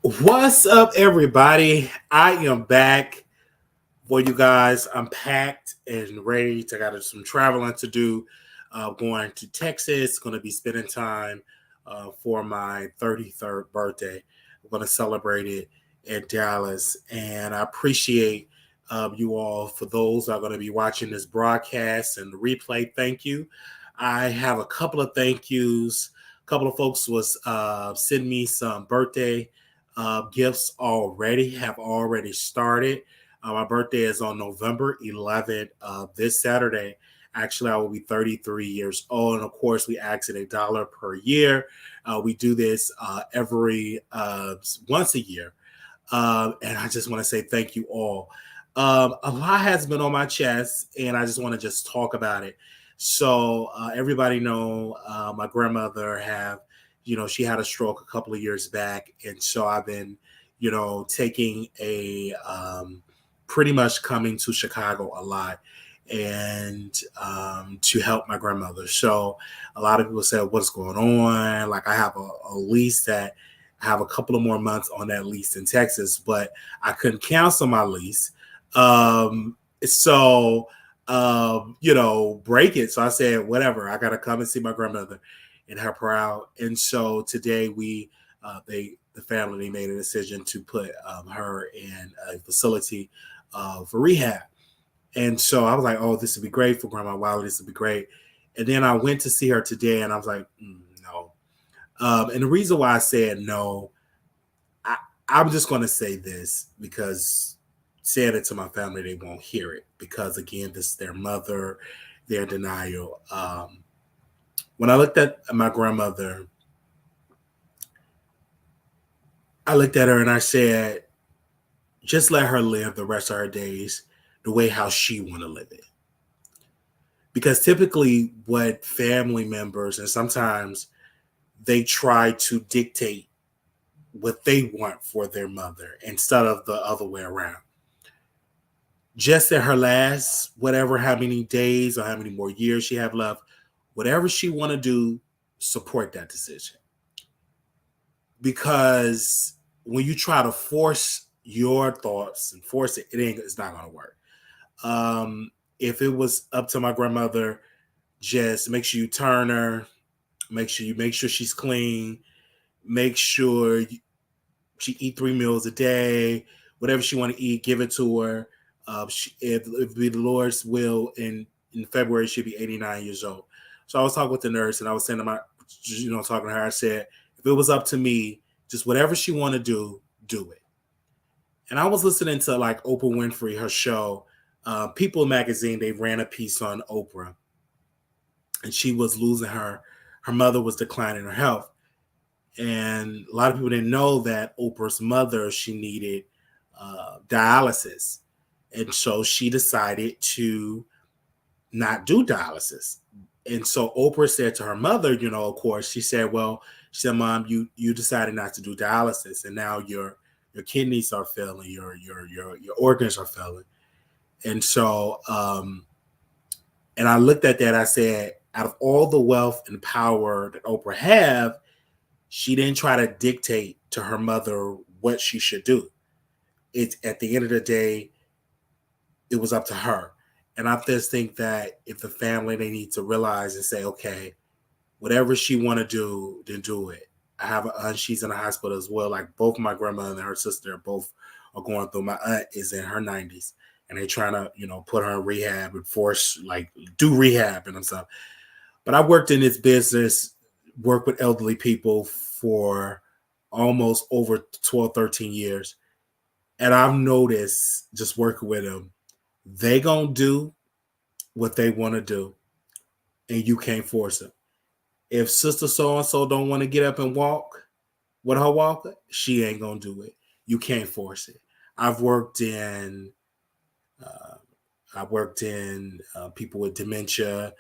What's up, everybody? I am back for you guys. I'm packed and ready. I got some traveling to do. Going to Texas. Going to be spending time for my 33rd birthday. I'm going to celebrate it in Dallas, and I appreciate you all. For those that are going to be watching this broadcast and the replay, thank you. I have a couple of thank yous. A couple of folks was send me some birthday gifts already, have already started. My birthday is on November 11th. This Saturday, actually, I will be 33 years old. And of course, we ask it $1 per year. We do this every once a year. And I just want to say thank you all. A lot has been on my chest, and I just want to just talk about it. So everybody know my grandmother she had a stroke a couple of years back, and so I've been, taking a pretty much coming to Chicago a lot and to help my grandmother. So a lot of people said, "What's going on?" Like I have a lease that I have a couple of more months on that lease in Texas, but I couldn't cancel my lease. So break it. So I said, whatever, I gotta come and see my grandmother and help her out. And so today the family made a decision to put her in a facility for rehab. And so I was like, oh, this would be great for Grandma Wiley. This would be great. And then I went to see her today, and I was like, no. And the reason why I said no, I, I'm just going to say this because saying it to my family, they won't hear it because, again, this is their mother, their denial. When I looked at my grandmother, I looked at her and I said, just let her live the rest of her days the way how she want to live it. Because typically what family members and sometimes they try to dictate what they want for their mother instead of the other way around. Just at her last, whatever, how many days or how many more years she have left, whatever she want to do, support that decision. Because when you try to force your thoughts and force it, it's not going to work. If it was up to my grandmother, just make sure you turn her, make sure she's clean, make sure she eat 3 meals a day, whatever she want to eat, give it to her. If it be the Lord's will, in February she'll be 89 years old. So I was talking with the nurse, and I was saying to talking to her, I said, if it was up to me, just whatever she want to do it. And I was listening to like Oprah Winfrey, her show, People magazine. They ran a piece on Oprah, and she was losing her mother was declining her health. And a lot of people didn't know that Oprah's mother, she needed dialysis. And so she decided to not do dialysis. And so Oprah said to her mother, of course, she said, Mom, you decided not to do dialysis, and now your kidneys are failing, your organs are failing. And so and I looked at that, I said, out of all the wealth and power that Oprah have, she didn't try to dictate to her mother what she should do. It's at the end of the day, it was up to her. And I just think that if the family, they need to realize and say, okay, whatever she want to do, then do it. I have an aunt, she's in the hospital as well. Like both my grandmother and her sister both are going through. My aunt is in her 90s, and they trying to, put her in rehab and force, like, do rehab and stuff. But I worked in this business, worked with elderly people for almost over 12, 13 years. And I've noticed just working with them, they gonna do what they want to do, and you can't force them. If sister so and so don't want to get up and walk with her walker, she ain't gonna do it. You can't force it. I've worked in people with dementia,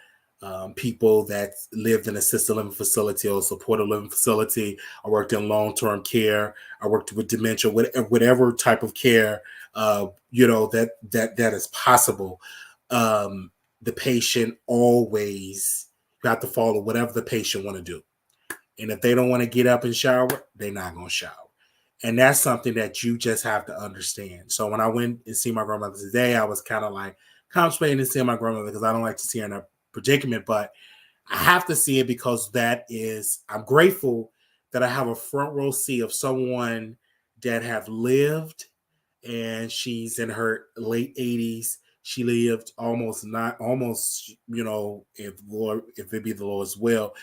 people that lived in assisted living facility or supported living facility. I worked in long-term care. I worked with dementia, whatever type of care, that is possible. The patient always, you have to follow whatever the patient want to do. And if they don't want to get up and shower, they're not going to shower. And that's something that you just have to understand. So when I went and see my grandmother today, I was kind of like contemplating to see my grandmother because I don't like to see her in a predicament, but I have to see it because I'm grateful that I have a front row seat of someone that have lived, and she's in her late 80s. She lived almost, if it be the Lord's will,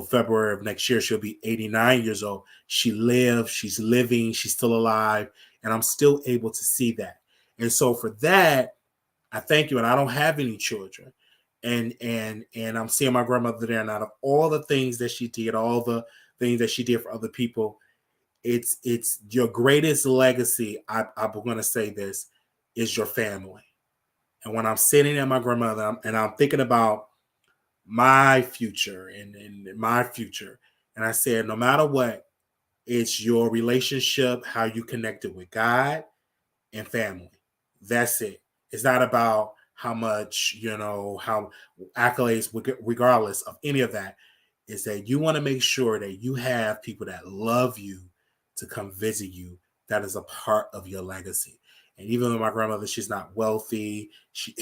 February of next year, she'll be 89 years old. She lived, she's living, she's still alive, and I'm still able to see that. And so for that, I thank you. And I don't have any children. And I'm seeing my grandmother there. And out of all the things that she did, all the things that she did for other people, it's your greatest legacy. I'm going to say this is your family. And when I'm sitting at my grandmother and I'm thinking about my future and my future, and I said, no matter what, it's your relationship, how you connected with God and family. That's it. It's not about how much, how accolades, regardless of any of that, is that you want to make sure that you have people that love you to come visit you. That is a part of your legacy. And even though my grandmother, she's not wealthy, she,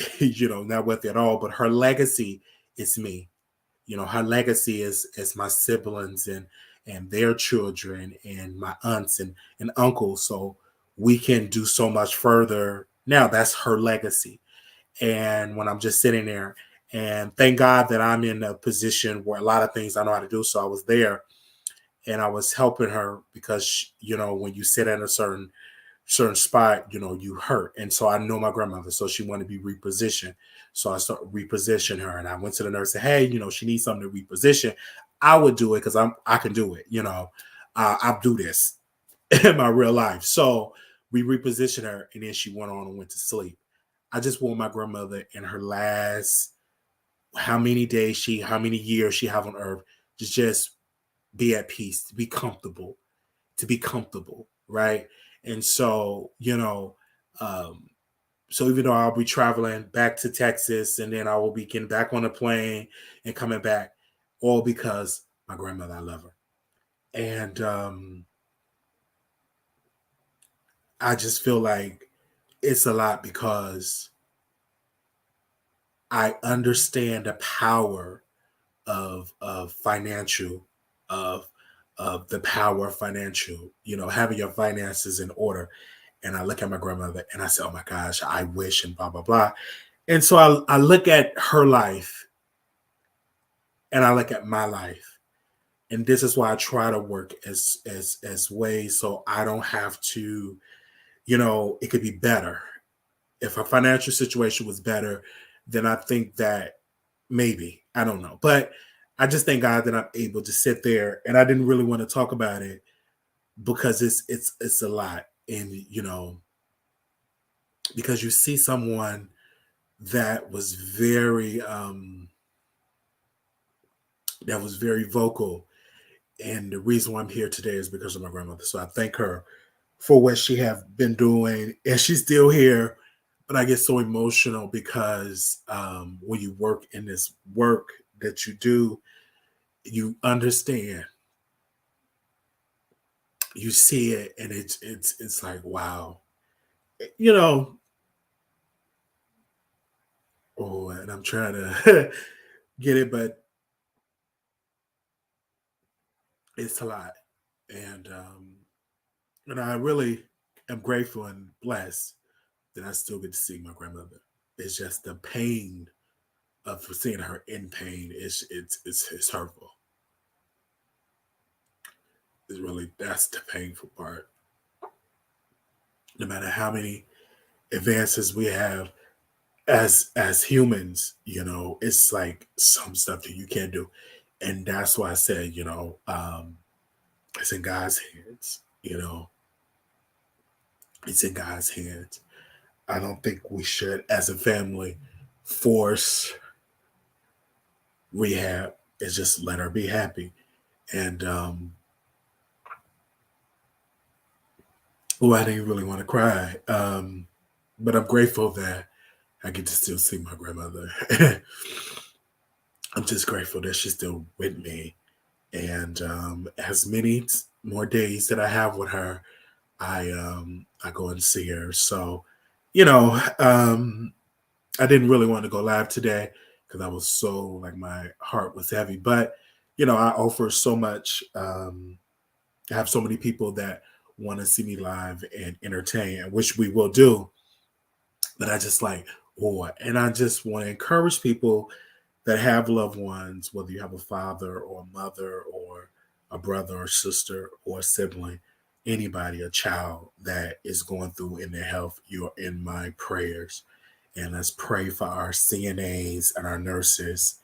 not wealthy at all, but her legacy is me. Her legacy is my siblings and their children and my aunts and uncles. So we can do so much further. Now that's her legacy. And when I'm just sitting there, and thank God that I'm in a position where a lot of things I know how to do. So I was there and I was helping her because, when you sit at a certain spot, you hurt. And so I know my grandmother, so she wanted to be repositioned. So I started reposition her, and I went to the nurse and said, hey, she needs something to reposition. I would do it because I can do it. I'll do this in my real life. So we repositioned her, and then she went on and went to sleep. I just want my grandmother in her last how many years she have on earth to just be at peace, to be comfortable, right? And so, so even though I'll be traveling back to Texas and then I will be getting back on a plane and coming back, all because my grandmother, I love her. And I just feel like it's a lot because I understand the power of financial of the power of financial, having your finances in order. And I look at my grandmother and I say, oh my gosh, I wish, and blah, blah, blah. And so I look at her life and I look at my life. And this is why I try to work as ways so I don't have to, it could be better. If our financial situation was better, then I think that maybe, I don't know. But I just thank God that I'm able to sit there, and I didn't really want to talk about it because it's a lot. And because you see someone that was very vocal, and the reason why I'm here today is because of my grandmother. So I thank her for what she have been doing, and she's still here. But I get so emotional because when you work in this work that you do, you understand, you see it, and it's like, wow, you know. Oh, and I'm trying to get it, but it's a lot, and I really am grateful and blessed that I still get to see my grandmother. It's just the pain of seeing her in pain. It's hurtful. It's really, that's the painful part. No matter how many advances we have as humans, it's like some stuff that you can't do. And that's why I said, it's in God's hands, it's in God's hands. I don't think we should, as a family, force rehab. It's just let her be happy. And I didn't really want to cry. But I'm grateful that I get to still see my grandmother. I'm just grateful that she's still with me. And as many more days that I have with her, I go and see her. So, I didn't really want to go live today because I was so like my heart was heavy. But I offer so much. I have so many people that want to see me live and entertain, which we will do. But I just like, and I just want to encourage people that have loved ones, whether you have a father or a mother or a brother or sister or a sibling, anybody, a child that is going through in their health, you're in my prayers. And let's pray for our CNAs and our nurses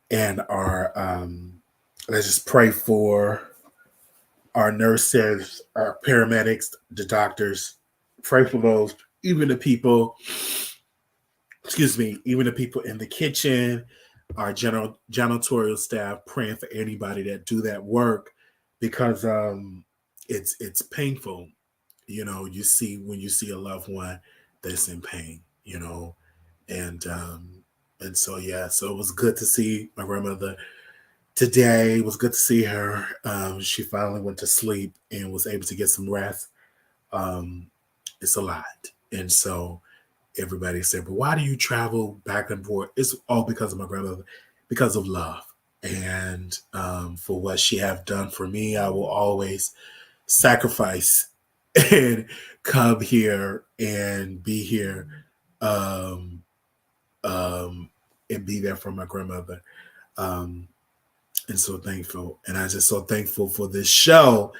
and let's just pray for our nurses, our paramedics, the doctors. Pray for those, even the people, even the people in the kitchen, our janitorial staff, praying for anybody that do that work because it's painful. You see when you see a loved one that's in pain, and so yeah, so it was good to see my grandmother today. It was good to see her. She finally went to sleep and was able to get some rest. Um, it's a lot, and so everybody said, "But why do you travel back and forth?" It's all because of my grandmother, because of love, and for what she have done for me. I will always sacrifice and come here and be here, um, and be there for my grandmother. Um, and so thankful. And I'm just so thankful for this show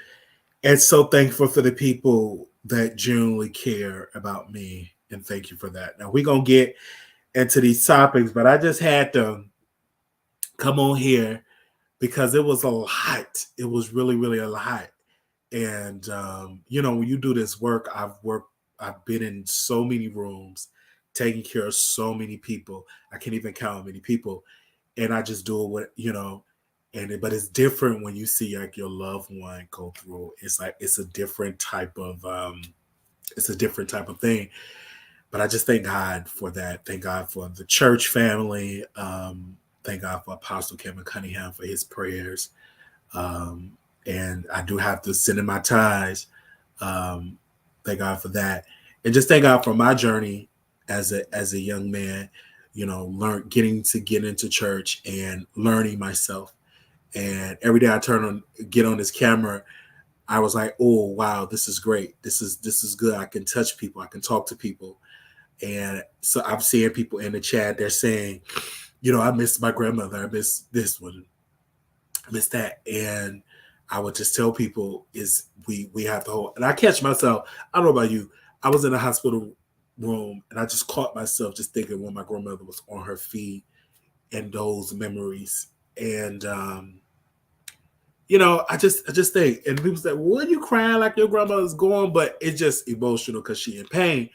and so thankful for the people that genuinely care about me. And thank you for that. Now we're going to get into these topics, but I just had to come on here because it was a lot. It was really, really a lot. And, when you do this work, I've been in so many rooms, taking care of so many people. I can't even count how many people. And I just do it but it's different when you see like your loved one go through. It's like it's a different type of thing. But I just thank God for that. Thank God for the church family. Thank God for Apostle Kevin Cunningham for his prayers. Um, and I do have to send in my tithes. Um, thank God for that. And just thank God for my journey as a young man, getting to get into church and learning myself. And every day I get on this camera, I was like, oh wow, this is great. This is good. I can touch people. I can talk to people. And so I'm seeing people in the chat. They're saying, I miss my grandmother. I miss this one. I miss that. And I would just tell people is we have to hold. And I catch myself. I don't know about you. I was in a hospital room and I just caught myself just thinking when my grandmother was on her feet and those memories. And I just think, and people say, "Well, you crying like your grandmother's gone?" But it's just emotional because she in pain,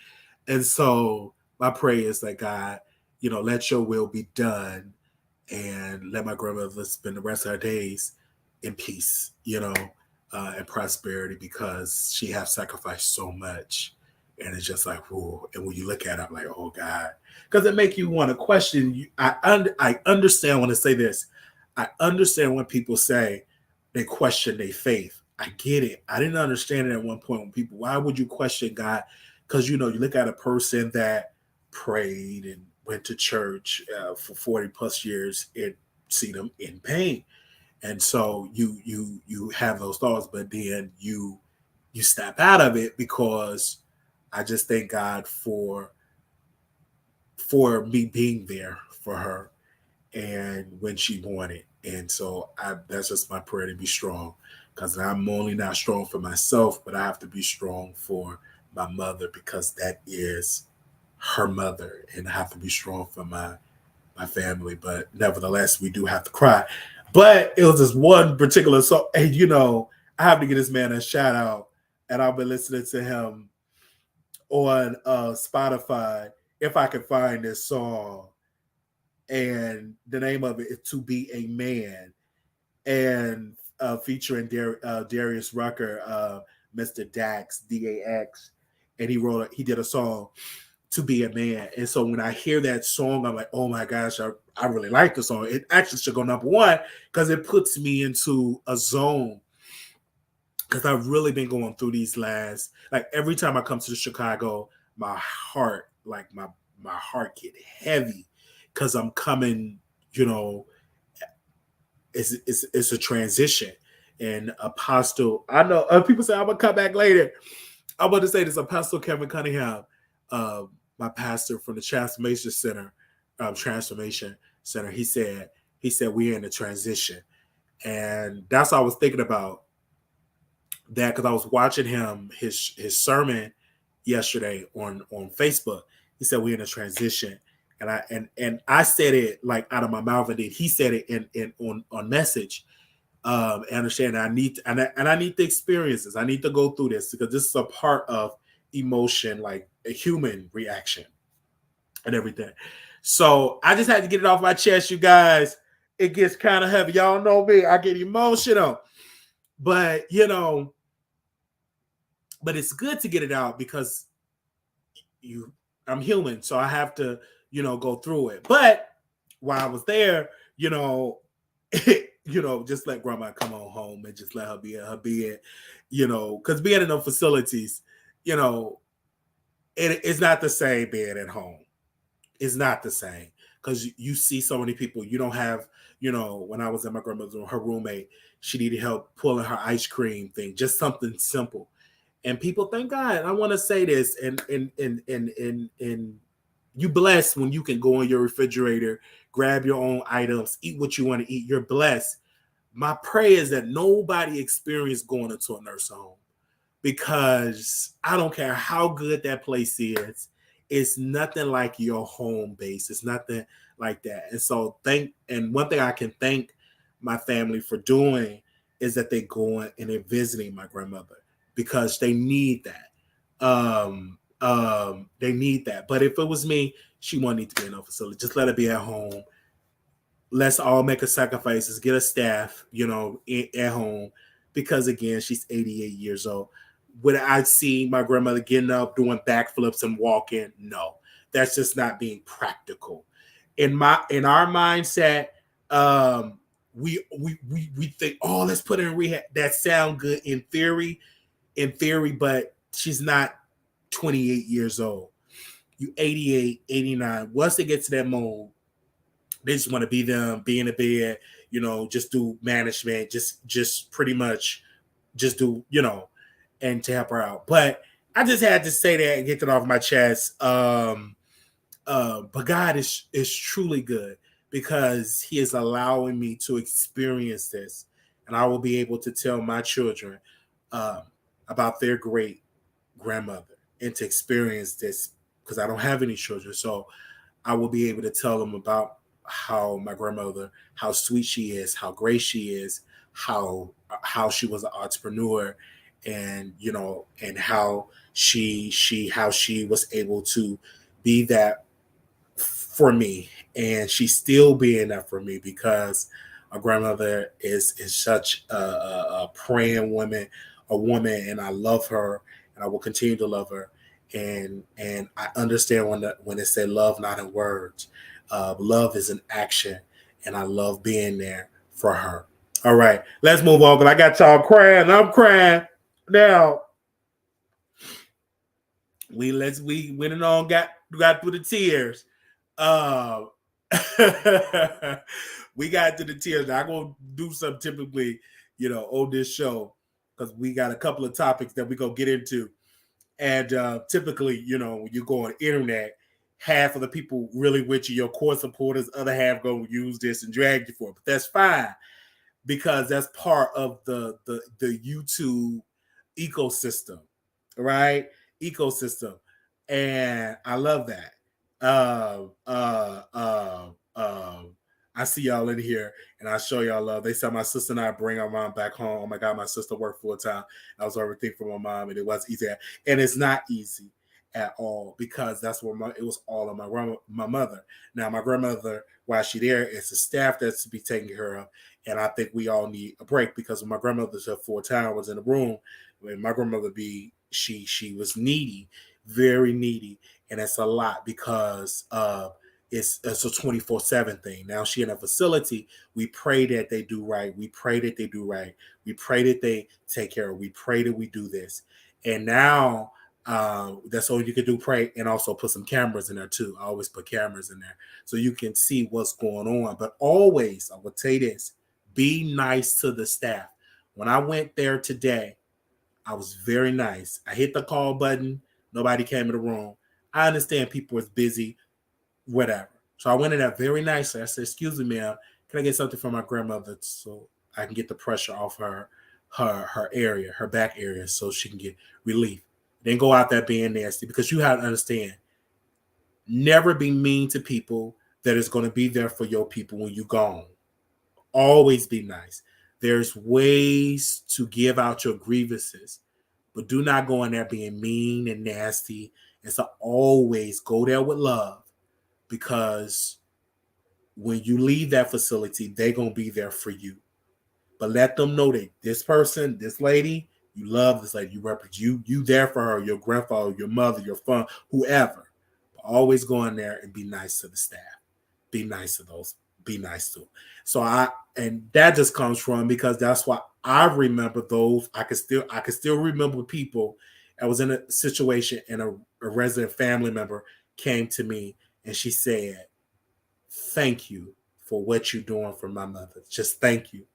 and so my prayer is that God, let Your will be done, and let my grandmother spend the rest of her days in peace, and prosperity because she has sacrificed so much, and it's just like, whoa. And when you look at it, I'm like, oh God, because it make you want to question. I understand when I say this. I understand when people say they question their faith. I get it. I didn't understand it at one point when people, why would you question God? Because, you look at a person that prayed and went to church for 40 plus years and see them in pain. And so you have those thoughts, but then you snap out of it because I just thank God for me being there for her and when she wanted. And so that's just my prayer to be strong because I'm only not strong for myself, but I have to be strong for my mother because that is her mother, and I have to be strong for my family. But nevertheless, we do have to cry. But it was this one particular song, and I have to give this man a shout out, and I've been listening to him on Spotify if I can find this song, and the name of it is "To Be a Man," and featuring Darius Rucker, Mr. Dax, DAX, and he did a song "To Be a Man." And so when I hear that song, I'm like, oh my gosh, I really like the song. It actually should go number one because it puts me into a zone because I've really been going through these last, like every time I come to Chicago, my heart, like my heart get heavy because I'm coming, you know, it's a transition. And Apostle, I know people say I'm gonna come back later. I'm about to say this. Apostle Kevin Cunningham, uh, my pastor from the Transformation Center. He said we're in a transition, and that's what I was thinking about that because I was watching his sermon yesterday on Facebook. He said we're in a transition, and I said it like out of my mouth, and then he said it in on message. And understand that I need the experiences. I need to go through this because this is a part of emotion, like a human reaction and everything. So I just had to get it off my chest, you guys. It gets kind of heavy. Y'all know me. I get emotional. But but it's good to get it out because I'm human, so I have to, go through it. But while I was there, just let grandma come on home and just let her be it, because being in those facilities, it's not the same being at home. It's not the same because you see so many people. You don't have, when I was at my grandmother's room, her roommate, she needed help pulling her ice cream thing, just something simple. And people, thank God, I want to say this, and you blessed when you can go in your refrigerator, grab your own items, eat what you want to eat. You're blessed. My prayer is that nobody experienced going into a nursing home because I don't care how good that place is. It's nothing like your home base. It's nothing like that. And so one thing I can thank my family for doing is that they going and they're visiting my grandmother because they need that. They need that. But if it was me, she wouldn't need to be in a facility. Just let her be at home. Let's all make a sacrifices, get a staff, at home, because again, she's 88 years old. Would I see my grandmother getting up, doing backflips and walking? No, that's just not being practical. In our mindset, we think, oh, let's put her in rehab. That sound good in theory, but she's not 28 years old. You 88, 89. Once they get to that mode, they just want to be them, be in the bed, just do management, just pretty much just do, and to help her out. But I just had to say that and get it off my chest. But God is truly good because He is allowing me to experience this, and I will be able to tell my children about their great grandmother and to experience this because I don't have any children, so I will be able to tell them about how my grandmother, how sweet she is, how great she is, how she was an entrepreneur, and and how she was able to be that for me, and she's still being that for me because my grandmother is such a praying woman, and I love her, and I will continue to love her, and I understand when they say love not in words, love is an action, and I love being there for her. All right, let's move on because I got y'all crying. I'm crying now. We went on, got through the tears. Uh, we got to the tears. Now, I'm gonna do some typically, on this show because we got a couple of topics that we gonna get into. And typically, when you go on the internet, half of the people really with you, your core supporters, other half gonna use this and drag you for it. But that's fine because that's part of the YouTube ecosystem, right? Ecosystem, and I love that. Uh, uh, uh, uh, I see y'all in here, and I show y'all love. They said my sister and I bring our mom back home. Oh my God, my sister worked full time. I was everything for my mom, and it was easy, and it's not easy at all because that's what it was all on my mother. Now my grandmother, while she there, it's the staff that's to be taken care of, and I think we all need a break because when my grandmother's at full time was in the room, when my grandmother she was needy, very needy, and it's a lot because it's a 24/7 thing. Now she in a facility. We pray that they do right. We pray that they do right. We pray that they take care of. We pray that we do this. And now that's all you can do. Pray and also put some cameras in there too. I always put cameras in there so you can see what's going on. But always, I will tell you this: be nice to the staff. When I went there today, I was very nice. I hit the call button. Nobody came in the room. I understand people was busy, whatever. So I went in there very nicely. I said, "Excuse me, ma'am, can I get something for my grandmother so I can get the pressure off her area, her back area, so she can get relief." Then go out there being nasty, because you have to understand, never be mean to people that is going to be there for your people when you're gone. Always be nice. There's ways to give out your grievances, but do not go in there being mean and nasty. And so always go there with love, because when you leave that facility, they're going to be there for you. But let them know that this person, this lady, you love this lady, you represent you there for her, your grandfather, your mother, your father, whoever. But always go in there and be nice to the staff. Be nice to those. Be nice to them. So and that just comes from, because that's why I remember those. I can still remember people. I was in a situation and a resident family member came to me and she said, "Thank you for what you're doing for my mother. Just thank you."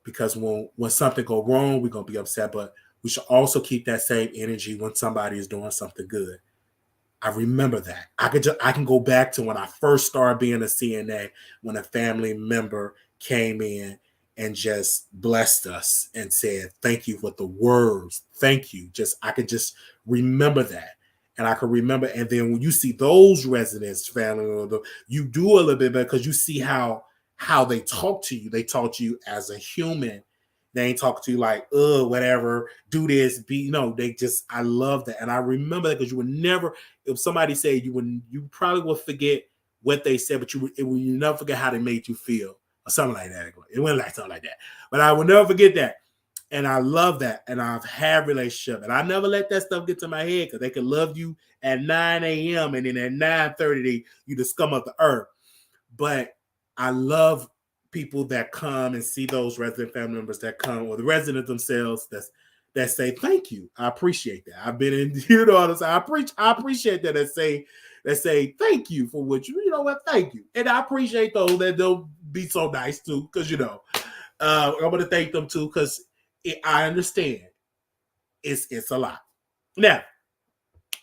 Because when something go wrong, we're going to be upset, but we should also keep that same energy when somebody is doing something good. I remember that. I can go back to when I first started being a CNA, when a family member came in and just blessed us and said, "Thank you," with the words, "Thank you." I could just remember that. And I can remember, and then when you see those residents, family, you do a little bit better, because you see how they talk to you. They talk to you as a human. They ain't talk to you like, whatever, do this, be, no, they just, I love that. And I remember that, because you would never, if somebody said, you probably will forget what they said, but you never forget how they made you feel, or something like that. It went like something like that. But I will never forget that. And I love that. And I've had relationship. And I never let that stuff get to my head, because they can love you at 9 a.m. and then at 9:30, you the scum of the earth. But I love people that come and see those resident family members that come, or the residents themselves that say, "Thank you. I appreciate that." I've been in, I appreciate that say, "Thank you for what you know what, thank you." And I appreciate those that don't be so nice too, because I'm gonna thank them too, because I understand it's a lot. Now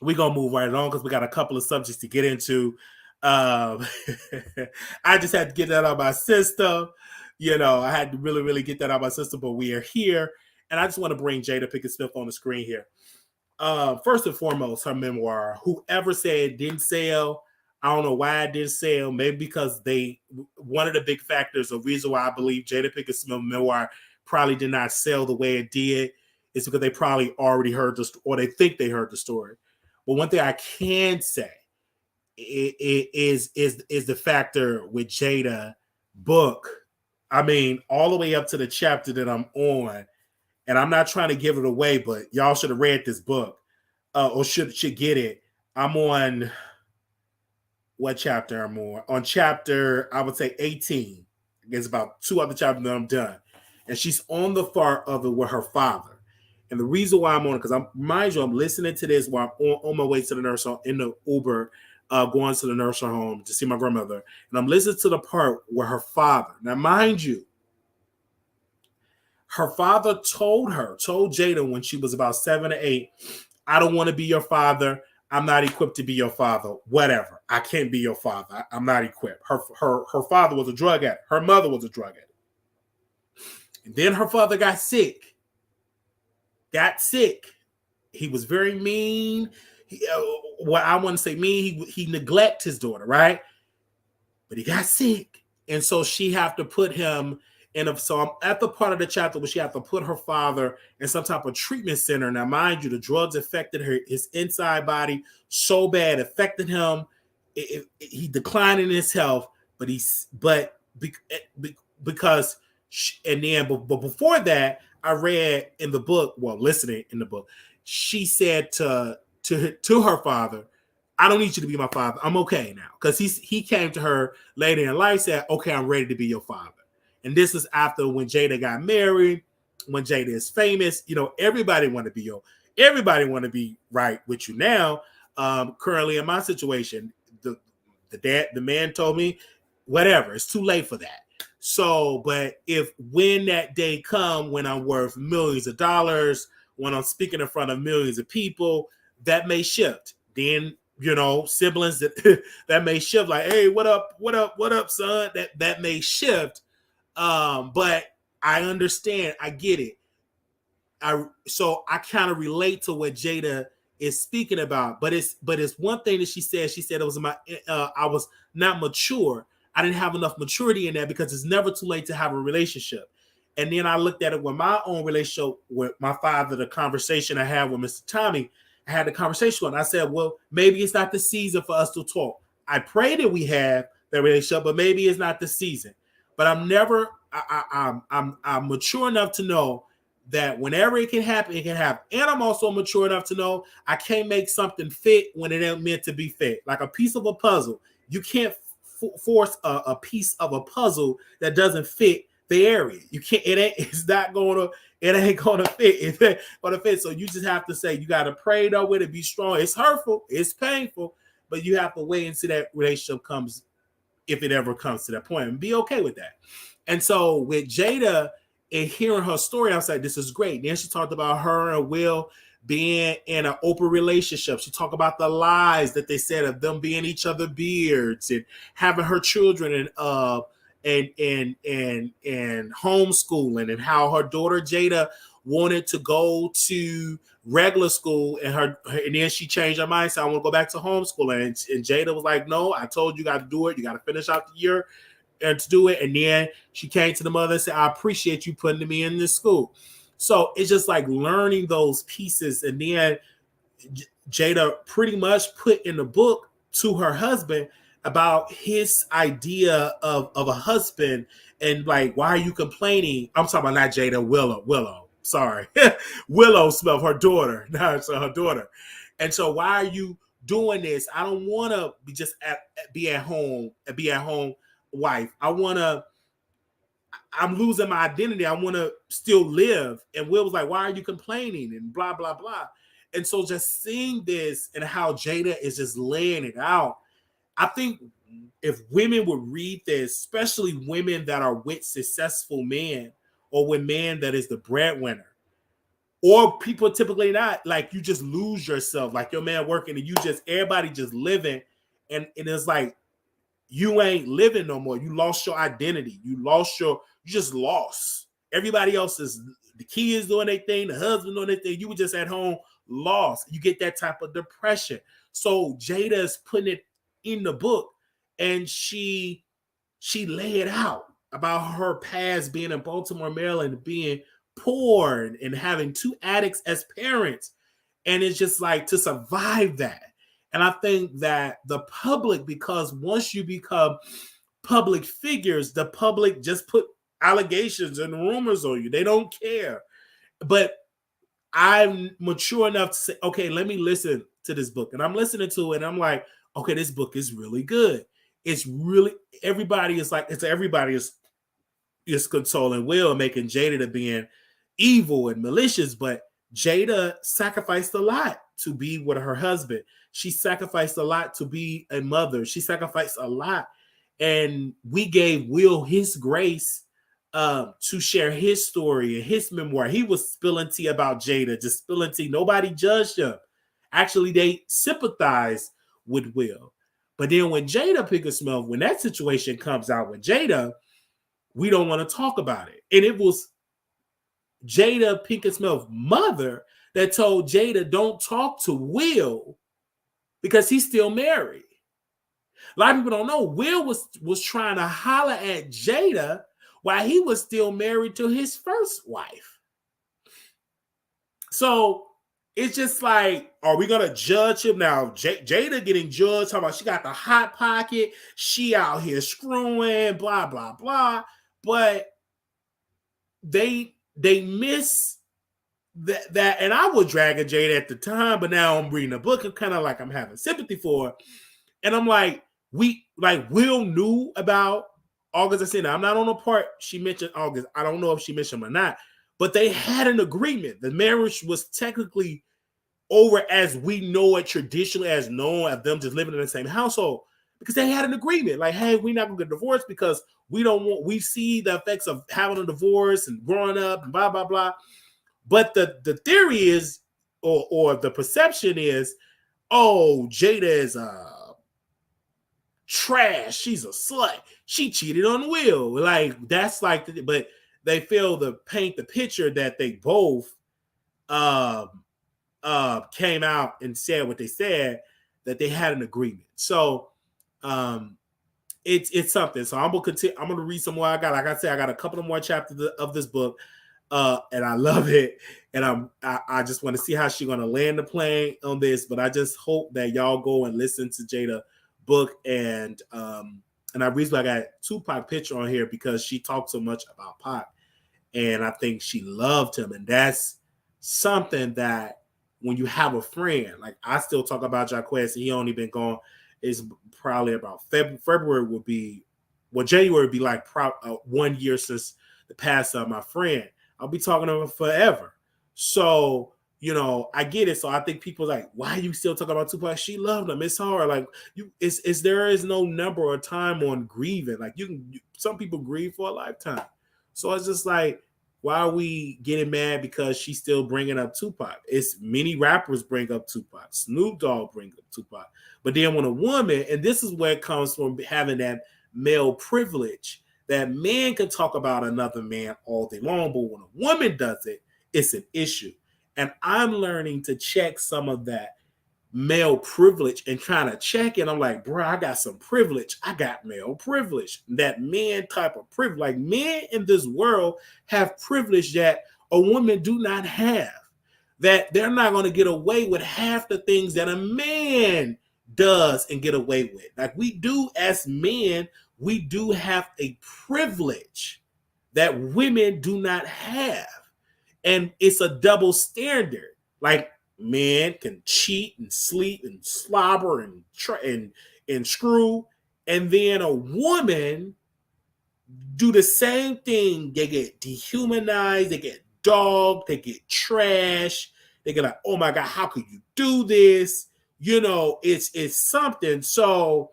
we're gonna move right along, because we got a couple of subjects to get into. Um, I just had to get that out of my system. I had to really, really get that out of my system, but we are here. And I just want to bring Jada Pinkett Smith on the screen here. First and foremost, her memoir, whoever said it didn't sell, I don't know why it didn't sell. Maybe because one of the big factors, or reason why I believe Jada Pinkett Smith memoir probably did not sell the way it did, is because they probably already heard or they think they heard the story. But one thing I can say, is the factor with Jada book. I mean, all the way up to the chapter that I'm on, and I'm not trying to give it away, but y'all should have read this book, or should get it. I'm on what chapter I'm on? On chapter, I would say 18. There's about 2 other chapters that I'm done, and she's on the part of it with her father. And the reason why I'm on it, because mind you, I'm listening to this while I'm on my way to the nurse home in the Uber, going to the nursing home to see my grandmother. And I'm listening to the part where her father, now mind you, her father told Jada when she was about 7 or 8, "I don't want to be your father. I'm not equipped to be your father. Whatever. I can't be your father. I'm not equipped." Her father was a drug addict. Her mother was a drug addict. And then her father got sick. He was very mean. I want to say mean. He neglected his daughter, right? But he got sick, and so she have to put him in. So I'm at the part of the chapter where she have to put her father in some type of treatment center. Now, mind you, the drugs affected his inside body so bad, affected him. He declined in his health, because and then, but before that, I read in the book, listening in the book, she said to her father, I don't need you to be my father. I'm okay now. Because he came to her later in life, said, okay, I'm ready to be your father. And this is after when Jada got married, when Jada is famous. Everybody want to be right with you now. Currently in my situation, the man told me, whatever, it's too late for that. So, but when that day come, when I'm worth millions of dollars, when I'm speaking in front of millions of people, that may shift. Then, siblings that may shift, like, hey, what up, son? That may shift. But I understand, I get it. So I kind of relate to what Jada is speaking about, but it's one thing that she said. She said it was I was not mature. I didn't have enough maturity in that, because it's never too late to have a relationship. And then I looked at it with my own relationship with my father, the conversation I had with Mr. Tommy. I had the conversation with him. I said, well, maybe it's not the season for us to talk. I pray that we have that relationship, but maybe it's not the season. But I'm mature enough to know that whenever it can happen, it can happen. And I'm also mature enough to know I can't make something fit when it ain't meant to be fit. Like a piece of a puzzle. You can't force a piece of a puzzle that doesn't fit the area. You can't, it ain't going to fit. It ain't going to fit. So you just have to say, you got to pray though with it, be strong. It's hurtful. It's painful, but you have to wait and see that relationship comes, if it ever comes to that point, and be okay with that. And so with Jada, and hearing her story, I was like, this is great. Then she talked about her and Will being in an open relationship. She talked about the lies that they said of them being each other beards and having her children and homeschooling, and how her daughter Jada wanted to go to regular school, and then she changed her mind, said, I want to go back to homeschooling. And Jada was like, no, I told you got to do it. You got to finish out the year and to do it. And then she came to the mother and said, I appreciate you putting me in this school. So it's just like learning those pieces. And then Jada pretty much put in the book to her husband about his idea of a husband, and like, why are you complaining? I'm talking about not Jada, Willow. Sorry. Willow Smith, her daughter. No, so her daughter. And so why are you doing this? I don't want to be at home wife. I'm losing my identity. I want to still live. And Will was like, why are you complaining? And blah, blah, blah. And so just seeing this and how Jada is just laying it out, I think if women would read this, especially women that are with successful men, or with men that is the breadwinner, or people typically not, like, you just lose yourself, like your man working and everybody just living. And it's like, you ain't living no more. You lost your identity. You just lost. Everybody else the kids doing their thing, the husband doing their thing. You were just at home, lost. You get that type of depression. So Jada is putting it in the book, and she laid it out about her past, being in Baltimore, Maryland, being poor and having two addicts as parents. And it's just like, to survive that. And I think that the public, because once you become public figures, the public just put allegations and rumors on you. They don't care. But I'm mature enough to say, okay, let me listen to this book. And I'm listening to it, and I'm like, okay, this book is really good. It's really, everybody is consoling Will, making Jada to being evil and malicious, but Jada sacrificed a lot to be with her husband. She sacrificed a lot to be a mother. She sacrificed a lot. And we gave Will his grace to share his story and his memoir. He was spilling tea about Jada, just spilling tea. Nobody judged him. Actually, they sympathized with Will. But then when Jada Pinkett Smith, when that situation comes out with Jada, we don't want to talk about it. And it was Jada Pinkett Smith's mother that told Jada, don't talk to Will because he's still married. A lot of people don't know Will was trying to holler at Jada while he was still married to his first wife. So it's just like, are we going to judge him now? Jada getting judged, talking about she got the hot pocket, she out here screwing, blah, blah, blah. But they miss that and I was dragging Jada at the time, but now I'm reading a book and kind of like I'm having sympathy for her. And I'm like, Will knew about August. I said, I'm not on the part she mentioned August. I don't know if she mentioned him or not, but they had an agreement. The marriage was technically over as we know it traditionally, as known of them just living in the same household, because they had an agreement. Like, hey, we're not gonna get divorced because we see the effects of having a divorce and growing up and blah blah blah. But the theory is, or the perception is, oh, Jada is trash. She's a slut. She cheated on Will. Like that's like, but they fail to paint the picture that they both came out and said what they said, that they had an agreement. So it's something. So I'm gonna continue. I'm gonna read some more. Like I said, I got a couple of more chapters of this book. And I love it, and I just want to see how she's gonna land the plane on this. But I just hope that y'all go and listen to Jada book, and I reason I got Tupac picture on here because she talked so much about Pac, and I think she loved him, and that's something that when you have a friend, like I still talk about Jaquez, he only been gone. It's probably about February would be, well, January would be like 1 year since the pass of my friend. I'll be talking to her forever. So, I get it. So I think people like, why are you still talking about Tupac? She loved him. It's hard. Like there is no number or time on grieving. Like some people grieve for a lifetime. So it's just like, why are we getting mad because she's still bringing up Tupac? It's many rappers bring up Tupac. Snoop Dogg bring up Tupac. But then when a woman, and this is where it comes from having that male privilege, that man can talk about another man all day long, but when a woman does it, it's an issue. And I'm learning to check some of that male privilege and trying to check it. I'm like, bro, I got some privilege. I got male privilege. That man type of privilege. Like men in this world have privilege that a woman do not have. That they're not going to get away with half the things that a man does and get away with. Like we do as men, we do have a privilege that women do not have. And it's a double standard. Like men can cheat and sleep and slobber and screw. And then a woman do the same thing. They get dehumanized, they get dogged, they get trash. They get like, oh my God, how could you do this? It's something. So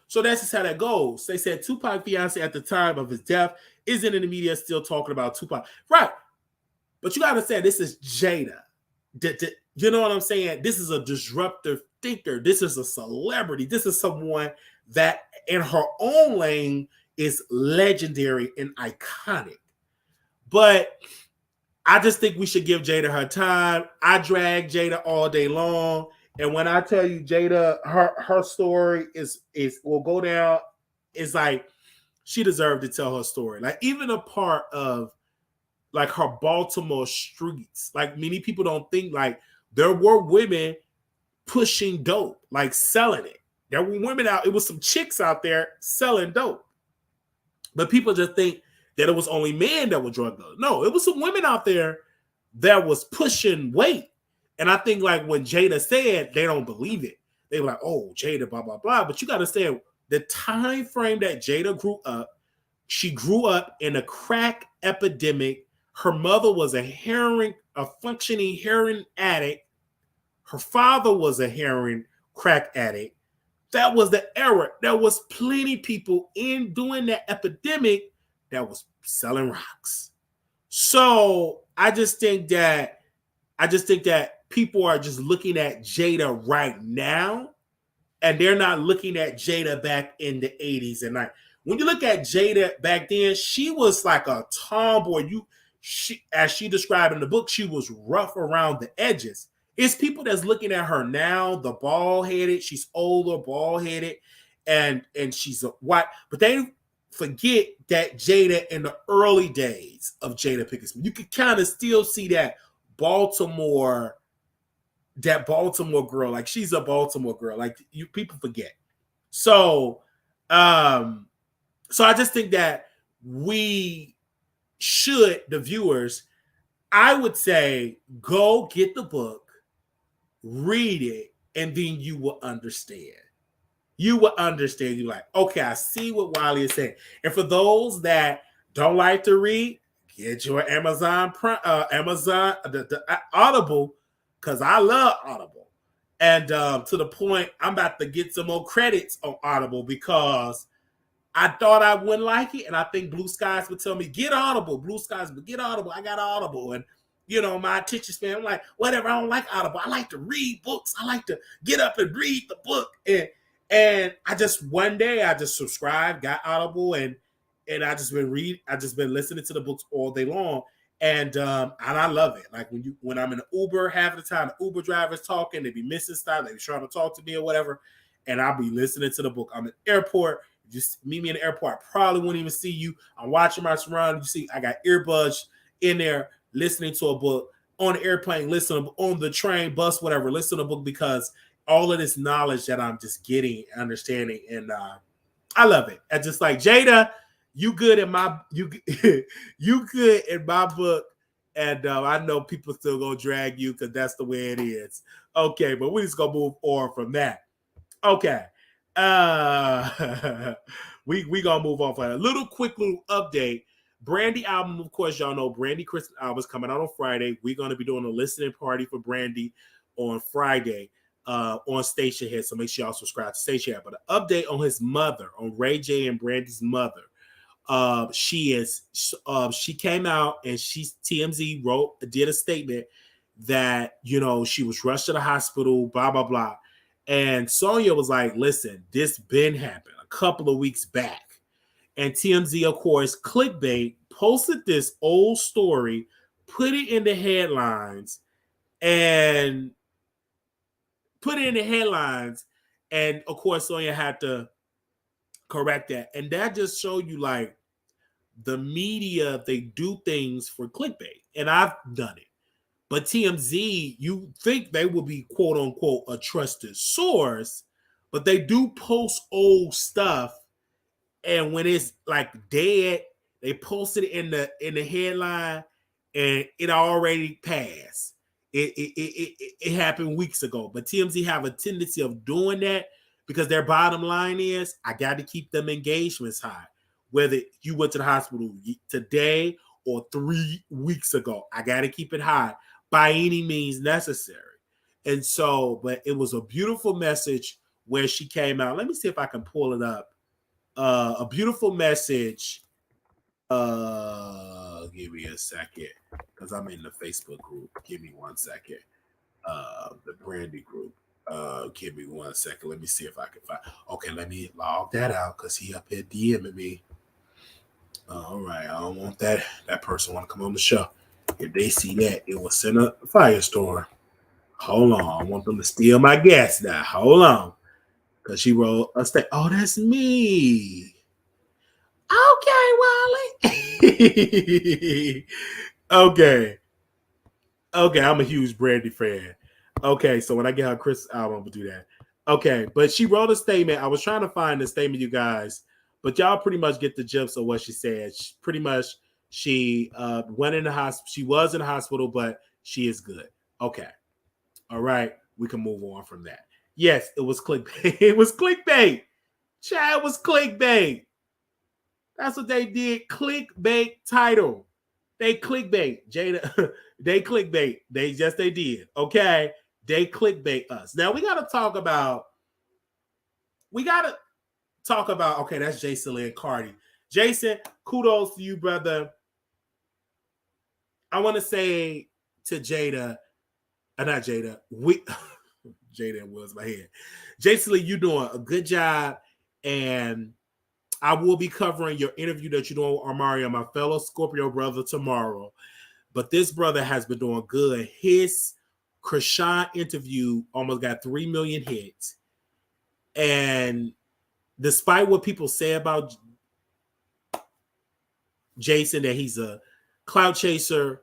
so that's just how that goes. They said Tupac fiance at the time of his death isn't in the media still talking about Tupac. Right. But you got to say this is Jada. You know what I'm saying? This is a disruptive thinker. This is a celebrity. This is someone that in her own lane is legendary and iconic. But I just think we should give Jada her time. I drag Jada all day long. And when I tell you Jada, her story will go down. It's like she deserved to tell her story. Like even a part of like her Baltimore streets. Like many people don't think like there were women pushing dope, like selling it. There were women out. It was some chicks out there selling dope. But people just think that it was only men that were drug dealers. No, it was some women out there that was pushing weight. And I think like when Jada said, they don't believe it. They were like, oh, Jada, blah, blah, blah. But you got to say the time frame that Jada grew up, she grew up in a crack epidemic. Her mother was a functioning heroin addict. Her father was a heroin crack addict. That was the era. There was plenty people in doing that epidemic that was selling rocks. So I just think that people are just looking at Jada right now, and they're not looking at Jada back in the 80s and 90s. When you look at Jada back then, she was like a tomboy. As she described in the book, she was rough around the edges. It's people that's looking at her now, the bald-headed, she's older, bald-headed, and she's a white, but they forget that Jada in the early days of Jada Pinkett Smith, you could kind of still see that Baltimore girl. Like she's a Baltimore girl. Like people forget. So So I just think that we should, the viewers, I would say, go get the book, read it, and then you will understand. You will understand. You're like, okay, I see what Wiley is saying. And for those that don't like to read, get your Amazon Audible, because I love Audible. And to the point, I'm about to get some more credits on Audible because I thought I wouldn't like it, and I think Blue Skies would tell me, get Audible. Blue Skies would get Audible. I got Audible. And, my attention span, I'm like, whatever, I don't like Audible. I like to read books. I like to get up and read the book. And one day I just subscribed, got Audible, and I just been listening to the books all day long. And I love it. Like when I'm in an Uber, half of the time the Uber driver's talking, they be missing stuff, they be trying to talk to me or whatever, and I'll be listening to the book. I'm in the airport. Just meet me in the airport. I probably won't even see you. I'm watching my surroundings. You see, I got earbuds in there listening to a book on the airplane, listening on the train, bus, whatever. Listen to a book because all of this knowledge that I'm just getting, understanding, and I love it. And just like Jada, you good in my you good in my book, and I know people still gonna drag you because that's the way it is. Okay, but we just gonna move on from that. Okay. We gonna move on for a little update. Brandy album, of course, y'all know Brandy Christmas album is coming out on Friday. We're gonna be doing a listening party for Brandy on Friday on Station Head. So make sure y'all subscribe to Station Head. But an update on his mother, on Ray J and Brandy's mother. She came out and TMZ did a statement that she was rushed to the hospital, blah blah blah. And Sonya was like, listen, this been happened a couple of weeks back. And TMZ, of course, clickbait, posted this old story, put it in the headlines, and of course, Sonya had to correct that. And that just showed you, like, the media, they do things for clickbait. And I've done it. But TMZ, you think they will be quote unquote a trusted source, but they do post old stuff, and when it's like dead, they post it in the headline, and it already passed. It happened weeks ago. But TMZ have a tendency of doing that because their bottom line is, I got to keep them engagements high. Whether you went to the hospital today or 3 weeks ago, I got to keep it high by any means necessary. And so, but it was a beautiful message where she came out. Let me see if I can pull it up. A beautiful message. Give me a second, because I'm in the Facebook group. Give me 1 second. The Brandy group. Give me 1 second. Let me see if I can find. Okay, let me log that out because he up here DMing me. All right, I don't want that person want to come on the show. If they see that, it will send a firestorm. Hold on. I want them to steal my gas now. Hold on. Because she wrote a statement. Oh, that's me. Okay, Wiley. Okay, I'm a huge Brandy fan. Okay, so when I get her Chris album, I'm going to do that. Okay, but she wrote a statement. I was trying to find the statement, you guys, but y'all pretty much get the gist of what she said. She went in the hospital. She was in the hospital, but she is good. Okay. All right. We can move on from that. Yes, it was clickbait. It was clickbait. Chad was clickbait. That's what they did. Clickbait title. They clickbait. Jada, they clickbait. They did. Okay. They clickbait us. Now we got to talk about, okay, that's Jason and Cardi. Jason, kudos to you, brother. I want to say to Jada, not Jada, Jada was my head. Jason Lee, you doing a good job, and I will be covering your interview that you're doing with Armario, my fellow Scorpio brother, tomorrow. But this brother has been doing good. His Krishan interview almost got 3 million hits. And despite what people say about Jason, that he's a clout chaser,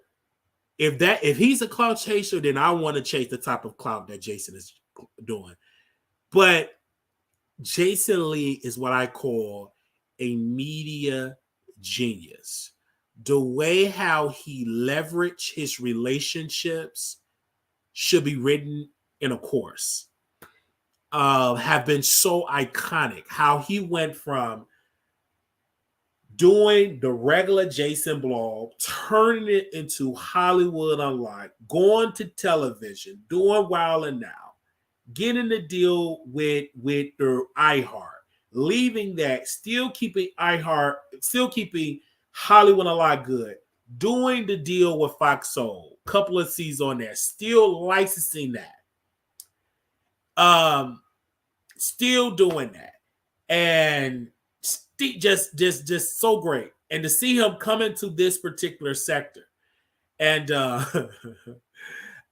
if he's a clout chaser, then I want to chase the type of clout that Jason is doing. But Jason Lee is what I call a media genius. The way how he leveraged his relationships should be written in a course. Have been so iconic. How he went from doing the regular Jason blog, turning it into Hollywood Unlocked, going to television, doing Wild and Now, getting the deal with the iHeart, leaving that, still keeping iHeart, still keeping Hollywood Unlocked good, doing the deal with Fox Soul, couple of seasons on there, still licensing that, still doing that, and just so great. And to see him come into this particular sector, and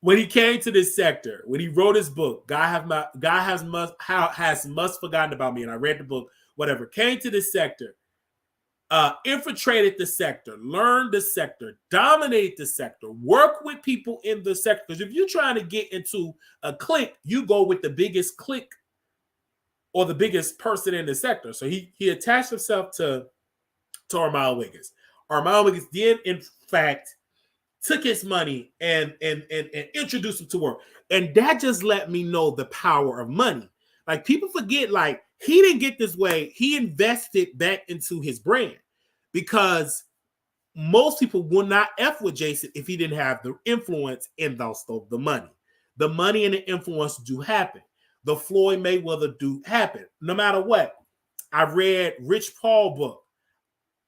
when he came to this sector, when he wrote his book, God has must forgotten about me, and I read the book, whatever, came to this sector, infiltrated the sector, learned the sector, dominated the sector, work with people in the sector. Because if you're trying to get into a clique, you go with the biggest clique or the biggest person in the sector. So he attached himself to Armon Wiggins. Armon Wiggins then, in fact, took his money and introduced him to work. And that just let me know the power of money. Like, people forget, like, he didn't get this way. He invested back into his brand, because most people will not F with Jason if he didn't have the influence and also the money. The money and the influence do happen. The Floyd Mayweather do happen. No matter what. I read Rich Paul book.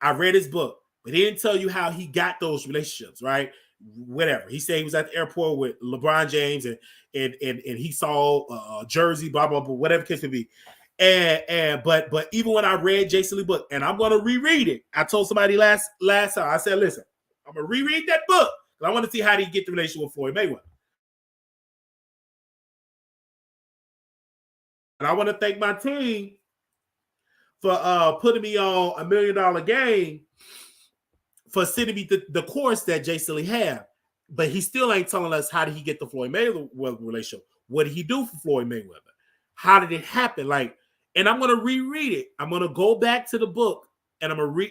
I read his book, but he didn't tell you how he got those relationships, right? Whatever. He said he was at the airport with LeBron James and he saw Jersey, blah, blah, blah, whatever case may be. But even when I read Jason Lee's book, and I'm going to reread it, I told somebody last time, I said, listen, I'm going to reread that book, because I want to see how he get the relationship with Floyd Mayweather. And I want to thank my team for putting me on $1 Million Game, for sending me the course that Jason Lee had. But he still ain't telling us, how did he get the Floyd Mayweather relationship? What did he do for Floyd Mayweather? How did it happen? Like, and I'm gonna reread it. I'm gonna go back to the book, and I'm gonna read.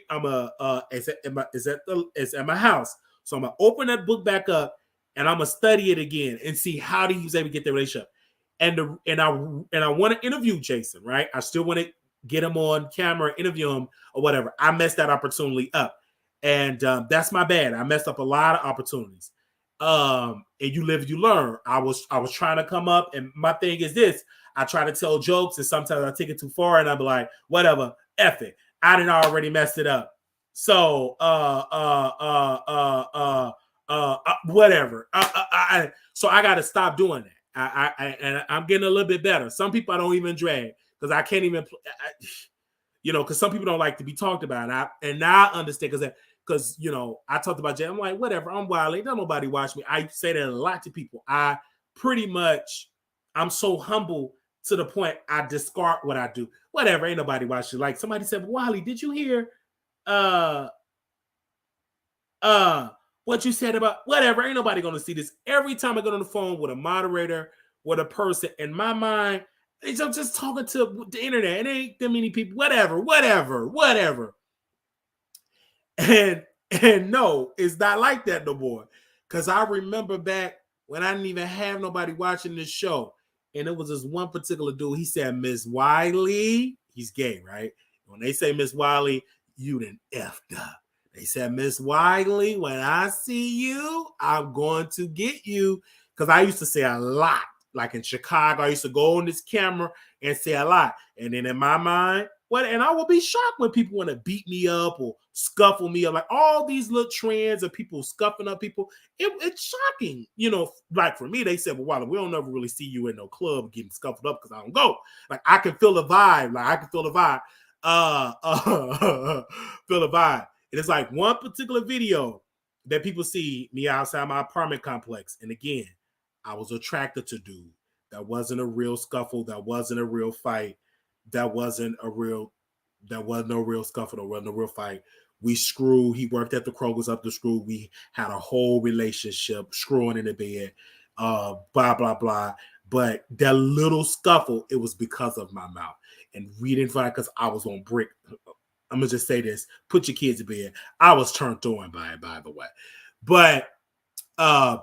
It's at my house, so I'm gonna open that book back up, and I'm gonna study it again and see how he was able to get the relationship. And I want to interview Jason, right? I still want to get him on camera, interview him, or whatever. I messed that opportunity up, and that's my bad. I messed up a lot of opportunities. And you live, you learn. I was trying to come up, and my thing is this: I try to tell jokes, and sometimes I take it too far, and I'm like, whatever, F it. I didn't already messed it up. So whatever. So I got to stop doing that. And I'm getting a little bit better. Some people I don't even drag, because I can't even, because some people don't like to be talked about. And now I understand, because I talked about Jay. I'm like, whatever, I'm Wiley. Don't nobody watch me. I say that a lot to people. I'm so humble to the point I discard what I do. Whatever, ain't nobody watching. Like, somebody said, Wiley, did you hear what you said about whatever? Ain't nobody gonna see this. Every time I get on the phone with a moderator, with a person, in my mind, I'm just talking to the internet. It ain't that many people. Whatever. And no, it's not like that no more. Because I remember back when I didn't even have nobody watching this show, and it was this one particular dude. He said, Miss Wiley, he's gay, right? When they say Miss Wiley, you done effed up. They said, Miss Wiley, when I see you, I'm going to get you. Because I used to say a lot. Like in Chicago, I used to go on this camera and say a lot. And then in my mind, and I will be shocked when people want to beat me up or scuffle me up. Like, all these little trends of people scuffing up people, it's shocking. Like, for me, they said, well, Wiley, we don't ever really see you in no club getting scuffled up, because I don't go. Like, I can feel the vibe. Feel the vibe. And it's like one particular video that people see me outside my apartment complex. And again, I was attracted to dude. That wasn't a real scuffle. That wasn't a real fight. That wasn't no real scuffle. There wasn't a real fight. We screwed. He worked at the Kroger's up the screw. We had a whole relationship, screwing in the bed, blah, blah, blah. But that little scuffle, it was because of my mouth. And we didn't fight because I was on brick. I'm gonna just say this: put your kids to bed. I was turned on by it, by the way. But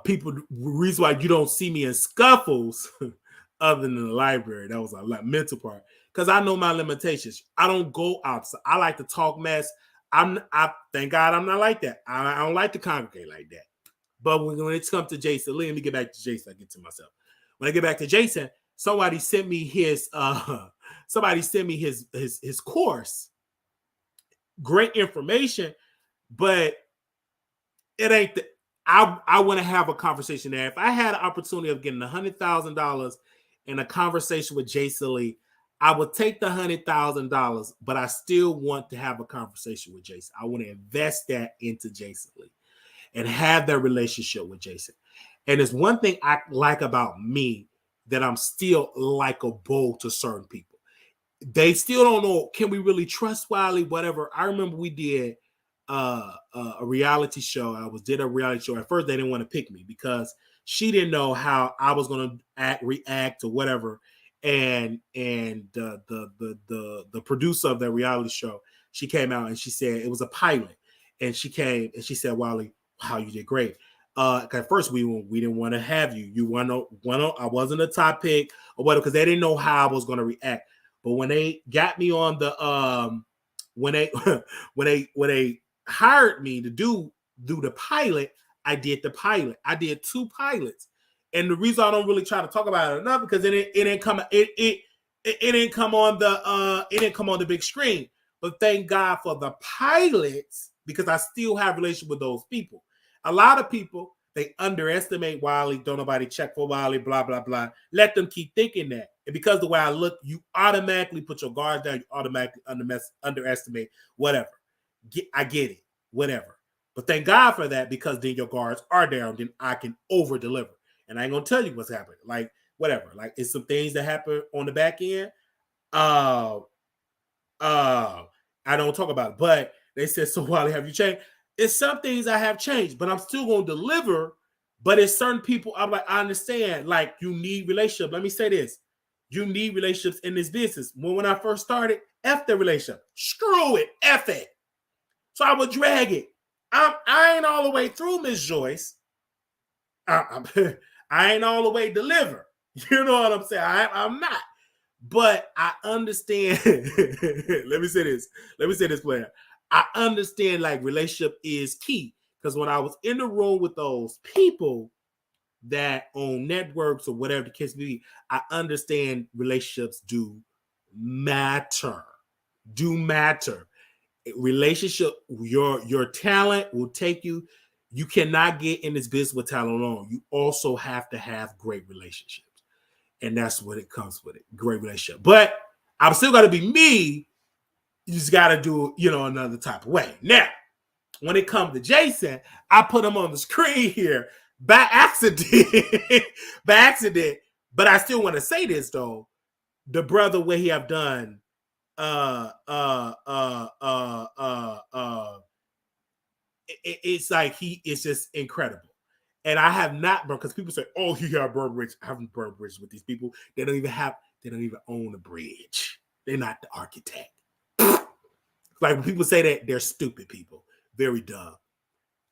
people, reason why you don't see me in scuffles other than the library, that was a mental part, because I know my limitations. I don't go outside. I like to talk mess. I thank God I'm not like that. I don't like to congregate like that. But when it comes to Jason, let me get back to Jason. I get to myself. When I get back to Jason, somebody sent me his his course. Great information, but it ain't the, I want to have a conversation there. If I had an opportunity of getting $100,000 in a conversation with Jason Lee, I would take the $100,000, but I still want to have a conversation with Jason. I want to invest that into Jason Lee and have that relationship with Jason. And there's one thing I like about me, that I'm still likable to certain people. They still don't know, can we really trust Wiley? Whatever. I remember we did a reality show. Did a reality show. At first, they didn't want to pick me because she didn't know how I was going to react or whatever. And the producer of that reality show, she came out and she said it was a pilot, and she came and she said, Wiley, wow, you did great. At first we didn't want to have you. You I wasn't a top pick or whatever, because they didn't know how I was going to react. But when they got me on the when they hired me to do the pilot, I did the pilot. I did 2 pilots. And the reason I don't really try to talk about it enough, because it didn't come on the big screen. But thank God for the pilots, because I still have relationship with those people. A lot of people, they underestimate Wiley. Don't nobody check for Wiley, blah, blah, blah. Let them keep thinking that. And because the way I look, you automatically put your guard down. You automatically underestimate whatever. I get it, whatever. But thank God for that, because then your guards are down. Then I can over deliver. And I ain't going to tell you what's happening. Like, whatever. Like, it's some things that happen on the back end. I don't talk about it. But they said, so Wiley, have you changed? It's some things I have changed, but I'm still going to deliver. But it's certain people, I'm like, I understand. Like, you need relationships. Let me say this. You need relationships in this business. When I first started, F the relationship. Screw it. F it. So I would drag it. I ain't all the way through, Miss Joyce. I ain't all the way delivered. You know what I'm saying? I'm not. But I understand. Let me say this, player. I understand, like, relationship is key. Because when I was in the room with those people that own networks or whatever the case may be, I understand relationships do matter. Relationship, your talent will take you. You cannot get in this business with talent alone. You also have to have great relationships. And that's what it comes with it. Great relationship. But I'm still got to be me. You just got to do, another type of way. Now, when it comes to Jason, I put him on the screen here by accident. But I still want to say this, though. The brother, what he have done, it's like it's just incredible. And I have not, because people say, oh, he got burned bridge. I haven't burned bridges with these people. They don't even own a bridge. They're not the architect. Like, when people say that, they're stupid people. Very dumb.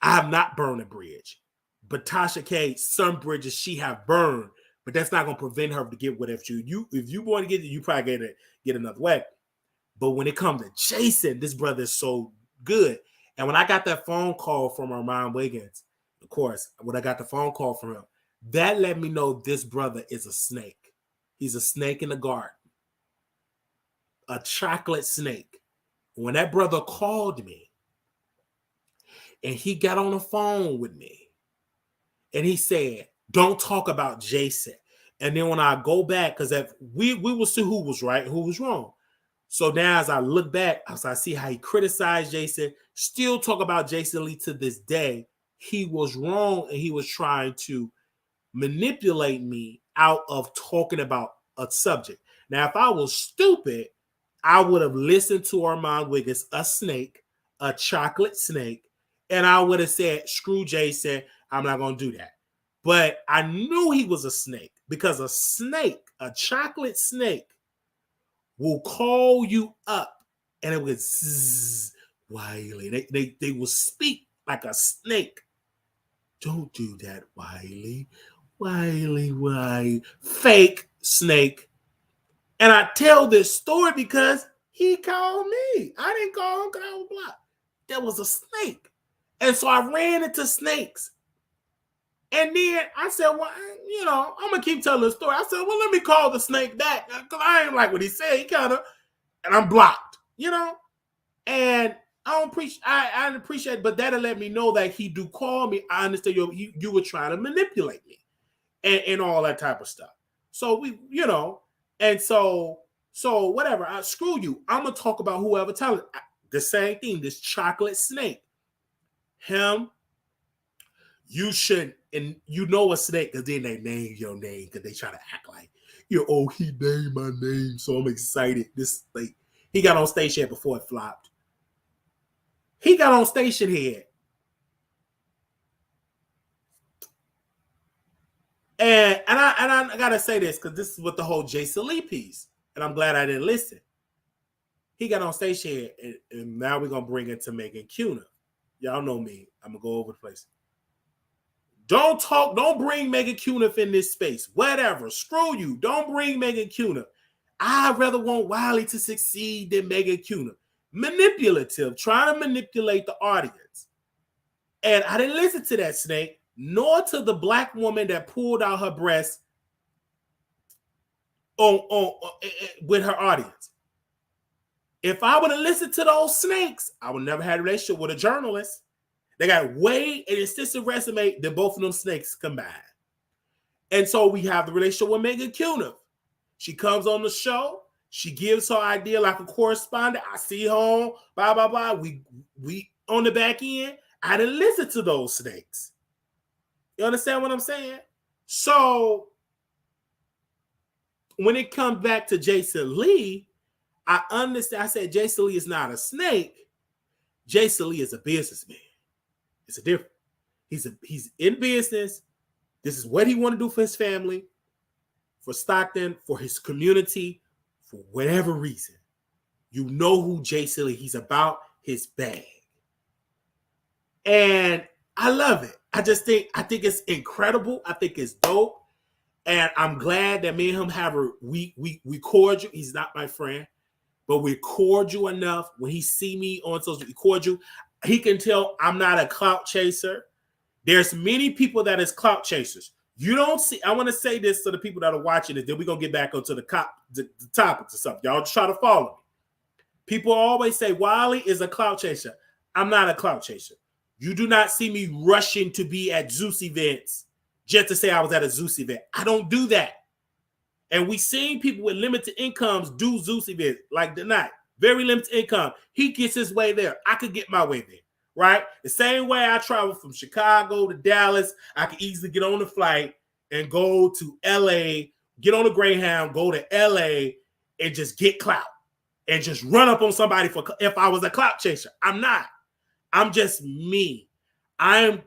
I have not burned a bridge. But Tasha K, some bridges she have burned, but that's not going to prevent her to get whatever if you want to get it, you probably get another way. But when it comes to Jason, this brother is so good. And when I got that phone call from Armon Wiggins, of course, when I got the phone call from him, that let me know this brother is a snake. He's a snake in the garden. A chocolate snake. When that brother called me and he got on the phone with me and he said, don't talk about Jason. And then when I go back, because we will see who was right and who was wrong. So now as I look back, as I see how he criticized Jason, still talk about Jason Lee to this day, he was wrong and he was trying to manipulate me out of talking about a subject. Now, if I was stupid, I would have listened to Armon Wiggins, a snake, a chocolate snake, and I would have said, screw Jason, I'm not going to do that. But I knew he was a snake, because a snake, a chocolate snake, will call you up and it would zzz, Wiley. They will speak like a snake. Don't do that, Wiley. Wiley. Fake snake. And I tell this story because he called me. I didn't call him because I was blocked. There was a snake. And so I ran into snakes. And then I said, well, I'm going to keep telling the story. I said, well, let me call the snake back because I ain't like what he said. He kind of, and I'm blocked, And I don't appreciate, I appreciate, but that'll let me know that he do call me. I understand you were trying to manipulate me and all that type of stuff. So and so whatever, screw you. I'm going to talk about whoever telling the same thing, this chocolate snake. Him, you should, and a snake because then they name your name because they try to act like, he named my name, so I'm excited. This, like, he got on Station Head before it flopped. He got on Station Head. And I gotta say this because this is what the whole Jason Lee piece, and I'm glad I didn't listen. He got on Station Head, and now we're gonna bring it to Megan Kuna. Y'all know me. I'm gonna go over the place. Don't bring Megan Kuna in this space. Whatever. Screw you. Don't bring Megan Kuna. I'd rather want Wiley to succeed than Megan Kuna. Manipulative, trying to manipulate the audience. And I didn't listen to that snake, nor to the black woman that pulled out her breast with her audience. If I would have listened to those snakes, I would never have a relationship with a journalist. They got way an extensive resume than both of them snakes combined. And so we have the relationship with Megan Kuna. She comes on the show. She gives her idea like a correspondent. I see her on, blah, blah, blah. We on the back end. I didn't listen to those snakes. You understand what I'm saying? So when it comes back to Jason Lee, I understand. I said Jason Lee is not a snake. Jason Lee is a businessman. It's a difference. He's in business. This is what he want to do for his family, for Stockton, for his community, for whatever reason. You know who Jason Lee. He's about his bag. And I love it. I think it's incredible. I think it's dope. And I'm glad that me and him have we cordial. He's not my friend, but we're cordial enough. When he see me on social media, cordial, he can tell I'm not a clout chaser. There's many people that is clout chasers. You don't see, I want to say this to the people that are watching it, then we're going to get back onto the topics or something. Y'all just try to follow me. People always say Wiley is a clout chaser. I'm not a clout chaser. You do not see me rushing to be at Zeus events just to say I was at a Zeus event. I don't do that. And we seen people with limited incomes do Zeus events like tonight. Very limited income. He gets his way there. I could get my way there, right? The same way I travel from Chicago to Dallas, I could easily get on the flight and go to LA, get on the Greyhound, go to LA and just get clout and just run up on somebody if I was a clout chaser. I'm not. I'm just me. I'm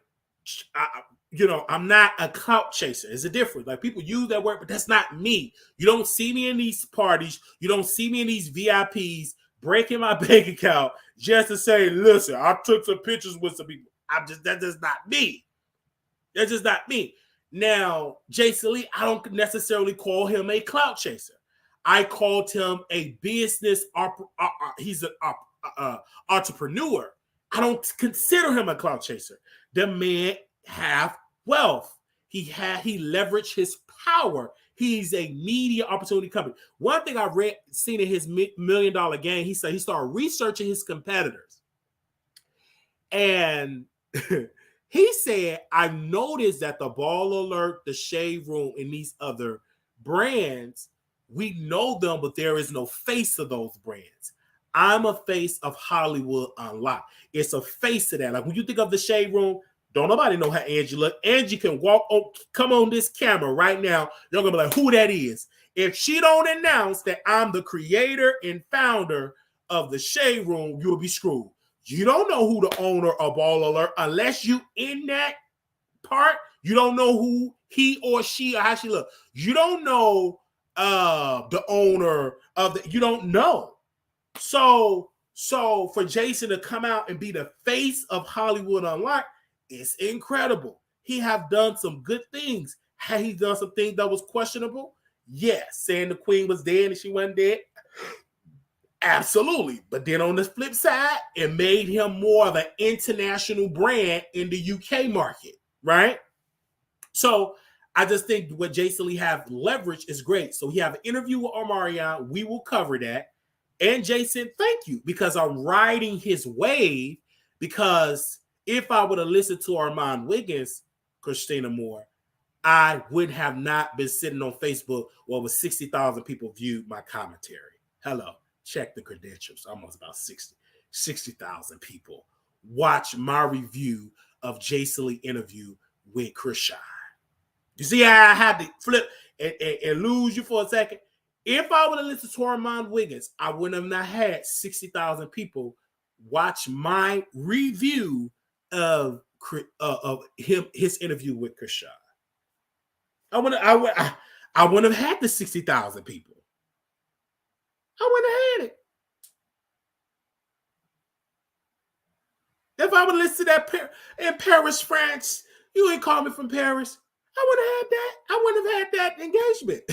not a clout chaser. It's a difference. Like, people use that word, but that's not me. You don't see me in these parties. You don't see me in these VIPs breaking my bank account just to say, listen, I took some pictures with some people. That's just not me. That's just not me. Now, Jason Lee, I don't necessarily call him a clout chaser. I called him a business, he's an entrepreneur. I don't consider him a clout chaser. The man have wealth. He leveraged his power. He's a media opportunity company. One thing I seen in his $1 million game, he said he started researching his competitors. And he said, I noticed that the Ball Alert, the Shade Room, and these other brands, we know them, but there is no face of those brands. I'm a face of Hollywood Unlocked. It's a face of that. Like, when you think of the Shade Room, don't nobody know how Angie look. Angie can come on this camera right now. You're going to be like, who that is? If she don't announce that I'm the creator and founder of the Shade Room, you'll be screwed. You don't know who the owner of Ball Alert unless you in that part. You don't know who he or she or how she look. You don't know the owner of you don't know. So So for Jason to come out and be the face of Hollywood Unlocked, it's incredible. He have done some good things. Had he done some things that was questionable? Yes. Saying the queen was dead and she wasn't dead? Absolutely. But then on the flip side, it made him more of an international brand in the UK market, right? So I just think what Jason Lee have leverage is great. So he have an interview with Omarion. We will cover that. And Jason, thank you, because I'm riding his wave. Because if I would have listened to Armon Wiggins, Christina Moore, I would have not been sitting on Facebook where over 60,000 people viewed my commentary. Hello, check the credentials. Almost about 60,000 people watch my review of Jason Lee interview with Chris Shine. You see how I had to flip and lose you for a second? If I would have listened to Armon Wiggins, I would have not had 60,000 people watch my review of his interview with Chris Shine. I wouldn't have had the 60,000 people. I wouldn't have had it. If I would listen to that in Paris, France, you ain't call me from Paris, I would have had that. I wouldn't have had that engagement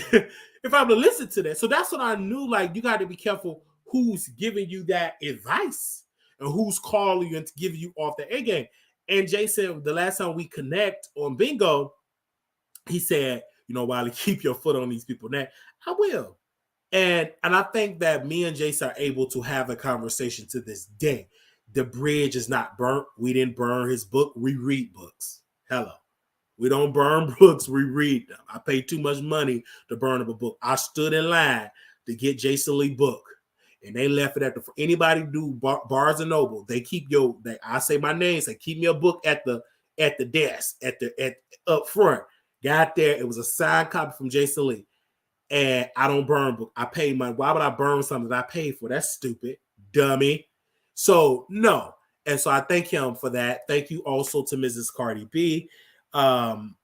if I would have listened to that. So that's what I knew. Like, you got to be careful who's giving you that advice and who's calling you and giving you off the A game. And Jason, the last time we connect on Bingo, he said, you know, Wiley, keep your foot on these people neck. I will. And I think that me and Jason are able to have a conversation to this day. The bridge is not burnt. We didn't burn his book. We read books. Hello. We don't burn books. We read them. I paid too much money to burn up a book. I stood in line to get Jason Lee book, and they left it at the. Anybody do Barnes and Noble? They keep I say my name. Say keep me a book at the desk at up front. Got there. It was a signed copy from Jason Lee, and I don't burn book. I pay money. Why would I burn something that I paid for? That's stupid, dummy. So no, and so I thank him for that. Thank you also to Mrs. Cardi B. And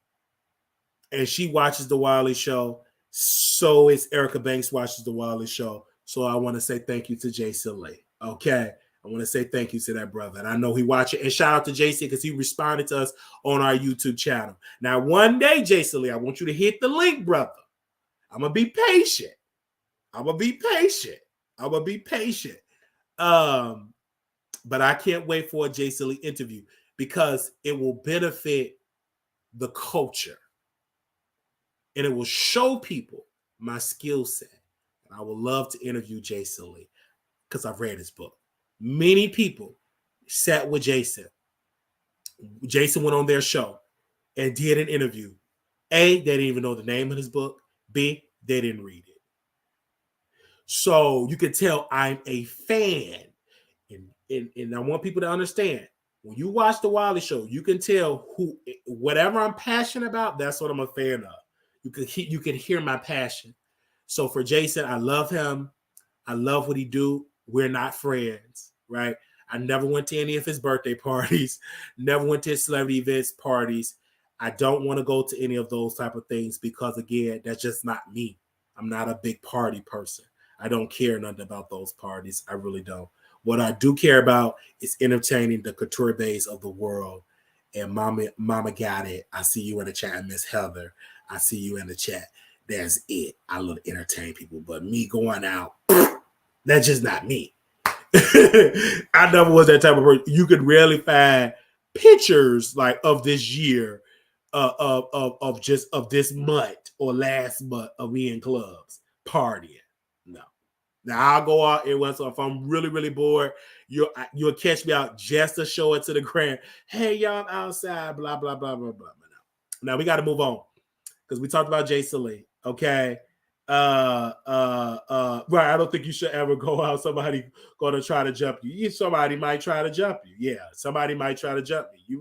she watches the Wiley Show. So is Erica Banks watches the Wiley Show. So I want to say thank you to Jason Lee. Okay. I want to say thank you to that brother. And I know he watched it. And shout out to Jason because he responded to us on our YouTube channel. Now, one day, Jason Lee, I want you to hit the link, brother. I'm going to be patient. But I can't wait for a Jason Lee interview because it will benefit the culture. And it will show people my skill set. And I would love to interview Jason Lee because I've read his book. Many people sat with Jason. Jason went on their show and did an interview. A, they didn't even know the name of his book. B, they didn't read it. So you can tell I'm a fan. And I want people to understand, when you watch the Wiley Show, you can tell whatever I'm passionate about, that's what I'm a fan of. You can hear my passion. So for Jason, I love him. I love what he do. We're not friends, right? I never went to any of his birthday parties, never went to his celebrity events parties. I don't want to go to any of those type of things because, again, that's just not me. I'm not a big party person. I don't care nothing about those parties. I really don't. What I do care about is entertaining the couture bays of the world. And Mama got it. I see you in the chat, Miss Heather. I see you in the chat. That's it. I love to entertain people. But me going out, that's just not me. I never was that type of person. You could rarely find pictures like of this year, of this month or last month of me in clubs partying. No. Now I'll go out every once in a while. If I'm really, really bored, you'll catch me out just to show it to the gram. Hey, y'all, I'm outside, blah, blah, blah, blah, blah. Now we got to move on because we talked about Jason Lee. Okay. Right. I don't think you should ever go out. Somebody gonna try to jump you. Somebody might try to jump you. Yeah, somebody might try to jump me. You're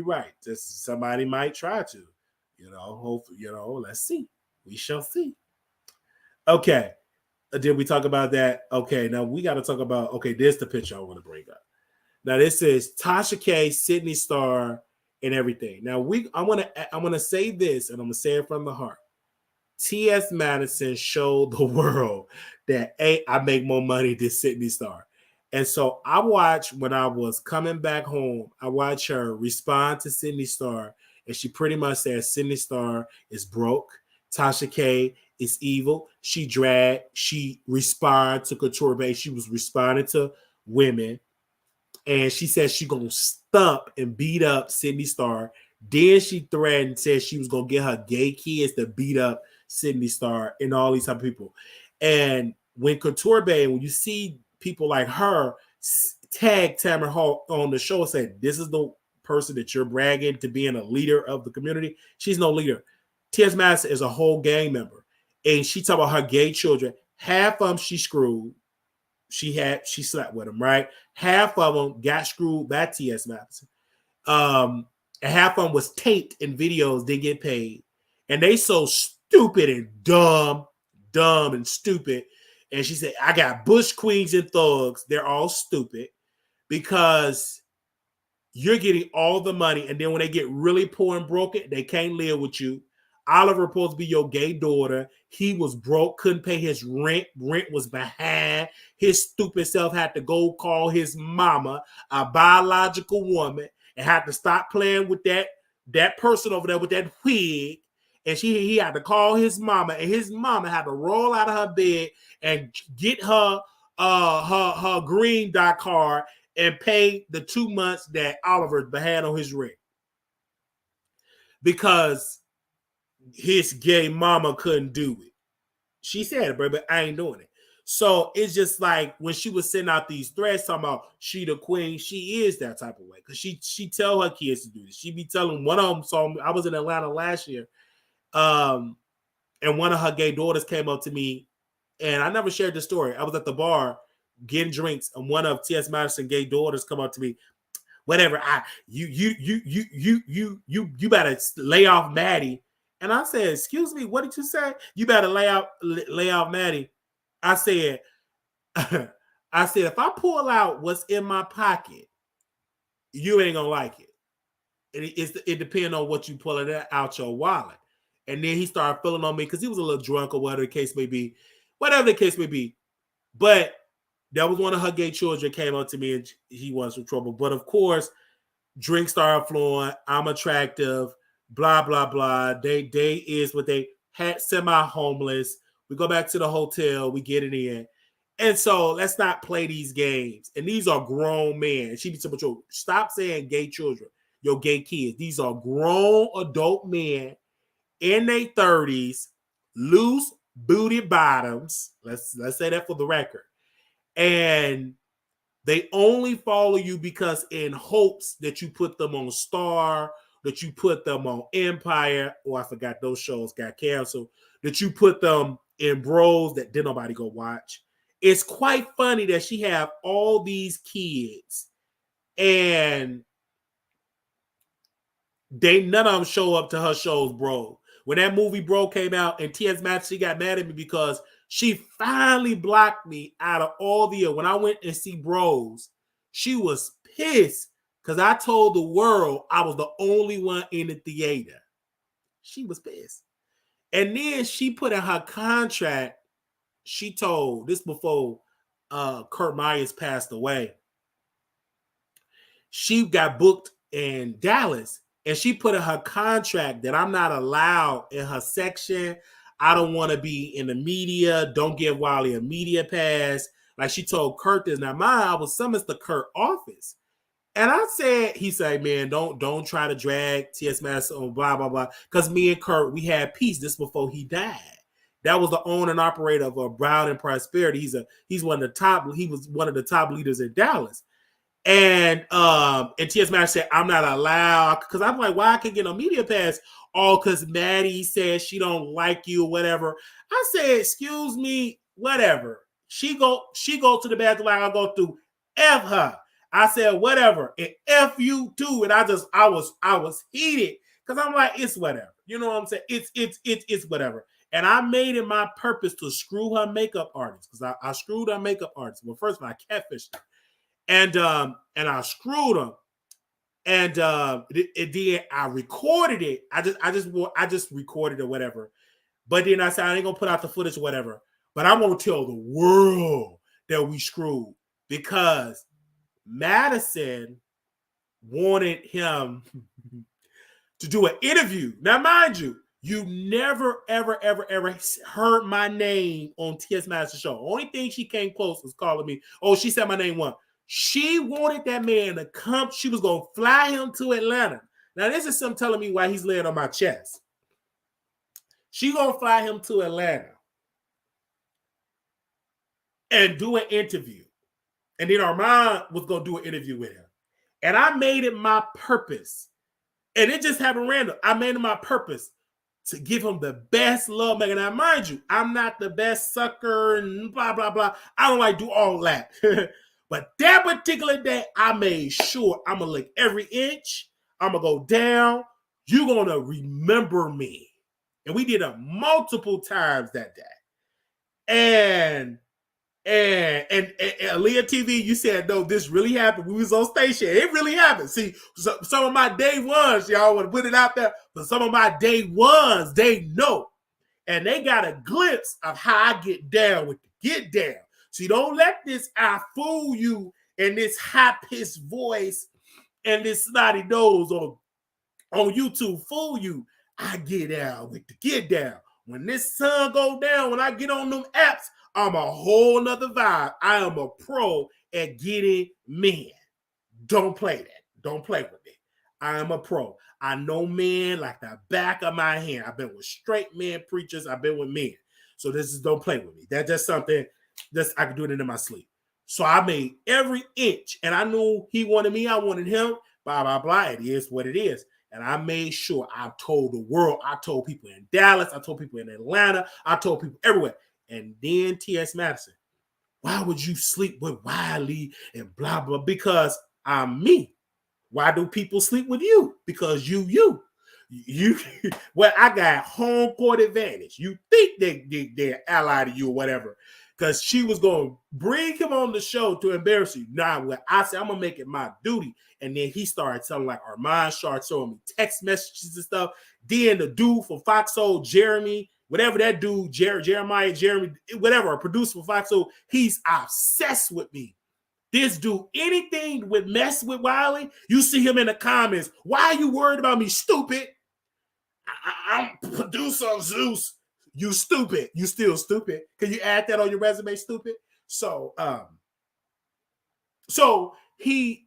right. Just somebody might try to. Hopefully, let's see. We shall see. Okay. Did we talk about that? Okay, now we got to talk about, there's the picture I want to bring up. Now this is Tasha K, Sidney Star, and everything. Now I'm gonna say this, and I'm gonna say it from the heart. T.S. Madison showed the world that I make more money than Sidney Star. And so I watched when I was coming back home, I watched her respond to Sidney Starr, and she pretty much said Sidney Starr is broke. Tasha K is evil. She responded to Couture Bay. She was responding to women. And she said she gonna stump and beat up Sidney Starr. Then she threatened, said she was gonna get her gay kids to beat up Sidney Starr and all these type of people. And when Couture Bay, when you see people like her tag Tamron Hall on the show and say, this is the person that you're bragging to being a leader of the community, she's no leader. T.S. Madison is a whole gang member. And she talked about her gay children. Half of them she screwed. She slept with them, right? Half of them got screwed by T.S. Madison. And half of them was taped in videos, didn't get paid. And they so stupid and dumb and stupid. And she said, I got bush queens and thugs. They're all stupid because you're getting all the money. And then when they get really poor and broken, they can't live with you. Oliver supposed to be your gay daughter. He was broke, couldn't pay his rent. Rent was behind. His stupid self had to go call his mama, a biological woman, and had to stop playing with that person over there with that wig. And he had to call his mama, and his mama had to roll out of her bed and get her green dot card and pay the 2 months that Oliver had on his rent. Because his gay mama couldn't do it. She said it, but I ain't doing it. So it's just like when she was sending out these threads talking about she the queen, she is that type of way. Because she tell her kids to do this. She be telling one of them, so I was in Atlanta last year, and one of her gay daughters came up to me, and I never shared the story. I was at the bar getting drinks, and one of T.S. Madison gay daughters come up to me. Whatever, you better lay off Maddie. And I said, excuse me, what did you say? You better lay off Maddie. I said, if I pull out what's in my pocket, you ain't gonna like it. It depends on what you pull it out your wallet. And then he started feeling on me because he was a little drunk or whatever the case may be. But that was one of her gay children came up to me and he was in trouble. But of course, drinks started flowing. I'm attractive. Blah, blah, blah. They is what they had, semi-homeless. We go back to the hotel. We get it in. And so let's not play these games. And these are grown men. She be saying, stop saying gay children, your gay kids. These are grown adult men in their 30s, loose booty bottoms. Let's say that for the record. And they only follow you because in hopes that you put them on Star, that you put them on Empire, or I forgot those shows got canceled, that you put them in Bros that did nobody go watch. It's quite funny that she have all these kids and none of them show up to her shows, Bro. When that movie Bro came out and T.S. Madison, she got mad at me because she finally blocked me out of all the year. When I went and see Bros, she was pissed because I told the world I was the only one in the theater. She was pissed. And then she put in her contract, she told, this before Kurt Myers passed away, she got booked in Dallas. And she put in her contract that I'm not allowed in her section. I don't want to be in the media. Don't give Wiley a media pass. Like she told Kurt this. Now, I was summoned to Kurt office. And I said, he said, man, don't try to drag T.S. Madison on blah, blah, blah. Because me and Kurt, we had peace this before he died. That was the owner and operator of Brown and Prosperity. He was one of the top leaders in Dallas. And T.S. Madison said, I'm not allowed, because I'm like, why I can't get no media pass? All because Maddie says she don't like you or whatever. I said, excuse me, whatever. She go to the bathroom like I go through. F her. I said, whatever. And F you too. And I was heated because I'm like, it's whatever. You know what I'm saying? It's whatever. And I made it my purpose to screw her makeup artist because I screwed her makeup artist. Well, first of all, I catfished her. And I screwed him, and then I recorded it. I just recorded it, whatever. But then I said I ain't gonna put out the footage, or whatever. But I want to tell the world that we screwed because Madison wanted him to do an interview. Now, mind you, you never, ever, ever, ever heard my name on T.S. Madison's show. Only thing she came close was calling me. Oh, she said my name once. She wanted that man to come. She was going to fly him to Atlanta. Now, this is some telling me why he's laying on my chest. She going to fly him to Atlanta and do an interview. And then Armon was going to do an interview with him. And I made it my purpose. And it just happened random. I made it my purpose to give him the best love making. Now, mind you, I'm not the best sucker and blah, blah, blah. I don't like do all that. But that particular day, I made sure I'm going to lick every inch. I'm going to go down. You're going to remember me. And we did it multiple times that day. And Aaliyah TV, you said, no, this really happened. We was on station. It really happened. See, some of my day ones, y'all want to put it out there, but some of my day ones, they know. And they got a glimpse of how I get down with the get down. So you don't let this I fool you and this high-pitched voice and this snotty nose on YouTube fool you. I get down with the get down. When this sun go down, when I get on them apps, I'm a whole nother vibe. I am a pro at getting men. Don't play that. Don't play with me. I am a pro. I know men like the back of my hand. I've been with straight men preachers. I've been with men. So this is don't play with me. That's just something I can do it in my sleep. So I made every inch, and I knew he wanted me. I wanted him. Blah, blah, blah. It is what it is. And I made sure I told the world. I told people in Dallas. I told people in Atlanta. I told people everywhere. And then T.S. Madison, why would you sleep with Wiley and blah, blah? Because I'm me. Why do people sleep with you? Because you. Well, I got home court advantage. You think they're ally to you or whatever. Because she was going to bring him on the show to embarrass you. Nah, well, I said, I'm going to make it my duty. And then he started telling, like, Armon started showing me text messages and stuff. Then the dude for Fox Soul, Jeremy, whatever that dude, Jeremy, whatever, a producer for Fox Soul, he's obsessed with me. This dude, anything with mess with Wiley, you see him in the comments. Why are you worried about me, stupid? I'm producer of Zeus. You stupid. You still stupid. Can you add that on your resume, stupid? So they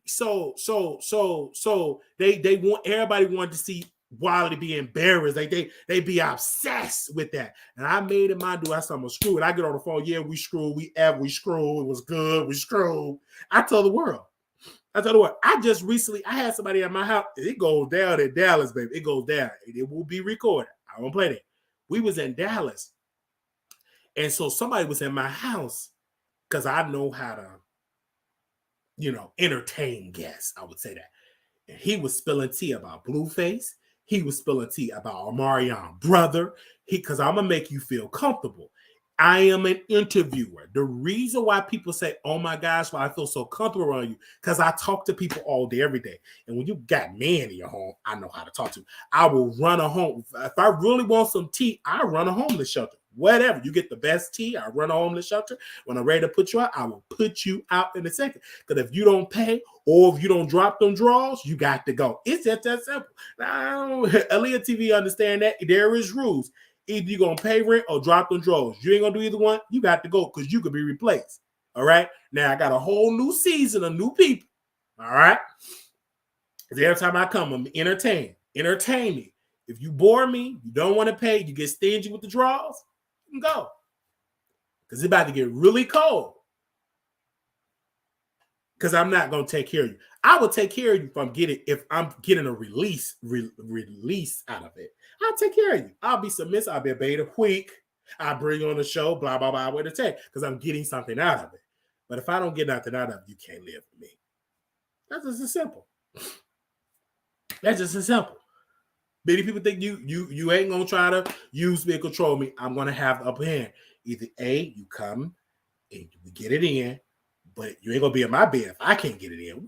want everybody wanted to see Wiley to be embarrassed. Like they be obsessed with that. And I made it my do. I said, I'm gonna screw it. I get on the phone. Yeah, we screwed. We screwed. It was good. We screwed. I told the world. I just recently, I had somebody at my house. It goes down in Dallas, baby. It goes down. It will be recorded. I won't play that. We was in Dallas. And so somebody was in my house because I know how to, entertain guests. I would say that. And he was spilling tea about Blueface. He was spilling tea about Omarion brother. Because I'm going to make you feel comfortable. I am an interviewer. The reason why people say, oh my gosh, why I feel so comfortable around you, because I talk to people all day, every day. And when you got men in your home, I know how to talk to. I will run a home. If I really want some tea, I run a homeless shelter. Whatever. You get the best tea, I run a homeless shelter. When I'm ready to put you out, I will put you out in a second. Because if you don't pay or if you don't drop them drawers, you got to go. It's just that simple. Now, Aaliyah TV understand that. There is rules. Either you're going to pay rent or drop them drawers. You ain't going to do either one. You got to go because you could be replaced. All right? Now, I got a whole new season of new people. All right? Every time I come, I'm entertain me. If you bore me, you don't want to pay, you get stingy with the drawers, you can go. Because it's about to get really cold. Because I'm not going to take care of you. I will take care of you if I'm getting a release out of it. I'll take care of you. I'll be submissive. I'll be a beta week. I'll bring you on the show, blah, blah, blah, with a take. Because I'm getting something out of it. But if I don't get nothing out of it, you can't live with me. That's just as simple. That's just as simple. Many people think you ain't going to try to use me and control me. I'm going to have the upper hand. Either A, you come and we get it in, but you ain't going to be in my bed if I can't get it in.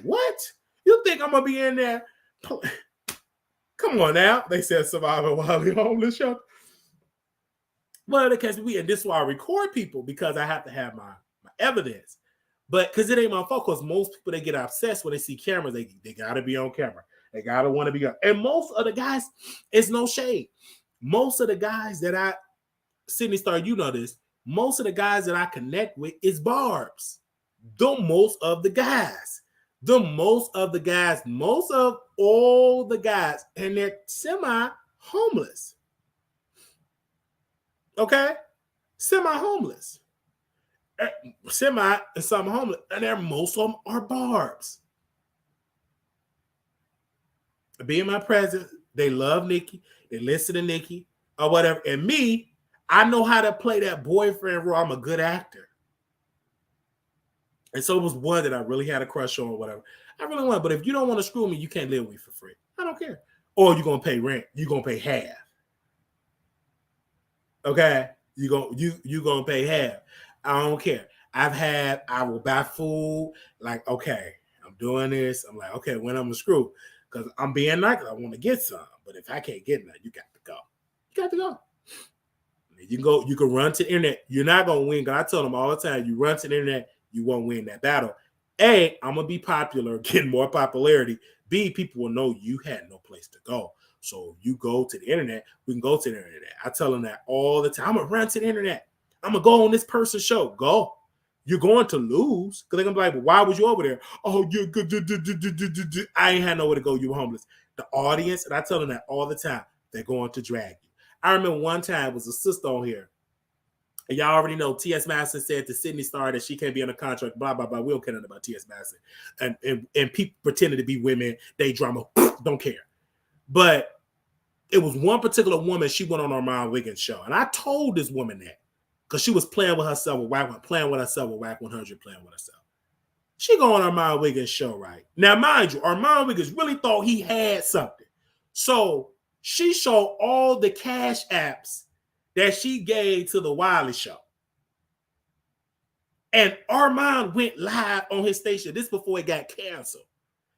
What? You think I'm going to be in there? Come on now. They said survivor while in homeless shelter. Well, because and this is why I record people, because I have to have my evidence. But because it ain't my fault, because most people, they get obsessed when they see cameras. They got to be on camera. They got to want to be on. And most of the guys, it's no shade. Most of the guys that Sidney Star, you know this, most of the guys that I connect with is barbs. Most of the guys. Most of all the guys, and they're semi-homeless. Okay? Semi-homeless. Semi and some homeless, and most of them are barbs. Being my presence, they love Nikki, they listen to Nikki, or whatever. And me, I know how to play that boyfriend role. I'm a good actor. And so it was one that I really had a crush on or whatever. I really want, but if you don't want to screw me, you can't live with me for free. I don't care. Or you're gonna pay rent. You're gonna pay half. Okay? You gonna pay half. I don't care. I will buy food. Like, okay, I'm doing this. I'm like, okay, when I'm gonna screw? Because I'm being nice. I want to get some. But if I can't get none, you got to go. You got to go. You can go. You can run to the internet. You're not gonna win. Because I tell them all the time, you run to the internet, you won't win that battle. A, I'm gonna be popular, getting more popularity. B, people will know you had no place to go. So if you go to the internet, we can go to the internet. I tell them that all the time. I'm gonna run to the internet. I'm gonna go on this person's show. Go. You're going to lose. Because they're gonna be like, well, why was you over there? Oh, you're good. I ain't had nowhere to go. You were homeless. The audience, and I tell them that all the time, they're going to drag you. I remember one time was a sister on here. And y'all already know T.S. Madison said to Sidney Star that she can't be on a contract, blah, blah, blah. We don't care about T.S. Madison. And people pretending to be women, they drama, don't care. But it was one particular woman, she went on Armon Wiggins' show. And I told this woman that because she was playing with herself with Whack 100, playing with herself. She go on Armon Wiggins' show, right? Now, mind you, Armon Wiggins really thought he had something. So she showed all the cash apps that she gave to the Wiley show. And Armon went live on his station. This before it got canceled.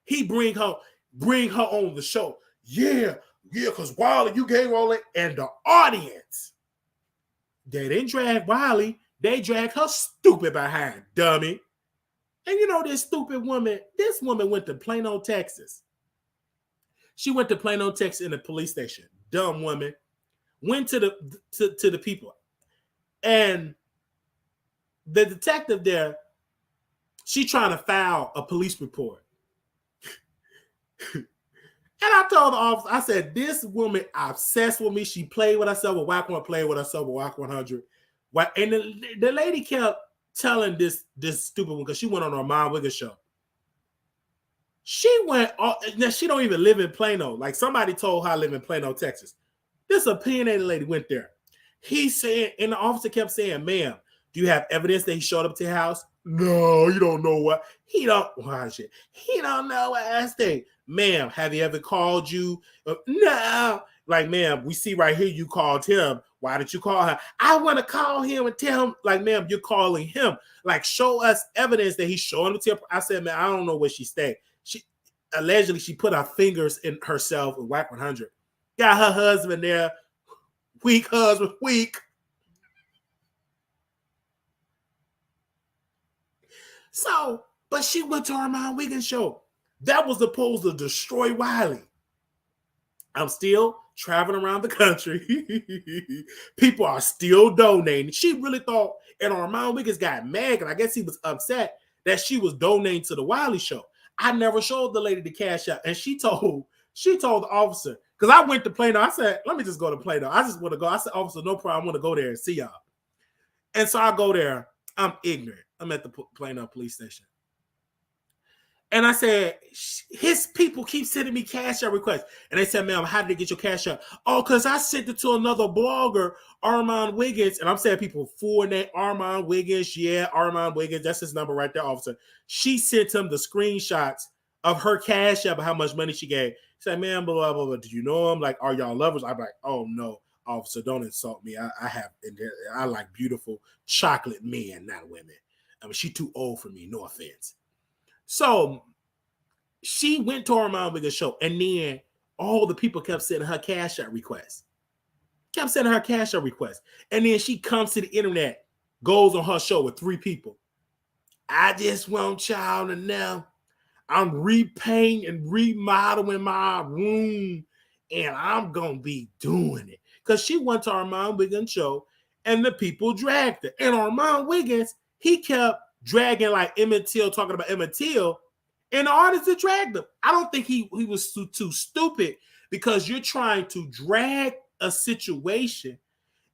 He bring her on the show. Yeah, because Wiley, you gave all that. And the audience, they didn't drag Wiley. They dragged her stupid behind, dummy. And you know this stupid woman, this woman went to Plano, Texas. She went to Plano, Texas in the police station. Dumb woman. Went to the people. And the detective there, she trying to file a police report. And I told the officer, I said, this woman obsessed with me. She played with herself with Whack 100, played with herself with Whack 100. And the lady kept telling this stupid one, because she went on her Armon Wiggins show. She went, now she don't even live in Plano. Like somebody told her I live in Plano, Texas. This opinionated lady went there. He said, and the officer kept saying, ma'am, do you have evidence that he showed up to your house? No, you don't know what. He don't know what I say. Ma'am, have he ever called you? No. Like, ma'am, we see right here you called him. Why did you call her? I want to call him and tell him, like, ma'am, you're calling him. Like, show us evidence that he's showing up to her. I said, man, I don't know where she stayed. Allegedly, she put her fingers in herself with Whack 100. Got her husband there. Weak husband, weak. So, but she went to Armon Wiggins' show. That was supposed to destroy Wiley. I'm still traveling around the country. People are still donating. She really thought, and Armon Wiggins got mad, and I guess he was upset that she was donating to the Wiley show. I never showed the lady the cash out, and she told the officer, because I went to Plano. I said, let me just go to Plano. I just want to go. I said, officer, no problem. I want to go there and see y'all. And so I go there. I'm ignorant. I'm at the Plano police station. And I said, his people keep sending me cash out requests. And they said, ma'am, how did they get your cash out? Oh, because I sent it to another blogger, Armon Wiggins. And I'm saying people full name, Armon Wiggins. Yeah, Armon Wiggins. That's his number right there, officer. She sent him the screenshots of her cash out, how much money she gave. She said, man, blah, blah, blah. Do you know him? Like, are y'all lovers? I'm like, oh, no, officer, don't insult me. I like beautiful chocolate men, not women. I mean, she too old for me, no offense. So she went to Armon Wiggins' show, and then all the people kept sending her cash out requests. And then she comes to the internet, goes on her show with 3 people. I just want y'all to know I'm repainting and remodeling my room, and I'm gonna be doing it. Because she went to Armon Wiggins show, and the people dragged her. And Armon Wiggins, he kept dragging like Emmett Till, talking about Emmett Till, and the artists that dragged him. I don't think he was too stupid, because you're trying to drag a situation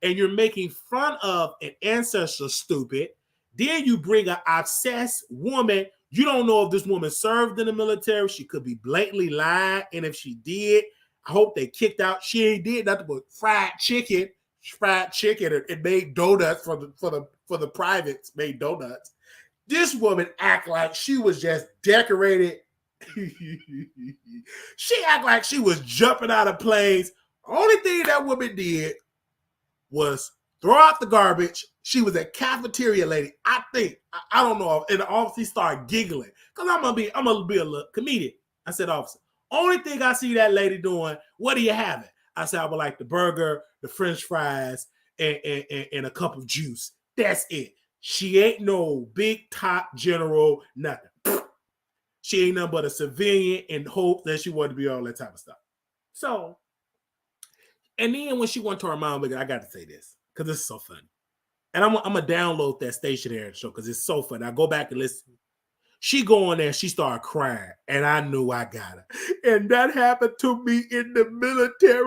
and you're making fun of an ancestor stupid. Then you bring an obsessed woman. You don't know if this woman served in the military. She could be blatantly lying. And if she did, I hope they kicked out. She ain't did nothing but fried chicken. It made donuts for the privates, made donuts. This woman act like she was just decorated. She act like she was jumping out of planes. Only thing that woman did was throw out the garbage. She was a cafeteria lady. I think, I don't know. And the officer started giggling. Because I'm gonna be a little comedian. I said, officer, only thing I see that lady doing, what are you having? I said, I would like the burger, the French fries, and a cup of juice. That's it. She ain't no big top general, nothing. She ain't nothing but a civilian and hope that she wanted to be all that type of stuff. So, and then when she went to her mom, I got to say this because this is so funny. And I'm going to download that stationary show because it's so funny. I go back and listen. She go on there, she started crying, and I knew I got her. And that happened to me in the military.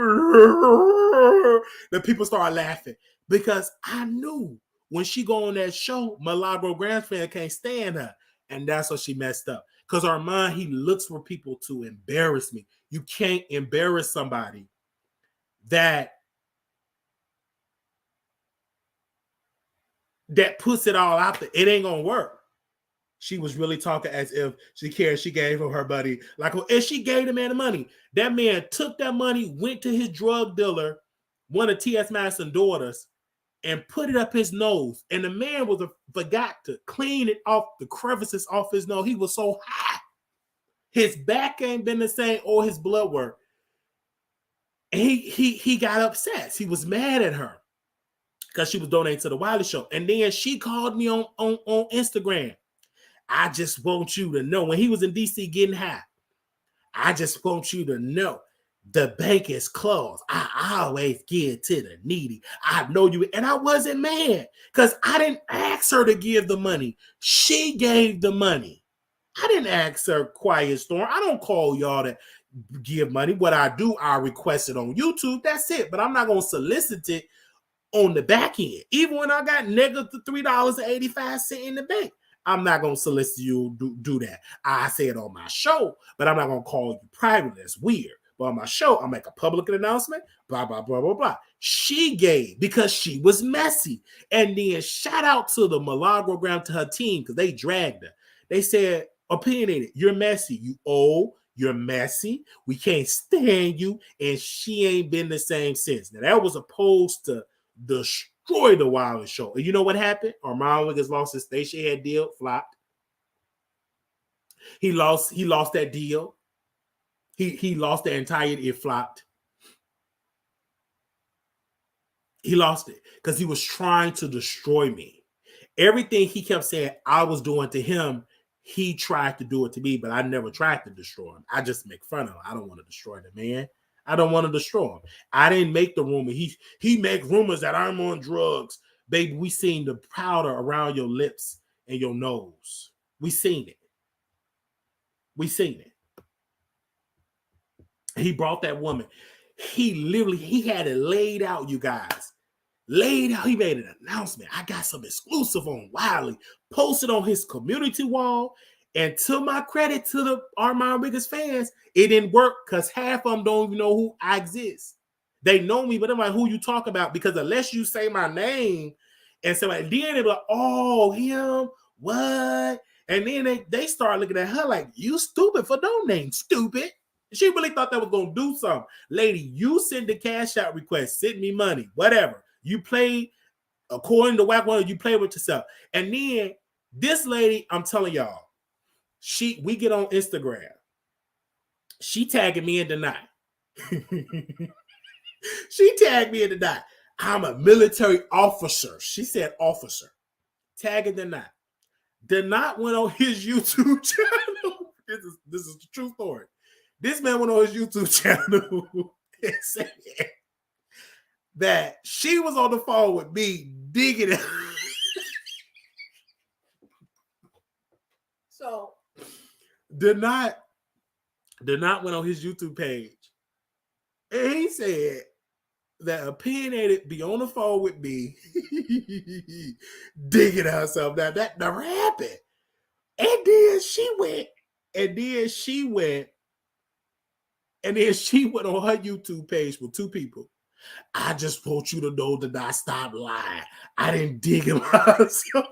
The people started laughing because I knew when she go on that show, Milagro Grandfriend can't stand her. And that's what she messed up. Because Armon, he looks for people to embarrass me. You can't embarrass somebody that puts it all out there. It ain't gonna work. She was really talking as if she cared. She gave her buddy, like, and she gave the man the money. That man took that money, went to his drug dealer, one of T.S. Madison's daughters, and put it up his nose. And the man forgot to clean it off, the crevices off his nose. He was so high. His back ain't been the same or his blood work. And he got upset. He was mad at her because she was donating to the Wiley show. And then she called me on Instagram. I just want you to know, when he was in DC getting high, I just want you to know the bank is closed. I always give to the needy. I know you. And I wasn't mad because I didn't ask her to give the money. She gave the money. I didn't ask her Quiet Storm. I don't call y'all to give money. What I do, I request it on YouTube. That's it. But I'm not going to solicit it on the back end. Even when I got negative $3.85 in the bank. I'm not going to solicit you do that. I say it on my show, but I'm not going to call you private. That's weird. But on my show, I'll make a public announcement, blah, blah, blah, blah, blah. She gave because she was messy. And then shout out to the Milagro, to her team, because they dragged her. They said, opinionated, you're messy. You're messy. We can't stand you. And she ain't been the same since. Now, that was opposed to destroy the Wiley show. And you know what happened? Armon Wiggins lost his stationhead deal, flopped. He lost that deal. He lost the entire, it flopped. He lost it because he was trying to destroy me. Everything he kept saying I was doing to him, he tried to do it to me, but I never tried to destroy him. I just make fun of him. I don't want to destroy the man. I don't want to destroy him. I didn't make the rumor. He make rumors that I'm on drugs. Baby, we seen the powder around your lips and your nose. We seen it. He brought that woman. He had it laid out, you guys. Laid out. He made an announcement. I got some exclusive on Wiley. Posted on his community wall. And to my credit, to the Armon Wiggins fans, it didn't work because half of them don't even know who I exist. They know me, but I'm like, who you talk about? Because unless you say my name and say, like, then they're like, oh, him, what? And then they start looking at her like, you stupid for donating, stupid. She really thought that was going to do something. Lady, you send the cash out request, send me money, whatever. You played, according to Whack One, you play with yourself. And then this lady, I'm telling y'all, we get on Instagram. She tagging me in the night. She tagged me in the night. I'm a military officer. She said officer. Tagging the night. did not went on his YouTube channel. This is the true story. This man went on his YouTube channel and said that she was on the phone with me digging it. So did not went on his YouTube page. And he said that opinionated be on the phone with me digging herself. Now that never happened. And then she went on her YouTube page with 2 people. I just want you to know that I stopped lying. I didn't dig him myself.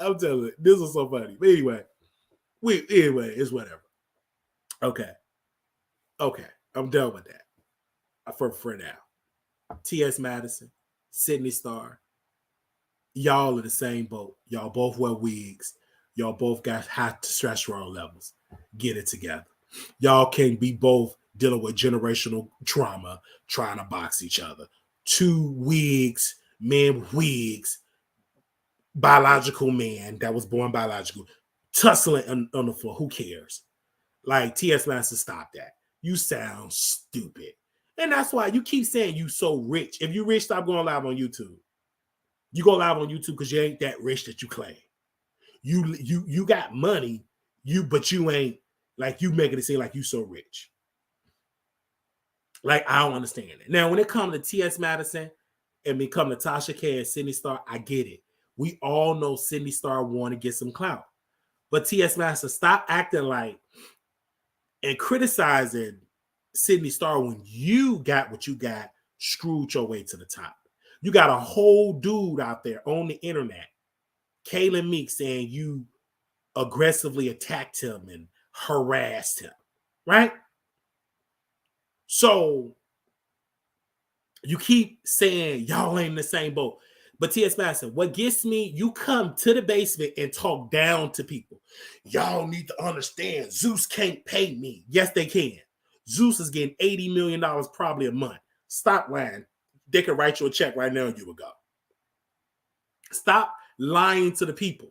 I'm telling you, this is so funny. But anyway, it's whatever. Okay. I'm done with that. For now. T.S. Madison, Sidney Starr, y'all are the same boat. Y'all both wear wigs. Y'all both got high testosterone levels. Get it together. Y'all can't be both dealing with generational trauma, trying to box each other. 2 wigs, men with wigs, biological man that was born biological, tussling on the floor. Who cares? Like, T.S. Madison, stop that. You sound stupid. And that's why you keep saying you so rich. If you rich, stop going live on YouTube. You go live on YouTube because you ain't that rich that you claim. You got money, but you ain't, like, you making it seem like you so rich. Like, I don't understand it. Now, when it comes to T.S. Madison and it comes to Tasha K and Sidney Starr, I get it. We all know Sidney Starr want to get some clout. But T.S. Madison, stop acting like and criticizing Sidney Starr when you got what you got, screwed your way to the top. You got a whole dude out there on the internet, Kalen Meek, saying you aggressively attacked him and harassed him, right? So you keep saying y'all ain't in the same boat. But T.S. Madison, what gets me, you come to the basement and talk down to people. Y'all need to understand, Zeus can't pay me. Yes, they can. Zeus is getting $80 million probably a month. Stop lying. They could write you a check right now and you would go. Stop lying to the people.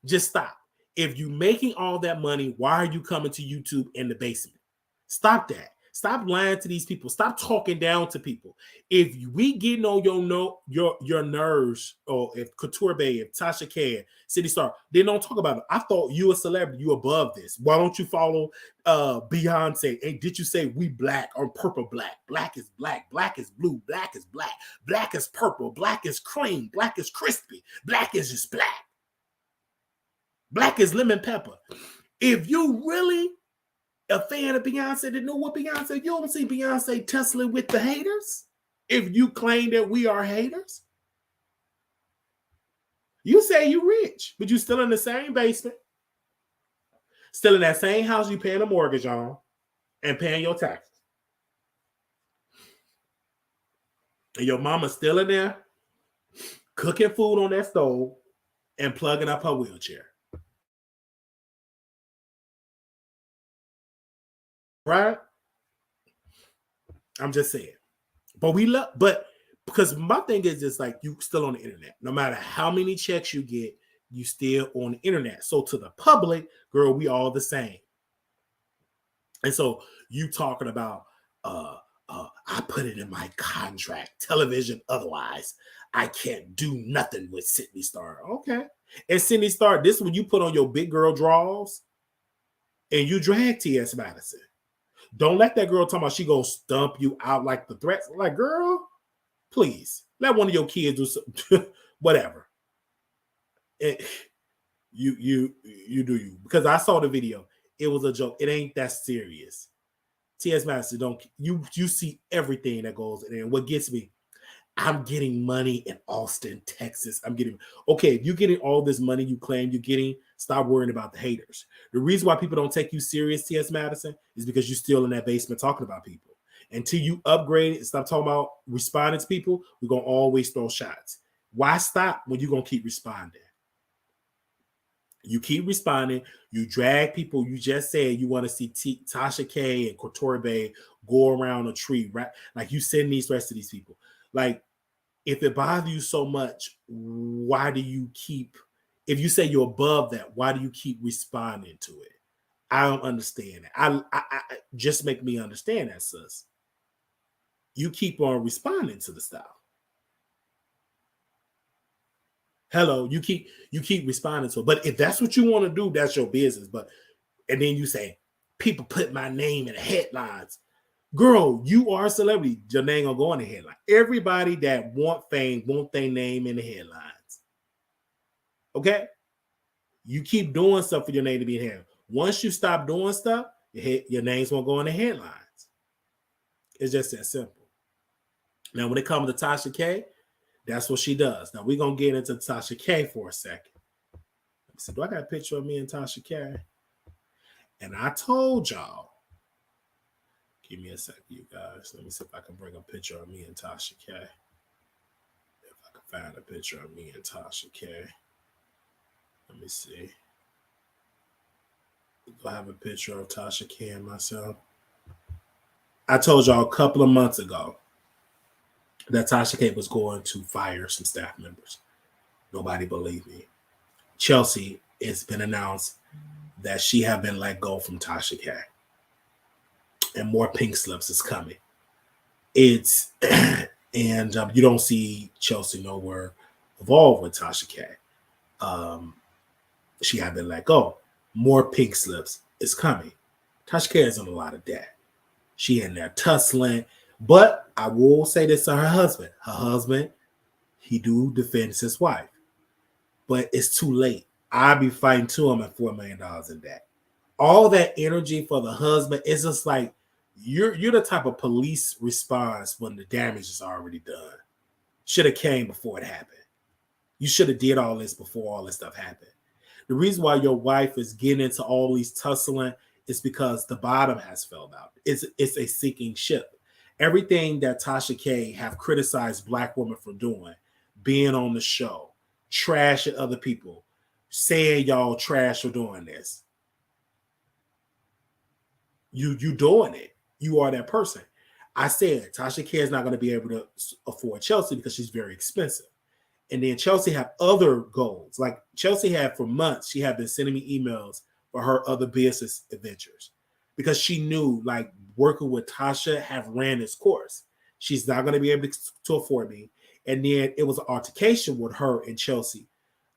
Just stop. If you're making all that money, why are you coming to YouTube in the basement? Stop that. Stop lying to these people. Stop talking down to people. If we getting on your nerves, or if Couture Bay, if Tasha K, Sidney Starr, they don't talk about it. I thought you a celebrity, you above this. Why don't you follow Beyonce? And did you say we black or purple black? Black is black, black is blue, black is black, black is purple, black is cream, black is crispy, black is just black. Black is lemon pepper. If you really a fan of Beyonce that know what Beyonce, you don't see Beyonce tussling with the haters. If you claim that we are haters, you say you rich, but you still in the same basement, still in that same house you paying a mortgage on and paying your taxes. And your mama's still in there cooking food on that stove and plugging up her wheelchair. Right? I'm just saying. But because my thing is just like, you still on the internet. No matter how many checks you get, you still on the internet. So to the public, girl, we all the same. And so you talking about, I put it in my contract, television, otherwise I can't do nothing with Sidney Starr. Okay. And Sidney Starr, this is when you put on your big girl draws and you drag T.S. Madison. Don't let that girl talk about she gonna stump you out like the threats. Like, girl, please let one of your kids do something, whatever. You do you, because I saw the video. It was a joke. It ain't that serious. T.S. Madison, you see everything that goes in. And what gets me, I'm getting money in Austin, Texas. Okay, if you're getting all this money you claim you're getting, stop worrying about the haters. The reason why people don't take you serious, T.S. Madison, is because you're still in that basement talking about people. Until you upgrade and stop talking about responding to people, we're going to always throw shots. Why stop when you're going to keep responding? You keep responding. You drag people. You just said you want to see Tasha K and Kotori Bay go around a tree, right? Like you send these rest of these people. Like, if it bothers you so much, why do you keep, if you say you're above that, why do you keep responding to it? I don't understand it. I just make me understand that, sis. You keep on responding to the stuff. Hello, you keep responding to it. But if that's what you want to do, that's your business. But and then you say, people put my name in the headlines. Girl, you are a celebrity. Your name gonna go in the headline. Everybody that want fame want their name in the headlines. Okay? You keep doing stuff for your name to be in here. Once you stop doing stuff, your names won't go in the headlines. It's just that simple. Now, when it comes to Tasha K, that's what she does. Now, we're going to get into Tasha K for a second. Let me see. Do I got a picture of me and Tasha K? And I told y'all, give me a second, you guys. Let me see if I can bring a picture of me and Tasha K. If I can find a picture of me and Tasha K. Let me see. Do I have a picture of Tasha K and myself? I told y'all a couple of months ago that Tasha K was going to fire some staff members. Nobody believed me. Chelsea, it's been announced that she have been let go from Tasha K. And more pink slips is coming. It's and you don't see Chelsea nowhere involved with Tasha K. She had been let go. More pink slips is coming. Tasha K isn't a lot of that. She in there tussling. But I will say this to her husband. Her husband, he do defend his wife. But it's too late. I'll be fighting to him at $4 million in that. All that energy for the husband is just like you're the type of police response when the damage is already done. Should have came before it happened. You should have did all this before all this stuff happened. The reason why your wife is getting into all these tussling is because the bottom has fell out. It's a sinking ship. Everything that Tasha K have criticized Black women for doing, being on the show, trashing other people, saying y'all trash for doing this. You doing it. You are that person. I said Tasha K is not going to be able to afford Chelsea because she's very expensive. And then Chelsea have other goals. Like Chelsea had for months, she had been sending me emails for her other business adventures because she knew like working with Tasha have ran its course. She's not going to be able to afford me. And then it was an altercation with her and Chelsea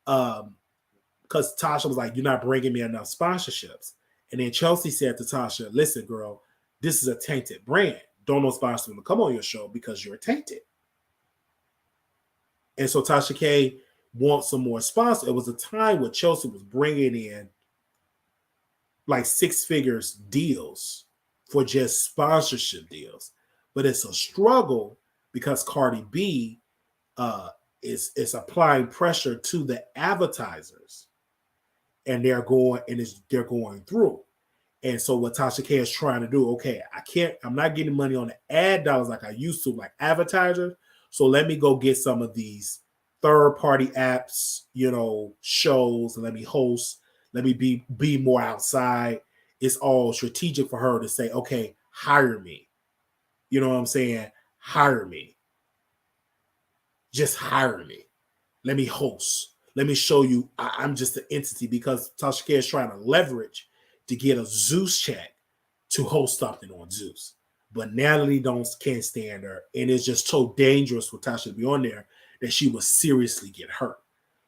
because Tasha was like, you're not bringing me enough sponsorships. And then Chelsea said to Tasha, listen, girl, this is a tainted brand. Don't no sponsor to come on your show because you're tainted. And so Tasha K wants some more sponsors. It was a time where Chelsea was bringing in like 6 figures deals for just sponsorship deals. But it's a struggle because Cardi B is applying pressure to the advertisers. And they're going through. And so what Tasha K is trying to do, okay, I'm not getting money on the ad dollars like I used to, like advertisers. So let me go get some of these third-party apps, shows, and let me host. Let me be more outside. It's all strategic for her to say, okay, hire me. You know what I'm saying? Hire me. Just hire me. Let me host. Let me show you I'm just an entity because Tasha K is trying to leverage to get a Zeus check to host something on Zeus. But Natalie can't stand her. And it's just so dangerous for Tasha to be on there that she would seriously get hurt.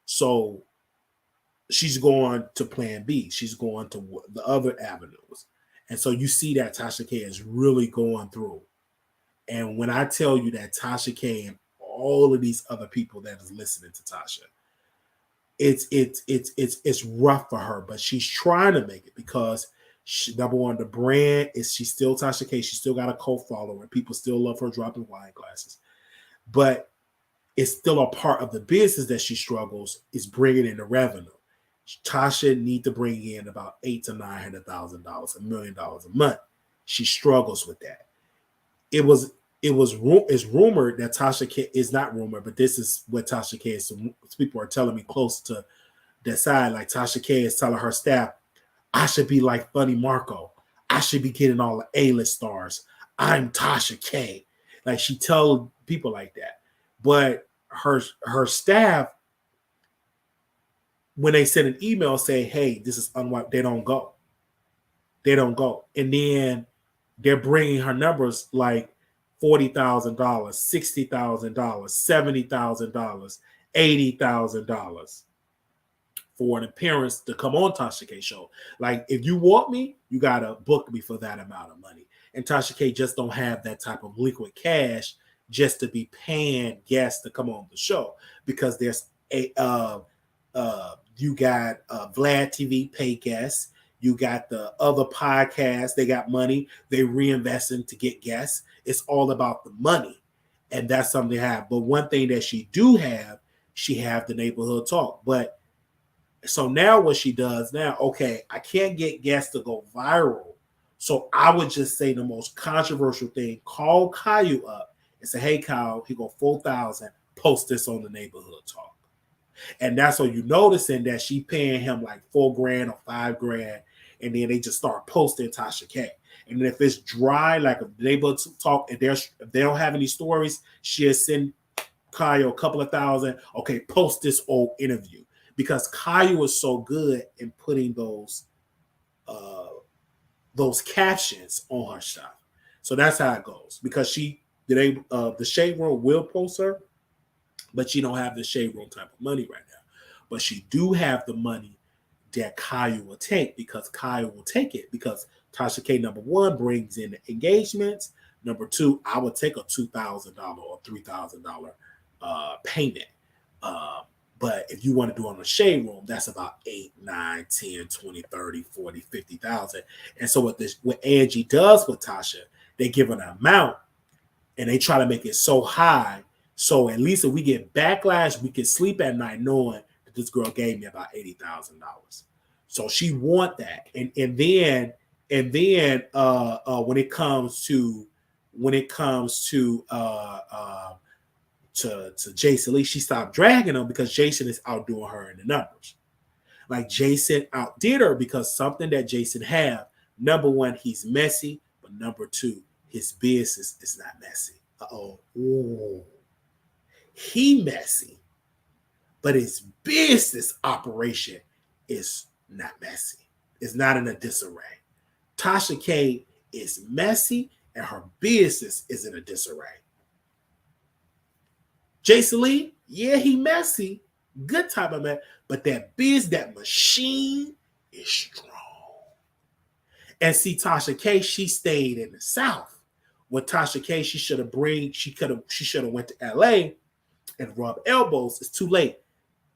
So she's going to plan B. She's going to the other avenues. And so you see that Tasha K is really going through. And when I tell you that Tasha K and all of these other people that is listening to Tasha, it's rough for her, but she's trying to make it because number one, the brand is she's still Tasha K. She still got a cult follower. People still love her dropping wine glasses, but it's still a part of the business that she struggles is bringing in the revenue. Tasha need to bring in about $800,000 to $900,000, $1 million a month. She struggles with that. It's rumored that Tasha K is not rumored, but this is what Tasha K is. So people are telling me close to decide, like Tasha K is telling her staff, I should be like Funny Marco. I should be getting all the A-list stars. I'm Tasha K. Like she told people like that. But her staff, when they send an email saying, hey, this is unwiped, they don't go. They don't go. And then they're bringing her numbers like $40,000, $60,000, $70,000, $80,000 for an appearance to come on Tasha K show. Like, if you want me, you gotta book me for that amount of money. And Tasha K just don't have that type of liquid cash just to be paying guests to come on the show, because there's a you got Vlad TV pay guests. You got the other podcasts. They got money. They reinvesting to get guests. It's all about the money. And that's something they have. But one thing that she do have, she have the neighborhood talk. But so now what she does now, okay, I can't get guests to go viral. So I would just say the most controversial thing, call Kyle up and say, hey, Kyle, he go 4,000, post this on the neighborhood talk. And that's what you noticing, that she paying him like $4,000 or $5,000, and then they just start posting Tasha K. And then if it's dry, like if they talk, if they don't have any stories, she'll send Kyle a couple of thousand. Okay, post this old interview, because Kyle was so good in putting those captions on her stuff. So that's how it goes. Because the Shade Room will post her, but she don't have the Shade Room type of money right now. But she do have the money that Kyle will take, because Kyle will take it because Tasha K, number one, brings in the engagements. Number two, I would take a $2,000 or $3,000 payment. But if you want to do it on the Shade Room, that's about 8, 9, 10, 20, 30, 40, 50,000. And so what Angie does with Tasha, they give an amount and they try to make it so high. So at least if we get backlash, we can sleep at night knowing that this girl gave me about $80,000. So she want that. And then when it comes to Jason Lee, she stopped dragging him because Jason is outdoing her in the numbers. Like, Jason outdid her because something that Jason have. Number one, he's messy, but number two, his business is not messy. Ooh. He messy, but his business operation is not messy. It's not in a disarray. Tasha K is messy and her business is in a disarray. Jason Lee, yeah, he messy, good type of man, but that machine is strong. And see, Tasha K, she stayed in the South. With Tasha K, she should have went to LA and rubbed elbows. It's too late.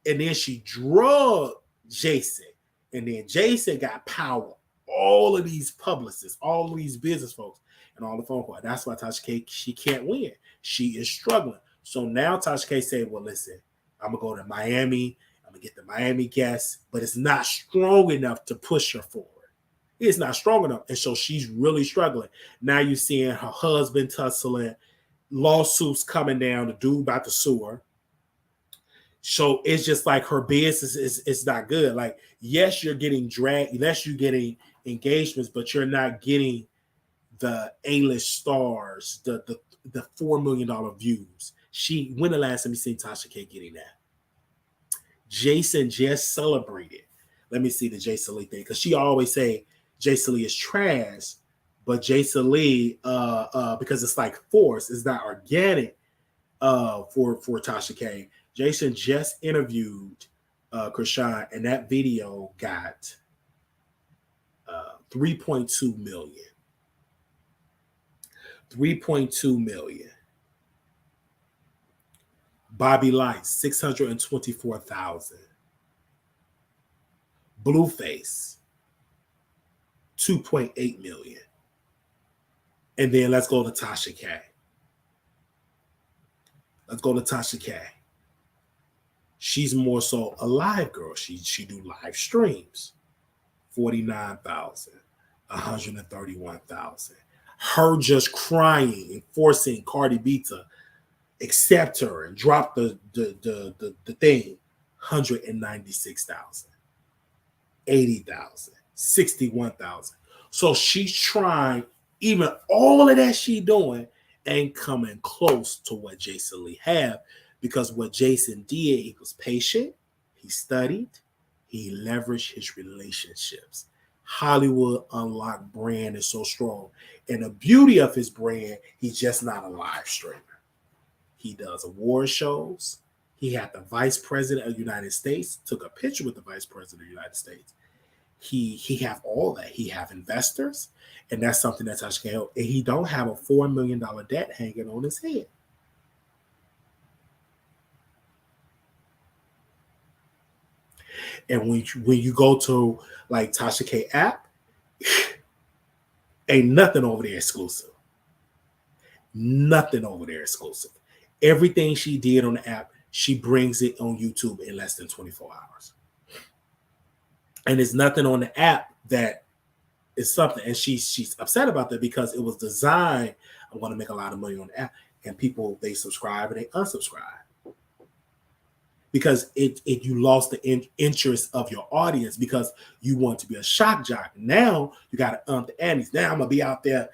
And then she drugged Jason. And then Jason got power. All of these publicists, all of these business folks, and all the phone calls. That's why Tasha K, she can't win. She is struggling. So now Tasha K said, well, listen, I'm going to go to Miami. I'm going to get the Miami guests. But it's not strong enough to push her forward. It's not strong enough. And so she's really struggling. Now you're seeing her husband tussling, lawsuits coming down, the dude about to sue her. So it's just like her business is not good. Like, yes, you're getting dragged. Yes, you're getting engagements, but you're not getting the A-list stars, the $4 million views. When the last time you seen Tasha K getting that? Jason just celebrated. Let me see the Jason Lee thing, because she always say Jason Lee is trash, but Jason Lee, because it's like forced, it's not organic for Tasha K. Jason just interviewed Krishan, and that video got 3.2 million. 3.2 million. Bobby Light, 624,000. Blueface, 2.8 million. And then let's go to Tasha K. She's more so a live girl. She do live streams. 49,000, 131,000. Her just crying and forcing Cardi B to accept her and drop the thing. 196,000, 80,000, 61,000. So she's trying, even all of that she doing ain't coming close to what Jason Lee have, because what Jason did, he was patient, he studied, he leveraged his relationships. Hollywood Unlocked brand is so strong. And the beauty of his brand, he's just not a live streamer. He does award shows. He had the vice president of the United States, took a picture with the vice president of the United States. He have all that. He have investors, and that's something that Tasha can help. And he don't have a $4 million debt hanging on his head. And when you go to like Tasha K app, ain't nothing over there exclusive. Nothing over there exclusive. Everything she did on the app, she brings it on YouTube in less than 24 hours. And there's nothing on the app that is something. And she's upset about that because it was designed, I want to make a lot of money on the app. And people, they subscribe and they unsubscribe. Because you lost the interest of your audience because you want to be a shock jock. Now you got to the antes. Now I'm going to be out there.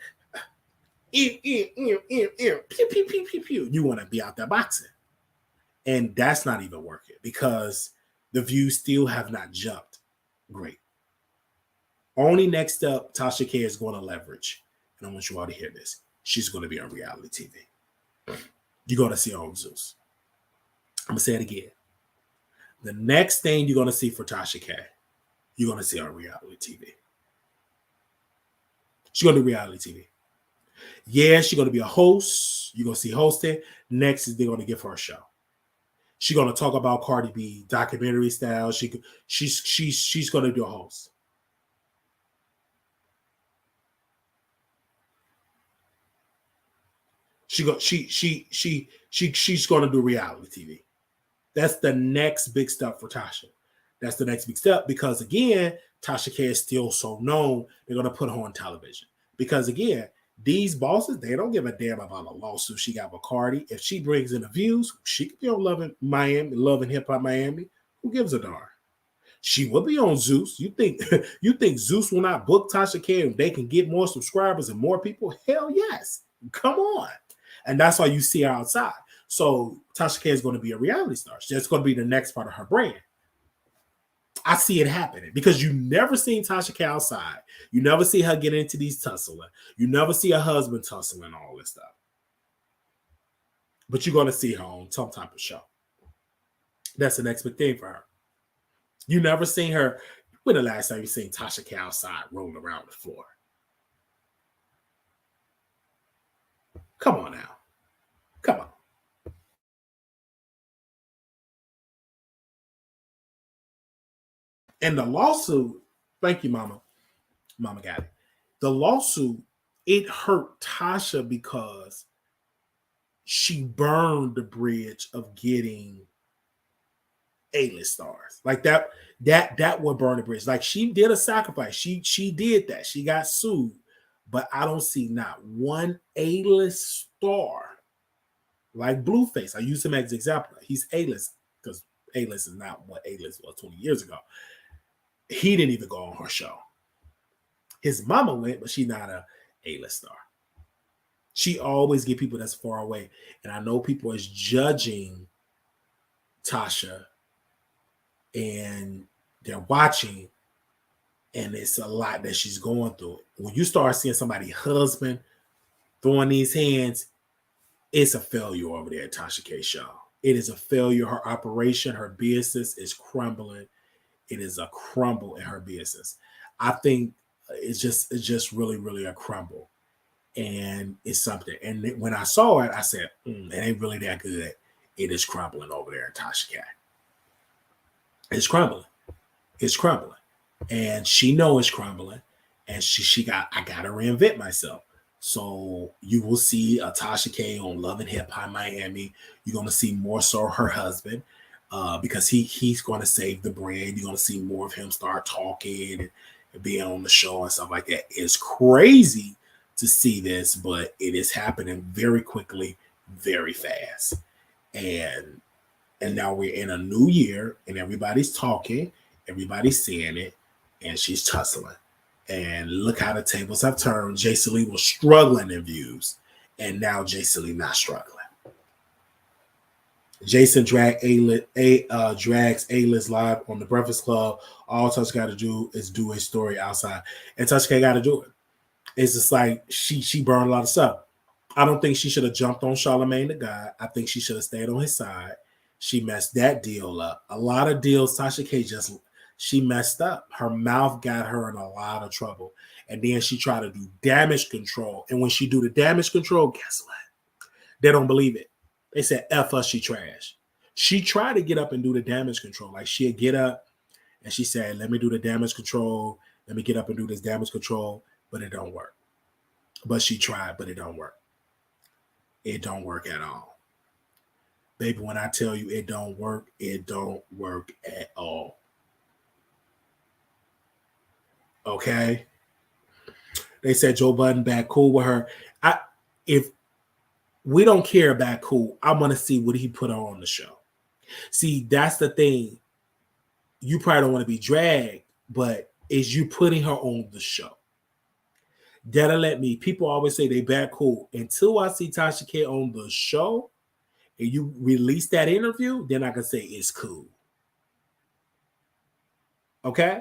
Pew, pew, pew, pew, pew. You want to be out there boxing. And that's not even working because the views still have not jumped. Great. Only next up, Tasha K is going to leverage. And I want you all to hear this. She's going to be on reality TV. You're going to see her on Zeus. I'm going to say it again. The next thing you're going to see for Tasha K, you're going to see on reality TV. She's going to do reality TV. Yeah, she's going to be a host. You're going to see hosting. Next is they're going to give her a show. She's going to talk about Cardi B, documentary style. She's going to do a host. She's going to do reality TV. That's the next big step for Tasha. That's the next big step because, again, Tasha K is still so known, they're going to put her on television. Because, again, these bosses, they don't give a damn about a lawsuit she got with Cardi. If she brings in the views, she could be on Love and Hip Hop Miami. Who gives a darn? She will be on Zeus. You think Zeus will not book Tasha K if they can get more subscribers and more people? Hell yes. Come on. And that's why you see her outside. So Tasha K is going to be a reality star. That's going to be the next part of her brand. I see it happening because you never seen Tasha K outside. You never see her get into these tussling. You never see her husband tussling, all this stuff. But you're going to see her on some type of show. That's the next big thing for her. You never seen her. When the last time you seen Tasha K outside rolling around the floor? Come on now. Come on. And the lawsuit, thank you, Mama. Mama got it. The lawsuit, it hurt Tasha because she burned the bridge of getting A-list stars. Like that would burn the bridge. Like she did a sacrifice. She did that. She got sued. But I don't see not one A-list star like Blueface. I use him as an example. He's A-list because A-list is not what A-list was 20 years ago. He didn't even go on her show. His mama went, but she's not a A-list star. She always get people that's far away. And I know people is judging Tasha and they're watching, and it's a lot that she's going through. When you start seeing somebody's husband throwing these hands, it's a failure over there at Tasha K show. It is a failure. Her operation, her business is crumbling. It is a crumble in her business. I think it's just really, really a crumble. And it's something. And when I saw it, I said, it ain't really that good. It is crumbling over there at Tasha K. It's crumbling. It's crumbling. And she knows it's crumbling. And I got to reinvent myself. So you will see Tasha K on Love and Hip Hop Miami. You're going to see more so her husband. Because he's going to save the brand. You're going to see more of him start talking and being on the show and stuff like that. It's crazy to see this, but it is happening very quickly, very fast. And And now we're in a new year, and everybody's talking, everybody's seeing it, and she's tussling. And look how the tables have turned. Jason Lee was struggling in views, and now Jason Lee not struggling. Jason drags A-List live on the Breakfast Club. All Tasha got to do is do a story outside, and Tasha got to do it. It's just like she burned a lot of stuff. I don't think she should have jumped on Charlamagne the God. I think she should have stayed on his side. She messed that deal up. A lot of deals, Tasha K she messed up. Her mouth got her in a lot of trouble. And then she tried to do damage control. And when she do the damage control, guess what? They don't believe it. They said, F us, she trash. She tried to get up and do the damage control. Like she'd get up and she said, let me do the damage control. Let me get up and do this damage control. But it don't work. But she tried, but it don't work. It don't work at all. Baby, when I tell you it don't work at all. Okay? They said Joe Budden back cool with her. If we don't care about cool, I want to see what he put on the show. See, that's the thing. You probably don't want to be dragged, but is you putting her on the show? That'll let me. People always say they back cool. Until I see Tasha K on the show and you release that interview, then I can say it's cool. Okay?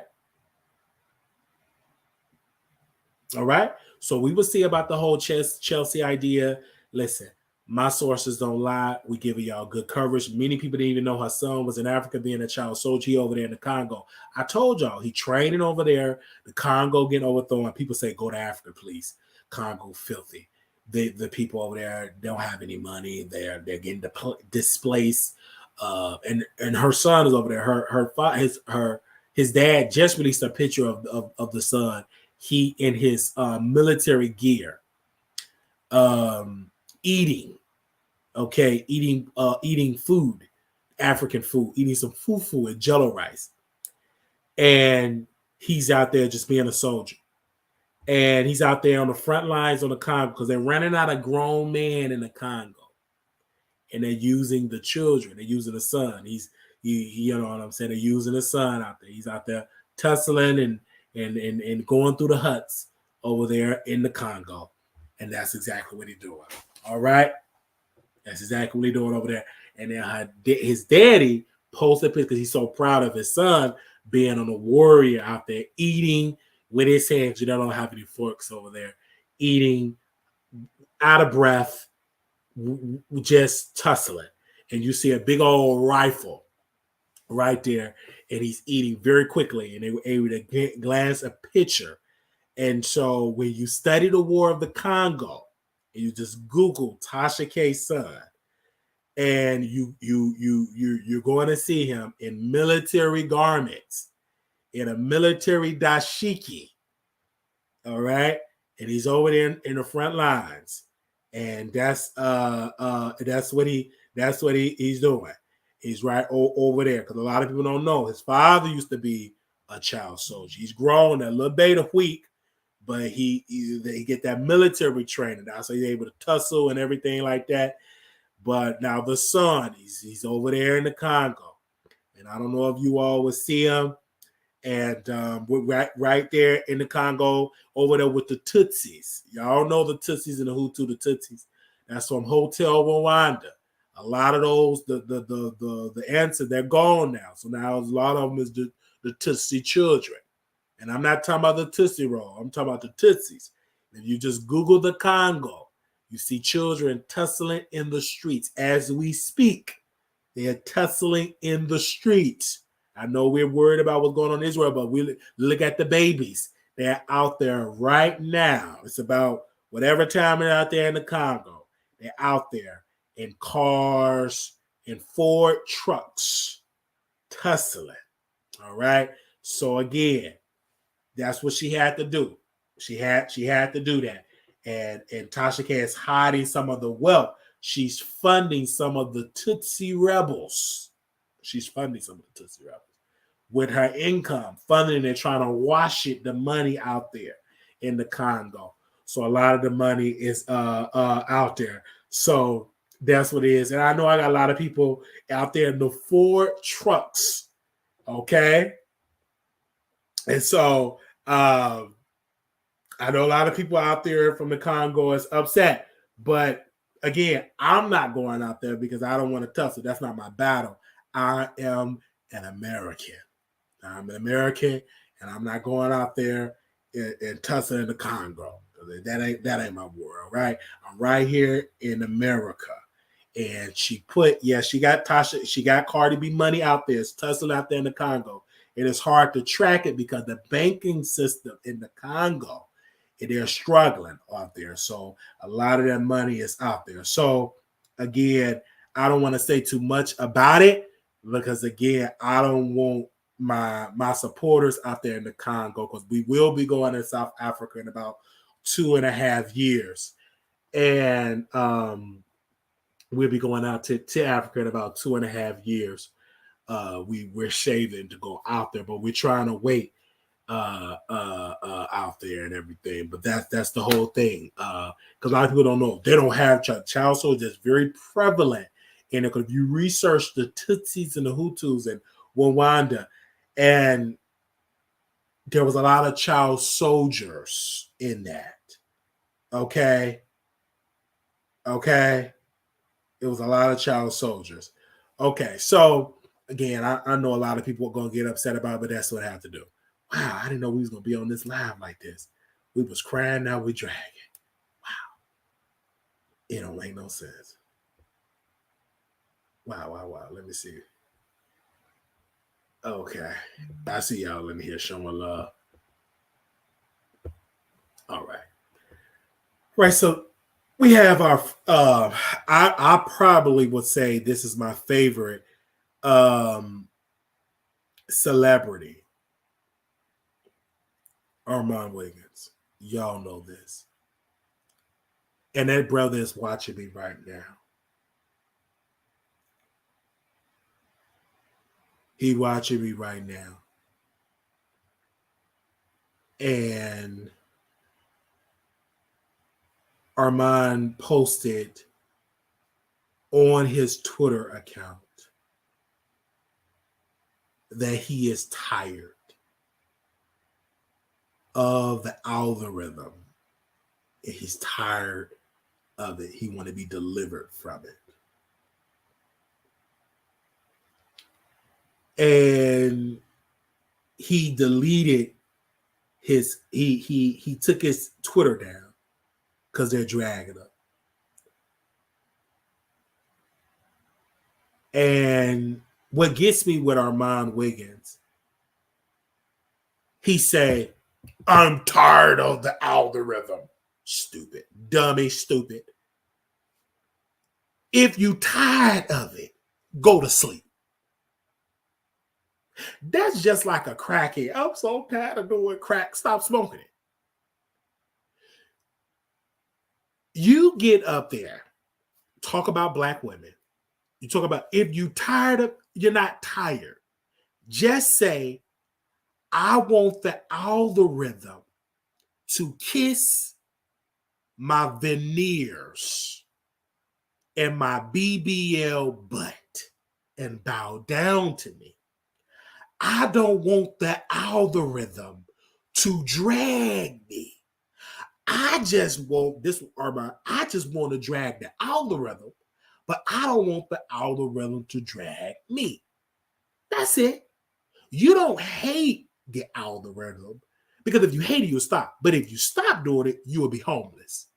All right? So we will see about the whole Chelsea idea. Listen, my sources don't lie. We giving y'all good coverage. Many people didn't even know her son was in Africa being a child soldier over there in the Congo. I told y'all, he training over there. The Congo getting overthrown. People say, go to Africa, please. Congo filthy. The people over there don't have any money. They're getting displaced. And her son is over there. His dad just released a picture of the son. He in his military gear, eating food, African food, eating some fufu and jello rice. And he's out there just being a soldier. And he's out there on the front lines on the Congo because they're running out of grown men in the Congo. And they're using the children. They're using the son. You know what I'm saying? They're using the son out there. He's out there tussling and going through the huts over there in the Congo. And that's exactly what he's doing. All right? That's exactly what he's doing over there. And then his daddy posted because he's so proud of his son being on a warrior out there eating with his hands. You don't have any forks over there. Eating out of breath, just tussling. And you see a big old rifle right there. And he's eating very quickly. And they were able to glance a picture. And so when you study the War of the Congo, and you just Google Tasha K's son, and you're going to see him in military garments, in a military dashiki, all right, and he's over there in the front lines, and that's what he's doing. He's right over there because a lot of people don't know his father used to be a child soldier. He's grown a little bit of weak. But he get that military training now, so he's able to tussle and everything like that. But now the son, he's over there in the Congo, and I don't know if you all will see him. And we're right there in the Congo, over there with the Tutsis. Y'all know the Tutsis and the Hutu, the Tutsis. That's from Hotel Rwanda. A lot of those, the answer, they're gone now. So now a lot of them is the Tutsi children. And I'm not talking about the Tootsie Roll. I'm talking about the Tootsies. If you just Google the Congo, you see children tussling in the streets. As we speak, they're tussling in the streets. I know we're worried about what's going on in Israel, but we look at the babies. They're out there right now. It's about whatever time they're out there in the Congo. They're out there in cars, in Ford trucks, tussling. All right? So again, that's what she had to do. She had to do that. And Tasha K is hiding some of the wealth. She's funding some of the Tutsi rebels. She's funding some of the Tutsi rebels with her income, funding and trying to wash the money out there in the Congo. So a lot of the money is out there. So That's what it is. And I know I got a lot of people out there in the Ford trucks. Okay. And so I know a lot of people out there from the Congo is upset. But again, I'm not going out there because I don't want to tussle. That's not my battle. I am an American. I'm an American, and I'm not going out there and tussling in the Congo. That ain't my world, right? I'm right here in America. And she got Tasha, she got Cardi B money out there. It's tussling out there in the Congo. It is hard to track it because the banking system in the Congo, they're struggling out there. So a lot of that money is out there. So again, I don't want to say too much about it because again, I don't want my supporters out there in the Congo, because we will be going to South Africa in about 2.5 years. And we'll be going out to Africa in about 2.5 years. We're shaving to go out there, but we're trying to wait out there and everything. But that's the whole thing. Because a lot of people don't know. They don't have child soldiers. Very prevalent in it. Because if you research the Tutsis and the Hutus and Rwanda, and there was a lot of child soldiers in that. Okay. It was a lot of child soldiers. Okay. So again, I know a lot of people are going to get upset about it, but that's what I have to do. Wow, I didn't know we was going to be on this live like this. We was crying, now we dragging. Wow. It don't make no sense. Wow. Let me see. Okay. I see y'all in here showing love. All right. Right, so we have our I probably would say this is my favorite celebrity. Armon Wiggins. Y'all know this. And that brother is watching me right now. He watching me right now. And Armon posted on his Twitter account that he is tired of the algorithm. And he's tired of it. He want to be delivered from it. And he deleted he took his Twitter down because they're dragging him. And what gets me with Armon Wiggins, he said, I'm tired of the algorithm. Stupid. Dummy, stupid. If you tired of it, go to sleep. That's just like a crackhead. I'm so tired of doing crack. Stop smoking it. You get up there, talk about black women. You talk about if you tired of, you're not tired. Just say, I want the algorithm to kiss my veneers and my BBL butt and bow down to me. I don't want the algorithm to drag me. I just want this, Armon. I just want to drag the algorithm, but I don't want the algorithm to drag me. That's it. You don't hate the algorithm, because if you hate it, you'll stop. But if you stop doing it, you will be homeless.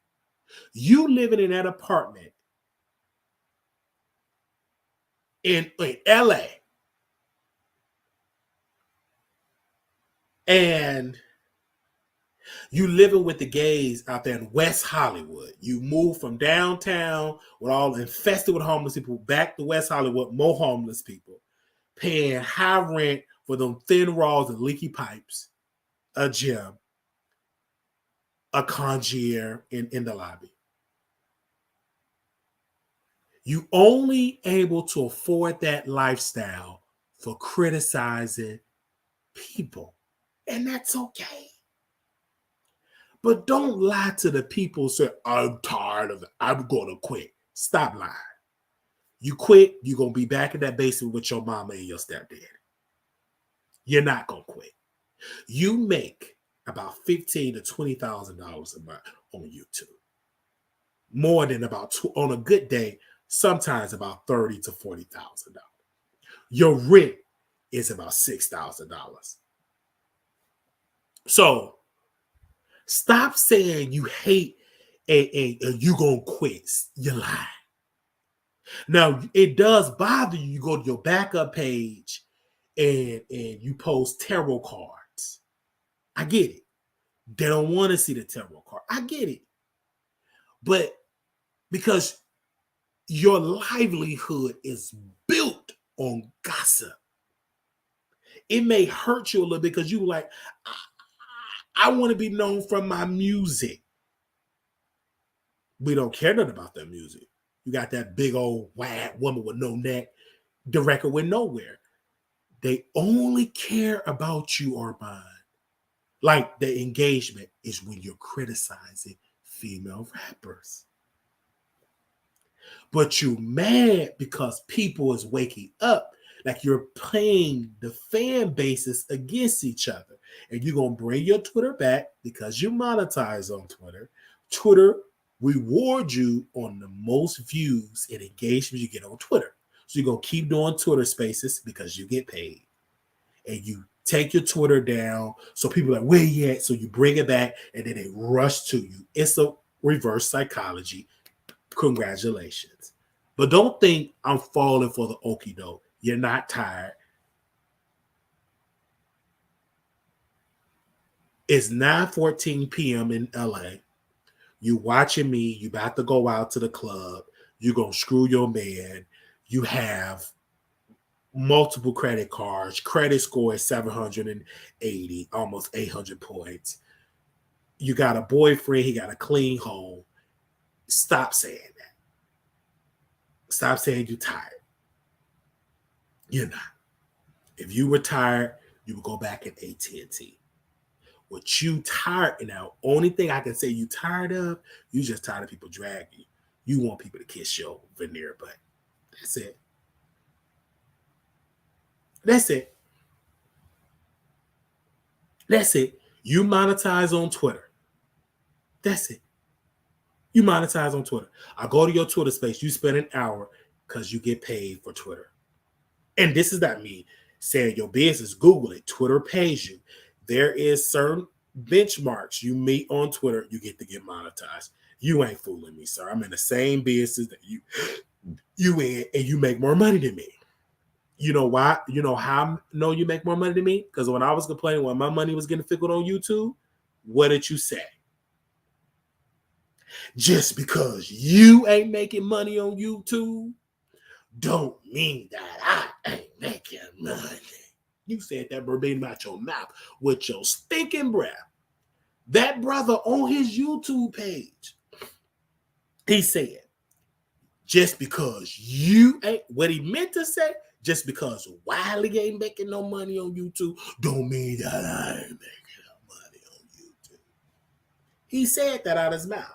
You living in that apartment in LA, and you living with the gays out there in West Hollywood. You move from downtown with all infested with homeless people back to West Hollywood, more homeless people, paying high rent for them thin walls and leaky pipes, a gym, a concierge in the lobby. You only able to afford that lifestyle for criticizing people. And that's okay. But don't lie to the people who say, I'm tired of it. I'm going to quit. Stop lying. You quit, you're going to be back in that basement with your mama and your stepdad. You're not going to quit. You make about $15,000 to $20,000 a month on YouTube. More than about on a good day, sometimes about $30,000 to $40,000. Your rent is about $6,000. So stop saying you hate and you gonna quit. You're lying. Now it does bother you. You go to your backup page and you post tarot cards. I get it. They don't want to see the tarot card. I get it. But because your livelihood is built on gossip, it may hurt you a little bit because you like, I want to be known from my music. We don't care nothing about that music. You got that big old wide woman with no neck, the record went nowhere. They only care about you, Armon. Like the engagement is when you're criticizing female rappers. But you're mad because people is waking up. Like you're playing the fan bases against each other. And you're going to bring your Twitter back because you monetize on Twitter. Twitter rewards you on the most views and engagement you get on Twitter. So you're going to keep doing Twitter spaces because you get paid. And you take your Twitter down. So people are like, where you at? So you bring it back and then they rush to you. It's a reverse psychology. Congratulations. But don't think I'm falling for the okie doke. You're not tired. It's 9:14 p.m. in LA. You watching me. You about to go out to the club. You're going to screw your man. You have multiple credit cards. Credit score is 780, almost 800 points. You got a boyfriend. He got a clean home. Stop saying that. Stop saying you're tired. You're not. If you were tired, you would go back at AT&T. What you tired now, only thing I can say you tired of, you just tired of people dragging you. You want people to kiss your veneer butt. That's it. That's it. That's it. You monetize on Twitter. That's it. You monetize on Twitter. I go to your Twitter space. You spend an hour because you get paid for Twitter. And this is not me saying your business. Google it. Twitter pays you. There is certain benchmarks you meet on Twitter. You get to get monetized. You ain't fooling me, sir. I'm in the same business that you in, and you make more money than me. You know why? You know how I know you make more money than me? Because when I was complaining when my money was getting fickled on YouTube, what did you say? Just because you ain't making money on YouTube don't mean that I ain't making money. You said that verbatim out your mouth with your stinking breath. That brother on his YouTube page, he said, just because you ain't, what he meant to say, just because Wiley ain't making no money on YouTube, don't mean that I ain't making no money on YouTube. He said that out of his mouth.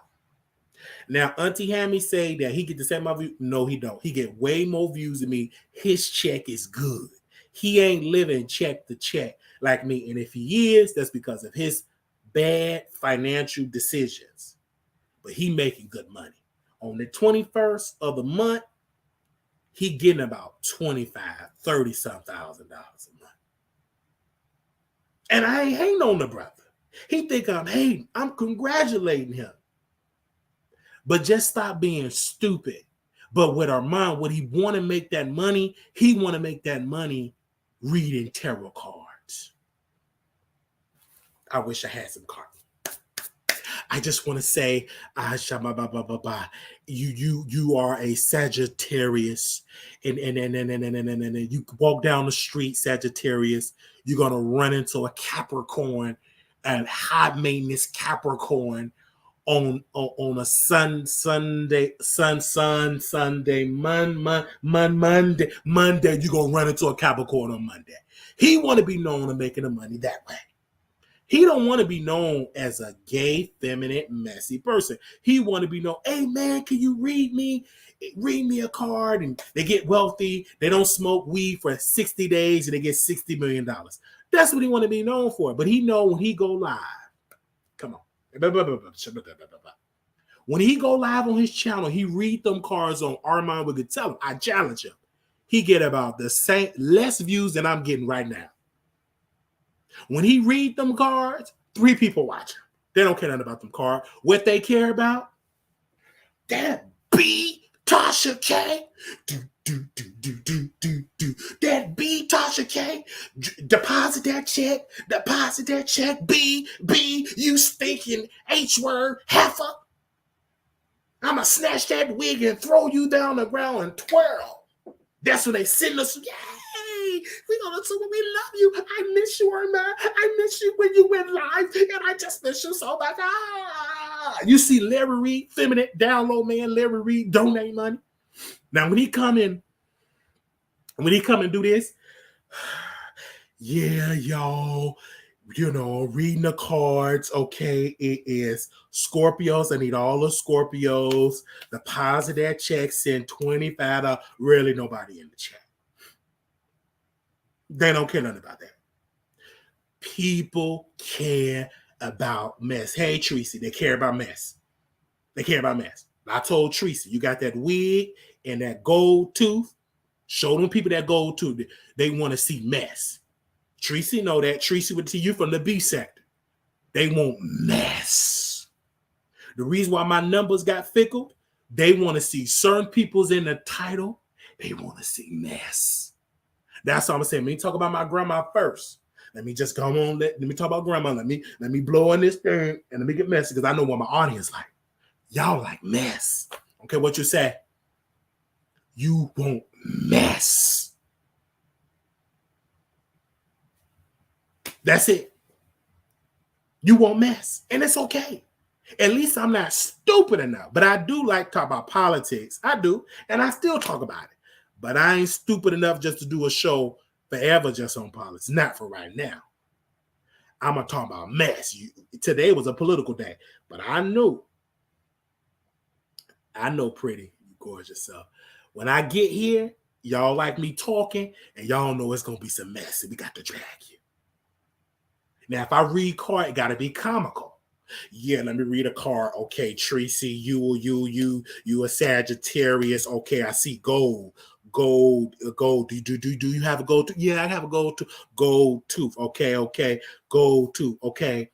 Now, Auntie Hammy say that he get the same amount of views. No, he don't. He get way more views than me. His check is good. He ain't living check to check like me. And if he is, that's because of his bad financial decisions. But he making good money. On the 21st of the month, he getting about 25, 30-some thousand dollars a month. And I ain't hating on the brother. He think I'm hating. I'm congratulating him. But just stop being stupid. But with Armon, would he want to make that money? He want to make that money reading tarot cards. I wish I had some cards. I just want to say, you are a Sagittarius, and you walk down the street, Sagittarius, you're gonna run into a Capricorn, and high maintenance Capricorn on a Monday, you're gonna run into a Capricorn on Monday. He want to be known for making the money that way. He don't want to be known as a gay, feminine, messy person. He want to be known, hey man, can you read me? Read me a card. And they get wealthy. They don't smoke weed for 60 days and they get $60 million. That's what he want to be known for. But he know when he go live, come on. When he go live on his channel, he read them cards on Armon Wiggins. Tell him, I challenge him. He get about the same, less views than I'm getting right now. When he read them cards, 3 people watch him. They don't care nothing about them cards. What they care about? That B Tasha K. That B Tasha K. Deposit that check. Deposit that check. B, you stinking H-word heifer. I'ma snatch that wig and throw you down the ground and twirl. That's when they send us, yay, we gonna do what we love you. I miss you, Armon. I miss you when you went live, and I just miss you so much. You see Larry Reed, feminine download man, Larry Reed, donate money. Now when he come and do this, yeah, y'all, reading the cards, okay, it is Scorpios. I need all the Scorpios. Deposit that check, send $25. Really nobody in the chat. They don't care nothing about that. People care about mess. Hey, Tracy, they care about mess. They care about mess. I told Tracy, you got that wig and that gold tooth. Show them people that gold tooth. They want to see mess. Tracy know that. Tracy would see you from the B sector. They want mess. The reason why my numbers got fickle, they want to see certain people's in the title. They want to see mess. That's what I'm saying. Let me talk about my grandma first. Let me just come on. Let me talk about grandma. Let me blow on this thing and let me get messy because I know what my audience like. Y'all like mess. Okay, what you say? You want mess. That's it. You want mess. And it's okay. At least I'm not stupid enough. But I do like to talk about politics. I do. And I still talk about it. But I ain't stupid enough just to do a show forever just on politics. Not for right now. I'm going to talk about mess. Today was a political day. But I know pretty, you gorgeous self. When I get here, y'all like me talking, and y'all know it's going to be some mess. And we got to drag you. Now, if I read card, it got to be comical. Yeah, let me read a card. Okay, Tracy, you a Sagittarius. Okay, I see gold. Do you have a gold tooth? Yeah, I have a gold tooth. Okay. Gold tooth. Okay.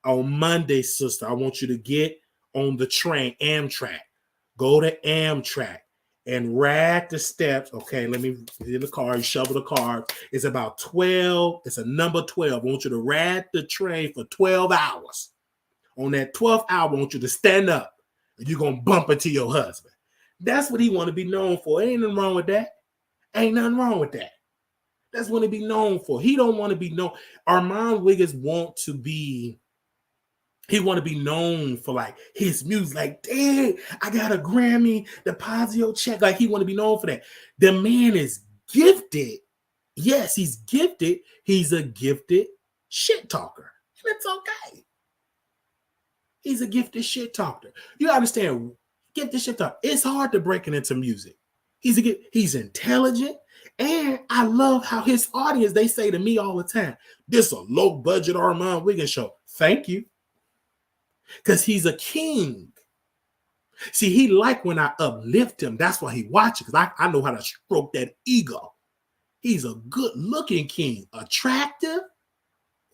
On Monday, sister, I want you to get on the train, Amtrak. Go to Amtrak and ride the steps. Okay, let me in the car, you shovel the car. It's about 12. It's a number 12. I want you to ride the train for 12 hours. On that 12th hour, I want you to stand up and you're going to bump into your husband. That's what he want to be known for. Ain't nothing wrong with that. Ain't nothing wrong with that. That's what he be known for. He don't want to be known. Armon Wiggins want to be known for like his music. Like, dang, I got a Grammy, deposit check. Like he want to be known for that. The man is gifted. Yes, he's gifted. He's a gifted shit talker. And it's okay. He's a gifted shit talker. You understand? Gifted shit talker. It's hard to break it into music. He's intelligent. And I love how his audience, they say to me all the time, this is a low budget Armon Wiggins show. Thank you. Because he's a king. See, he like when I uplift him. That's why he watches. Because I know how to stroke that ego. He's a good-looking king. Attractive.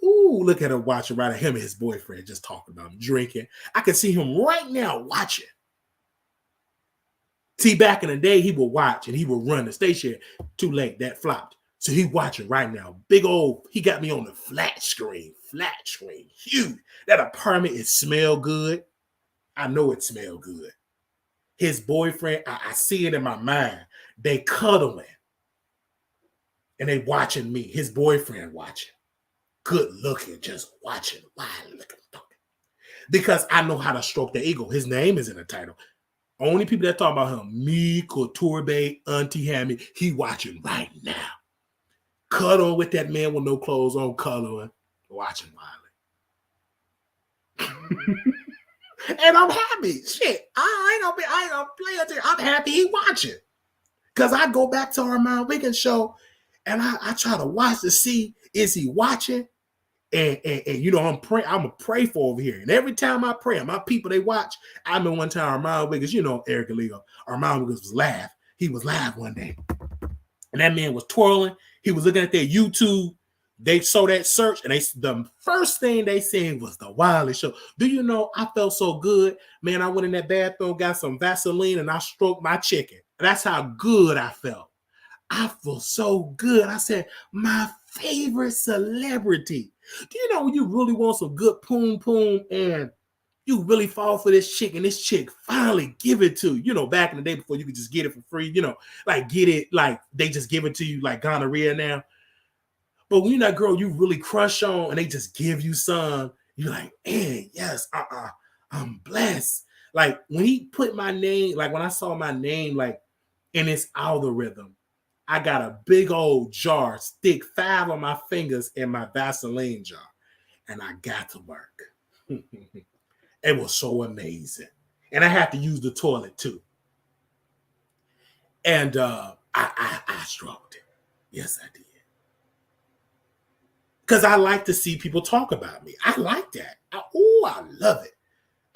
Ooh, look at him watching right at him and his boyfriend just talking about him, drinking. I can see him right now watching. See, back in the day, he would watch and he would run the station. Too late, that flopped. So he watching right now. Big old, he got me on the flat screen, huge. That apartment, it smell good. I know it smell good. His boyfriend, I see it in my mind. They cuddling. And they watching me, his boyfriend watching. Good looking, just watching. Why looking? Because I know how to stroke the ego. His name is in the title. Only people that talk about him, me, Couturbe, Auntie Hammy, he watching right now. Cuddle with that man with no clothes on, cuddling, watching Wiley. And I'm happy. Shit, I ain't gonna play it. I'm happy he watching. Cause I go back to our Armon Wiggins show and I try to watch to see is he watching? And you know, I'm gonna pray for over here. And every time I pray, my people they watch. I remember one time Armon Wiggins, you know, Eric Aligo, Armon Wiggins was live. He was live one day. And that man was twirling. He was looking at their YouTube. They saw that search, and the first thing they said was the Wiley show. Do you know, I felt so good. Man, I went in that bathroom, got some Vaseline, and I stroked my chicken. That's how good I felt. I feel so good. I said, my favorite celebrity. Do you know when you really want some good poom poom and you really fall for this chick and this chick finally give it to you? You know, back in the day before you could just get it for free, you know, like get it, like they just give it to you like gonorrhea now. But when you're that girl you really crush on and they just give you some, you're like, man, yes, I'm blessed. Like when he put my name, like when I saw my name, like in his algorithm, I got a big old jar, stick 5 on my fingers in my Vaseline jar, and I got to work. It was so amazing. And I had to use the toilet too. And I stroked it. Yes, I did. Because I like to see people talk about me. I like that. I love it.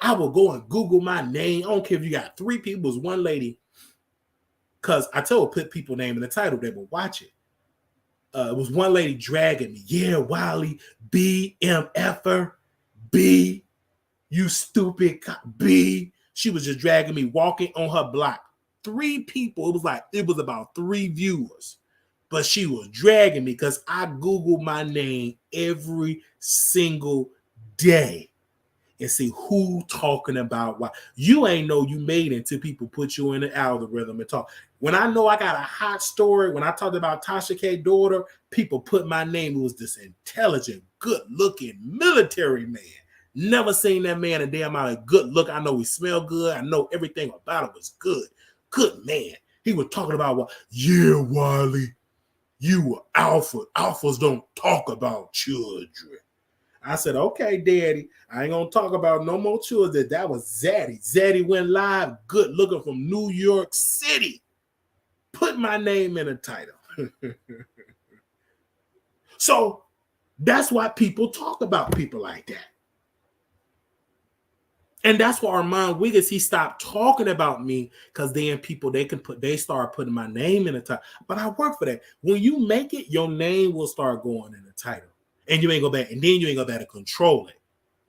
I will go and Google my name. I don't care if you got 3 people. It was one lady. Because I told put people name in the title, they will watch it. It was one lady dragging me. Yeah, Wiley, BMFer, B, you stupid B. She was just dragging me, walking on her block. 3 people. It was about 3 viewers. But she was dragging me because I Googled my name every single day and see who talking about what. You ain't know you made it until people put you in the algorithm and talk. When I know I got a hot story, when I talked about Tasha K's daughter, people put my name. It was this intelligent, good-looking military man. Never seen that man a damn amount of good look. I know he smelled good. I know everything about it was good. Good man. He was talking about what? Yeah, Wiley, you were alpha. Alphas don't talk about children. I said, okay, daddy, I ain't gonna talk about no more children. That was Zaddy. Zaddy went live, good looking from New York City. Put my name in the title. So that's why people talk about people like that. And that's why Armon Wiggins, he stopped talking about me because then people, they start putting my name in the title. But I work for that. When you make it, your name will start going in the title. And you ain't go back, and then you ain't go back to control it.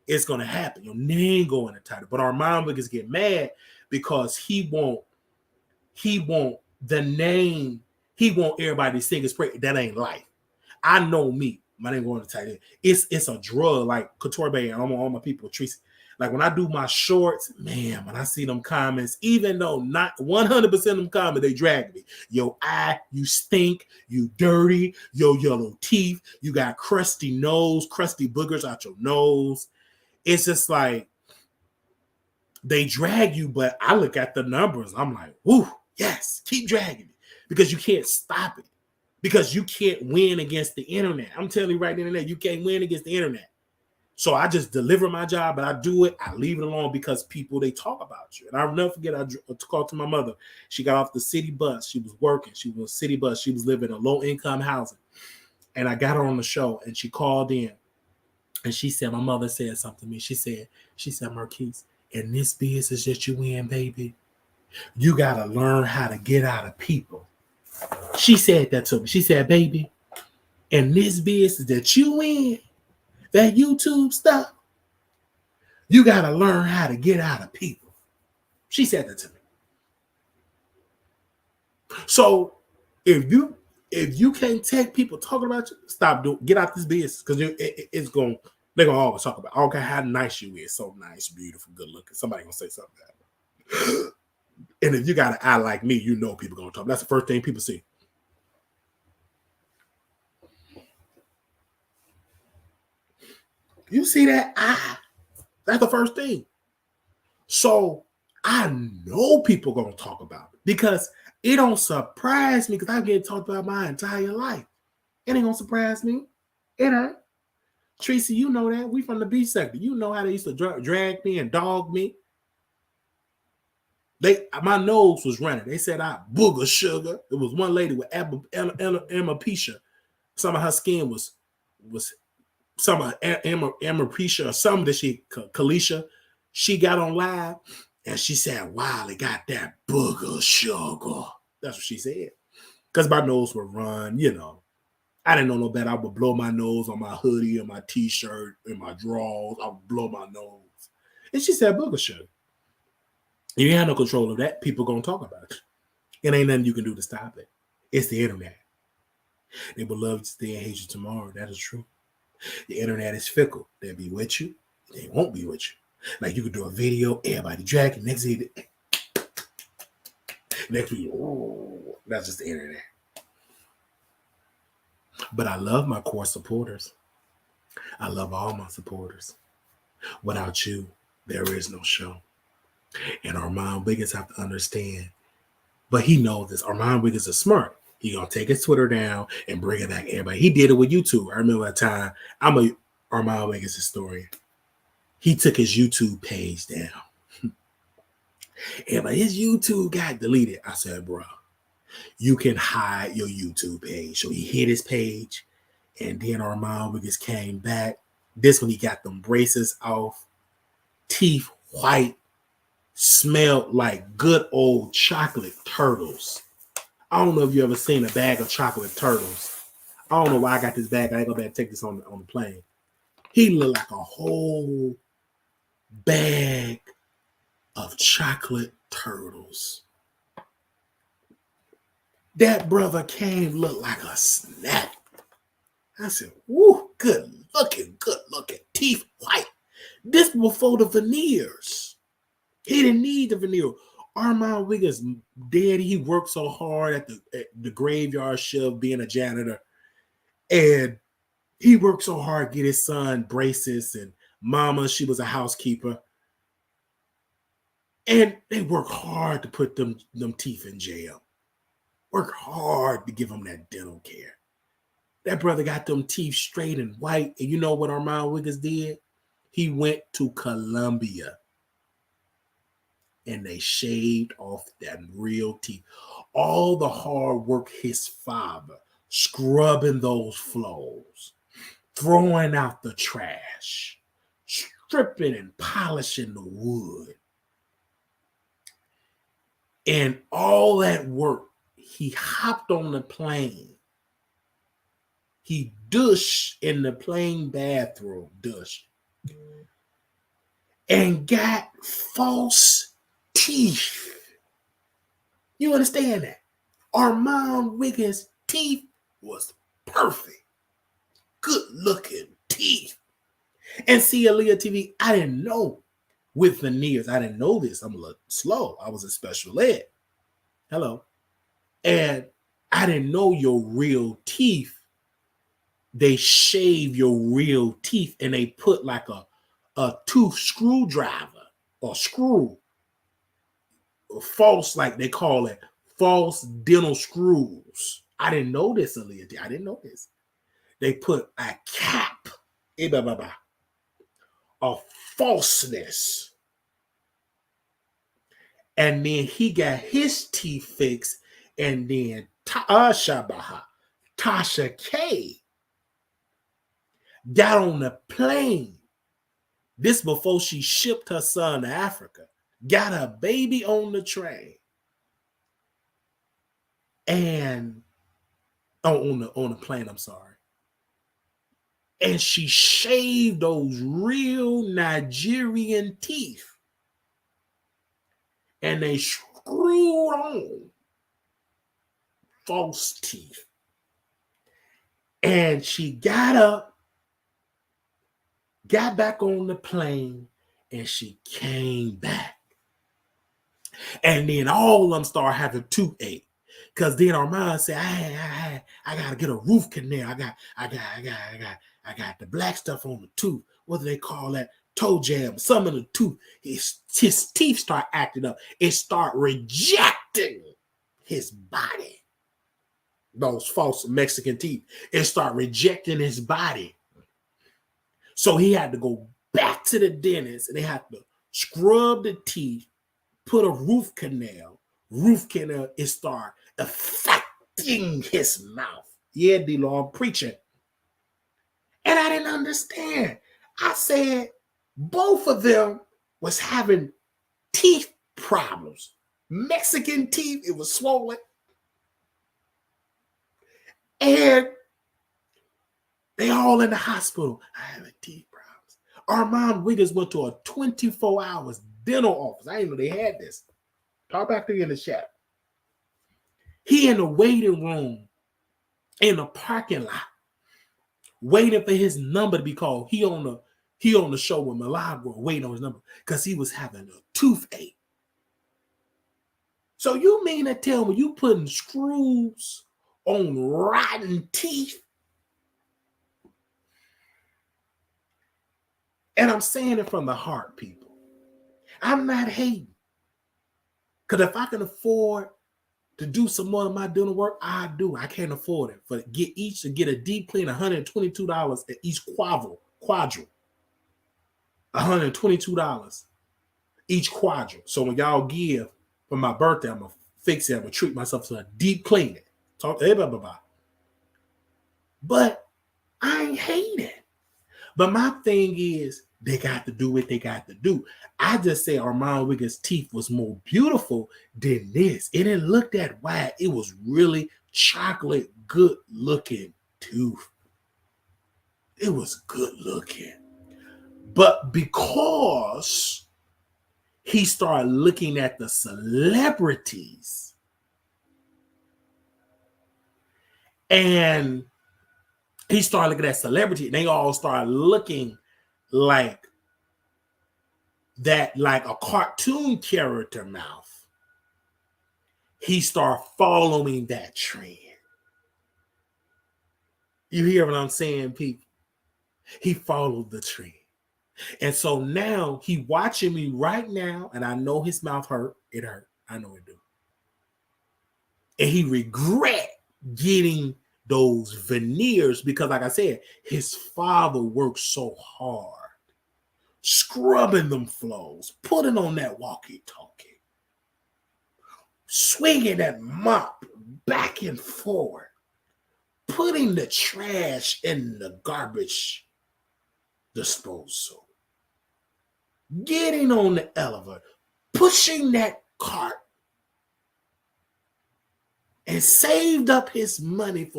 It's gonna happen. Your name go in the title. But Armon Wiggins get mad because he want the name, he want everybody to sing his praise. That ain't life. I know me. My name going to the title. It's a drug, like Couture Bay and all my people, Tracy. Like when I do my shorts, man, when I see them comments, even though not 100% of them comments, they drag me. Yo, you stink, you dirty, yo, yellow teeth, you got crusty nose, crusty boogers out your nose. It's just like they drag you, but I look at the numbers. I'm like, whoo, yes, keep dragging me because you can't stop it because you can't win against the internet. I'm telling you right now, you can't win against the internet. So I just deliver my job, but I do it. I leave it alone because people, they talk about you. And I'll never forget, I called to my mother. She got off the city bus. She was working. She was a city bus. She was living in low-income housing. And I got her on the show, and she called in. And she said, my mother said something to me. She said, Marquise, in this business that you in, baby, you got to learn how to get out of people. She said that to me. She said, baby, in this business that you in, that YouTube stuff, you got to learn how to get out of people. She said that to me. So if you can't take people talking about you, stop doing. Get out this business because they're gonna always talk about. Okay, how nice you is, so nice, beautiful, good looking. Somebody gonna say something about it. And if you got an eye like me, you know people gonna talk. That's the first thing people see. You see that eye? That's the first thing. So I know people gonna talk about it because it don't surprise me because I've getting talked about my entire life. It ain't gonna surprise me. It ain't. Tracy, you know that. We from the B sector. You know how they used to drag me and dog me. My nose was running. They said I booger sugar. There was one lady with alopecia. Some of her skin was some of alopecia or some that Kalisha. She got on live and she said, Wiley got that booger sugar. That's what she said. Because my nose would run, you know. I didn't know no better. I would blow my nose on my hoodie and my t-shirt and my drawers. I would blow my nose. And she said, booger sugar. You have no control of that. People going to talk about it. It ain't nothing you can do to stop it. It's the internet. They will love you today and hate you tomorrow. That is true. The internet is fickle. They'll be with you. They won't be with you. Like you could do a video, everybody dragging, next week, oh, that's just the internet. But I love my core supporters. I love all my supporters. Without you, there is no show. And Armon Wiggins have to understand. But he knows this. Armon Wiggins is smart. He gonna take his Twitter down and bring it back to everybody. He did it with YouTube. I remember that time. I'm a Armon Wiggins historian. He took his YouTube page down. And his YouTube got deleted. I said, bro, you can hide your YouTube page. So he hid his page. And then Armon Wiggins came back. This when he got them braces off. Teeth white. Smelled like good old chocolate turtles. I don't know if you ever seen a bag of chocolate turtles. I don't know why I got this bag. I ain't gonna take this on the plane. He looked like a whole bag of chocolate turtles. That brother came looked like a snack. I said, woo, good looking. Teeth white. This before the veneers. He didn't need the veneer. Armon Wiggins' daddy, he worked so hard at the graveyard shift being a janitor. And he worked so hard to get his son braces, and mama, she was a housekeeper. And they worked hard to put them teeth in jail. Worked hard to give them that dental care. That brother got them teeth straight and white. And you know what Armon Wiggins did? He went to Colombia. And they shaved off that real teeth. All the hard work his father, scrubbing those floors, throwing out the trash, stripping and polishing the wood. And all that work, he hopped on the plane. He dushed in the plane bathroom, and got false teeth. You understand that? Armon Wiggins' teeth was perfect. Good looking teeth. And see, Aaliyah TV, I didn't know with veneers. I didn't know this. I'm a little slow. I was in special ed. Hello. And I didn't know your real teeth. They shave your real teeth and they put like a tooth screwdriver or screw. False, like they call it, false dental screws. I didn't know this, Aaliyah. I didn't know this. They put a cap, of falseness. And then he got his teeth fixed, and then Tasha K got on the plane. This before she shipped her son to Africa. Got her baby on the train. And on the plane, I'm sorry. And she shaved those real Nigerian teeth. And they screwed on false teeth. And she got up, got back on the plane, and she came back. And then all of them start having toothache. Because then Armon said, I gotta get a root canal. I got the black stuff on the tooth. What do they call that? Toe jam. Some of the tooth. His teeth start acting up. It start rejecting his body. Those false Mexican teeth. It start rejecting his body. So he had to go back to the dentist and they had to scrub the teeth, put a root canal. It started affecting his mouth. Yeah, D-Law, I'm preaching. And I didn't understand. I said both of them was having teeth problems. Mexican teeth, it was swollen. And they all in the hospital. I have teeth problems. Armon Wiggins went to a 24 hours dental office. I didn't know they had this. Talk back to you in the chat. He in the waiting room in the parking lot, waiting for his number to be called. He on the show with Milagro, waiting on his number because he was having a toothache. So you mean to tell me you putting screws on rotten teeth? And I'm saying it from the heart, people. I'm not hating. Because if I can afford to do some more of my dental work, I do. I can't afford it. But get a deep clean, $122 at each quadril. $122 each quadril. So when y'all give for my birthday, I'm going to fix it. I'm going to treat myself to a deep cleaning. Talk to everybody. But I ain't hating. But my thing is, they got to do what they got to do. I just say Armon Wiggins' teeth was more beautiful than this. It didn't look that wide. It was really chocolate, good looking tooth. It was good looking. But because he started looking at the celebrities and he started looking at celebrity and they all started looking like that, like a cartoon character mouth. He started following that trend. You hear what I'm saying, people? He followed the trend. And so now he watching me right now, and I know his mouth hurt. It hurt. I know it do. And he regret getting those veneers because, like I said, his father worked so hard, scrubbing them floors, putting on that walkie-talkie, swinging that mop back and forth, putting the trash in the garbage disposal, getting on the elevator, pushing that cart, and saved up his money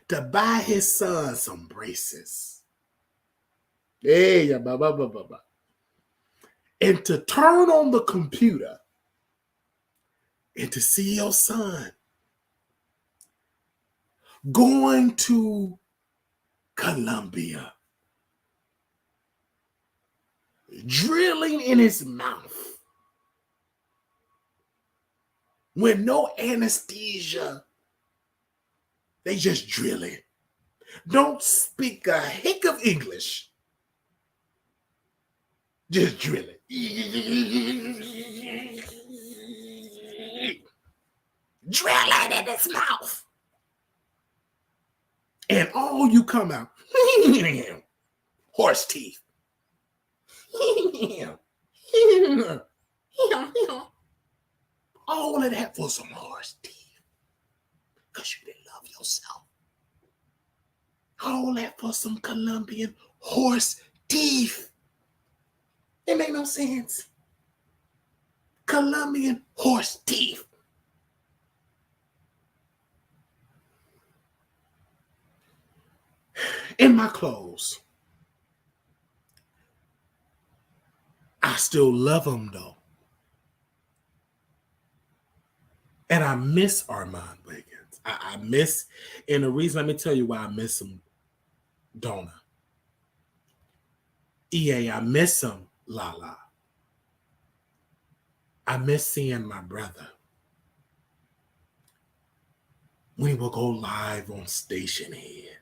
to buy his son some braces. Hey, and to turn on the computer and to see your son going to Colombia, drilling in his mouth with no anesthesia. They just drill it. Don't speak a hick of English. Just drill it. Drill it in his mouth. And all you come out, horse teeth. All of that for some horse teeth. Because you didn't love yourself. All that for some Colombian horse teeth. It make no sense. Colombian horse teeth. In my clothes. I still love them though. And I miss Armon Wiggins. I miss, and the reason, let me tell you why I miss him, Donna. EA, I miss him, Lala. I miss seeing my brother when he would go live on Station Head.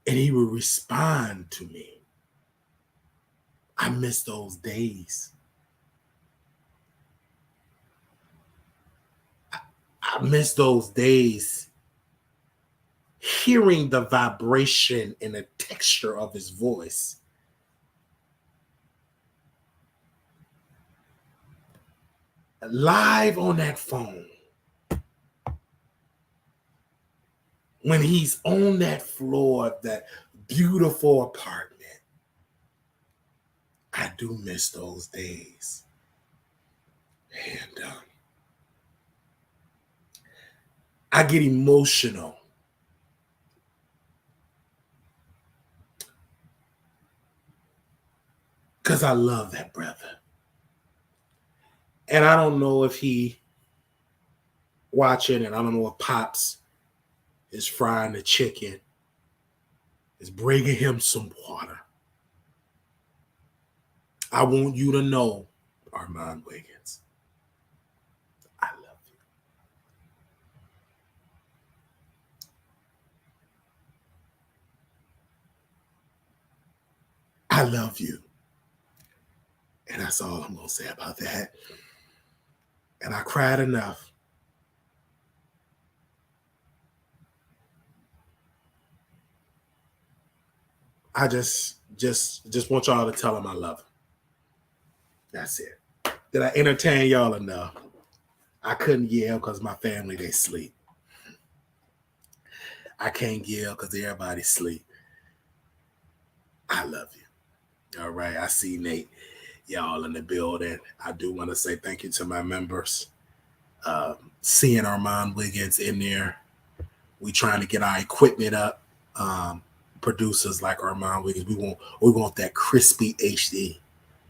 And he would respond to me. I miss those days. I miss those days hearing the vibration and the texture of his voice. Live on that phone. When he's on that floor of that beautiful apartment. I do miss those days. And I get emotional. Because I love that brother. And I don't know if he watching, and I don't know if Pops is frying the chicken, is bringing him some water. I want you to know, Armon Wiggins, I love you. I love you. And that's all I'm going to say about that. And I cried enough. I just want y'all to tell him I love him. That's it. Did I entertain y'all enough? I couldn't yell because my family, they sleep. I can't yell because everybody sleep. I love you. All right. I see Nate. Y'all in the building. I do want to say thank you to my members. Seeing Armon Wiggins in there. We trying to get our equipment up. Producers like Armon Wiggins. We want that crispy HD.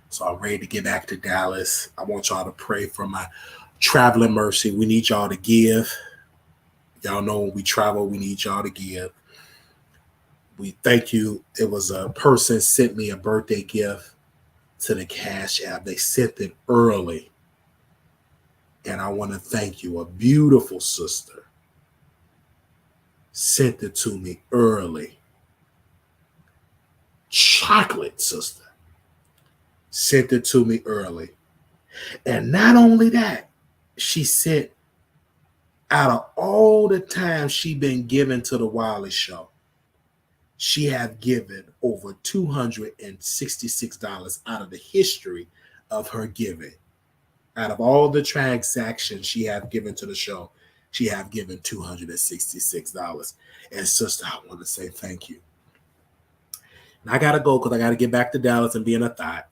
So I'm ready to get back to Dallas. I want y'all to pray for my traveling mercy. We need y'all to give. Y'all know when we travel, we need y'all to give. We thank you. It was a person sent me a birthday gift to the Cash App. They sent it early. And I want to thank you. A beautiful sister sent it to me early. Chocolate sister sent it to me early. And not only that, she sent, out of all the time she been given to the Wiley show, she have given over $266 out of the history of her giving. Out of all the transactions she have given to the show, she have given $266. And sister, I want to say thank you. And I got to go because I got to get back to Dallas and be in a thought.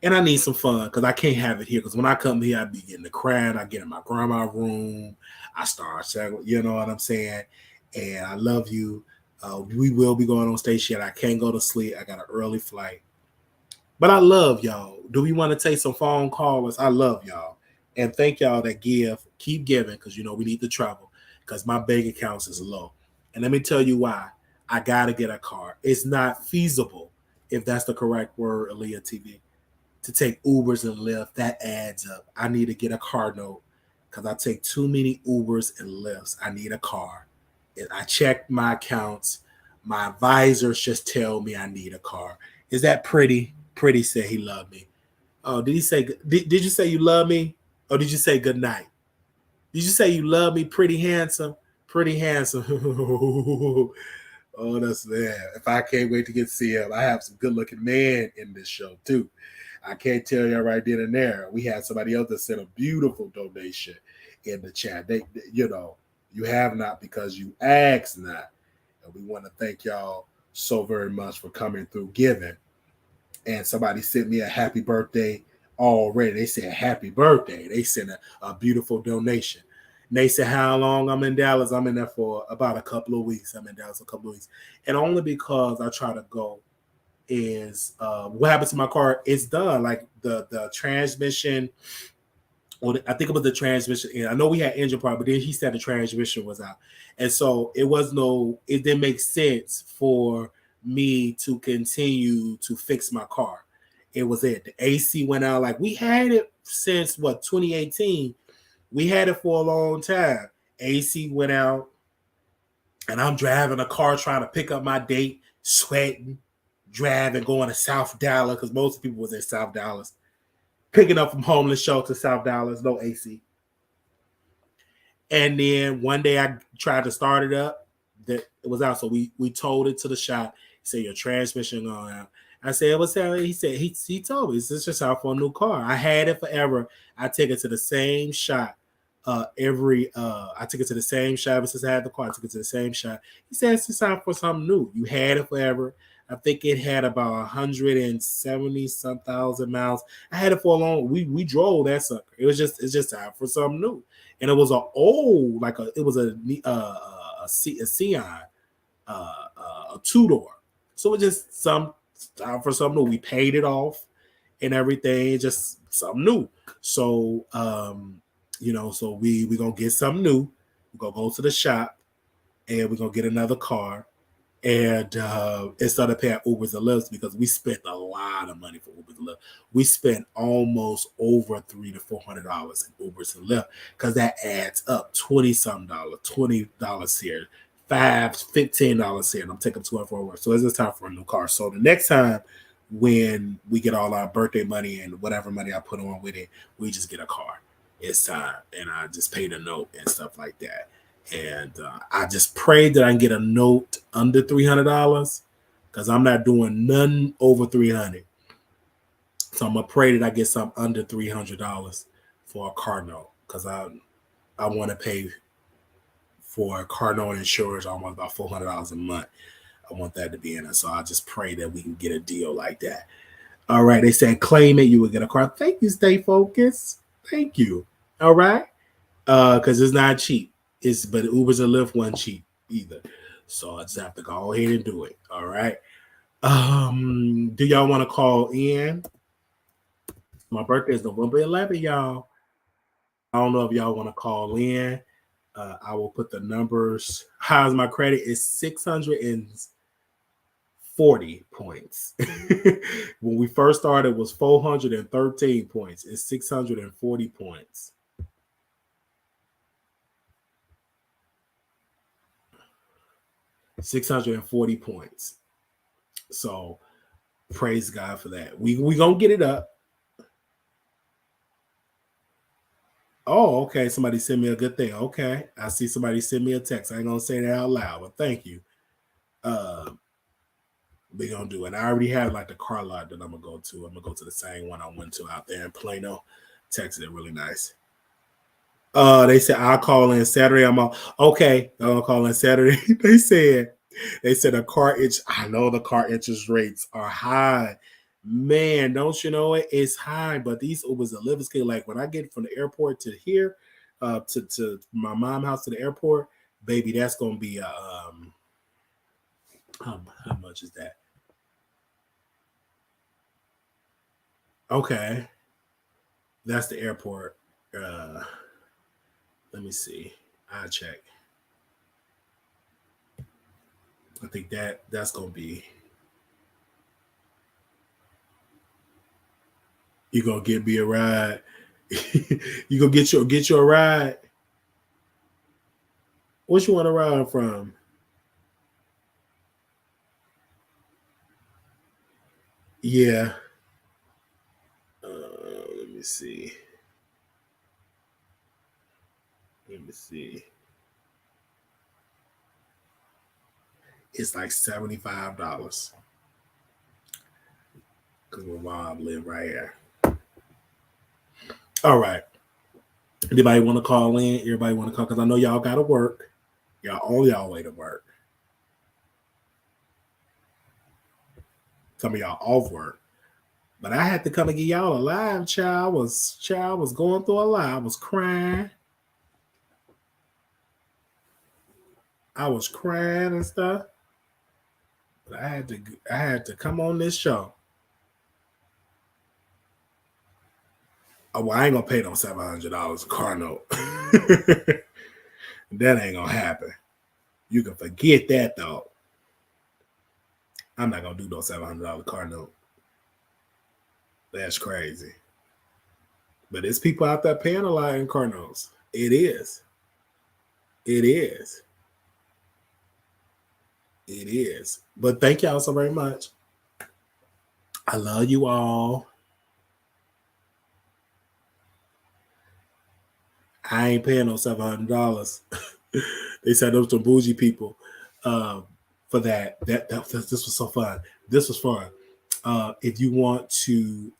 And I need some fun because I can't have it here. Because when I come here, I be getting the crowd. I get in my grandma's room. I start saying, you know what I'm saying? And I love you. We will be going on stage yet. I can't go to sleep. I got an early flight. But I love y'all. Do we want to take some phone callers? I love y'all. And thank y'all that give. Keep giving because, you know, we need to travel because my bank accounts is low. And let me tell you why. I got to get a car. It's not feasible, if that's the correct word, Aaliyah TV, to take Ubers and Lyft. That adds up. I need to get a car note because I take too many Ubers and Lyfts. I need a car. And I checked my accounts. My advisors just tell me I need a car. Is that pretty? Pretty said he loved me. Oh, did he say? Did you say you love me, or did you say good night? Did you say you love me? Pretty handsome. Pretty handsome. Oh, that's there. If I can't wait to get to see him, I have some good-looking men in this show too. I can't tell you right then and there. We had somebody else that sent a beautiful donation in the chat. They you know, you have not because you asked not. And we want to thank y'all so very much for coming through giving. And somebody sent me a happy birthday already. They said happy birthday. They sent a beautiful donation. And they said how long I'm in Dallas. I'm in there for about a couple of weeks. I'm in Dallas a couple of weeks. And only because I try to go is what happened to my car. It's done. Like the transmission, or I think it was the transmission. And I know we had engine problem, but then he said the transmission was out. And so it didn't make sense for me to continue to fix my car. It was it. The AC went out. Like we had it since 2018. We had it for a long time. AC went out, and I'm driving a car trying to pick up my date, sweating, driving, going to South Dallas because most people was in South Dallas, picking up from homeless shelter, South Dallas, no AC. And then one day I tried to start it up, that it was out. So we told it to the shop. He said your transmission going out. I said, what's that? He said he told me this is just out for a new car. I had it forever. I take it to the same shop. I took it to the same shop since I had the car. I took it to the same shop. He said it's time for something new. You had it forever. I think it had about 170 some thousand miles. I had it for a long. We drove that sucker. It's just time for something new. And it was a old it was a Scion, a 2-door. So it just some time for something new. We paid it off and everything, just something new. So so we gonna get something new. We're gonna go to the shop and we're gonna get another car. And instead of paying Ubers and Lyfts, because we spent a lot of money for Ubers and Lyft. We spent almost over $300 to $400 in Ubers and Lyft, because that adds up $20 $20 here, $15 here, and I'm taking 12 for work. So it's just time for a new car. So the next time when we get all our birthday money and whatever money I put on with it, we just get a car. It's time, and I just paid a note and stuff like that. And I just prayed that I can get a note under $300, because I'm not doing none over 300. So I'm gonna pray that I get some under $300 for a car note, because I want to pay for a car note insurance almost about $400 a month. I want that to be in it. So I just pray that we can get a deal like that. All right, they said claim it, you will get a car. Thank you, stay focused. Thank you. All right, because it's not cheap. But Ubers and Lyft wasn't cheap either. So I just have to go ahead and do it. All right. Do y'all want to call in? My birthday is November 11th, y'all. I don't know if y'all want to call in. I will put the numbers. How's my credit? Is 640 points. When we first started, it was 413 points. It's 640 points. $640 points. So praise God for that. We gonna get it up. Oh, okay. Somebody send me a good thing. Okay. I see somebody send me a text. I ain't gonna say that out loud, but thank you. We gonna do it. I already have like the car lot that I'm gonna go to. I'm gonna go to the same one I went to out there in Plano, Texas. Really nice. They said I'll call in Saturday. I'm all okay. I'll call in Saturday. They said a car I know the car interest rates are high. Man, don't you know it? It's high, but these Ubers and Lyfts, like when I get from the airport to here, to my mom's house to the airport, baby, that's gonna be how much is that? Okay, that's the airport. Let me see. I'll check. I think that's gonna be. You gonna get me a ride? You gonna get your ride? What you want to ride from? Yeah. Let me see. Let me see. It's like $75. Because my mom live right here. All right. Anybody want to call in? Everybody want to call? Because I know y'all got to work. Y'all on y'all way to work. Some of y'all off work. But I had to come and get y'all a live, child. Was going through a lot. I was crying. I was crying and stuff. But I had to come on this show. Oh, well, I ain't gonna pay no $700 a car note. That ain't gonna happen. You can forget that though. I'm not gonna do no $700 car note. That's crazy. But there's people out there paying a lot in car notes. It is. It is. It is. But thank y'all so very much. I love you all. I ain't paying no $700. They said those some bougie people for that. This was so fun. This was fun. If you want to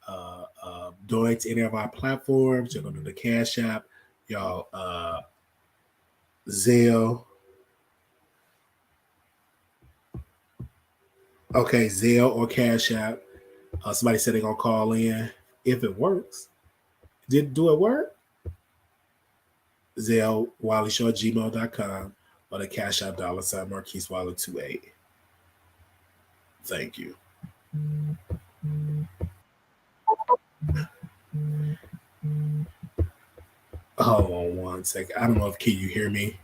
donate to any of our platforms, you're going to do the Cash App, y'all, Zelle. Okay, Zelle or Cash App. Somebody said they're going to call in. If it works. Do it work? Zelle, WileyShow@gmail.com or the Cash App $ Marquise Wiley 28. Thank you. Hold on one second. I don't know if can you hear me?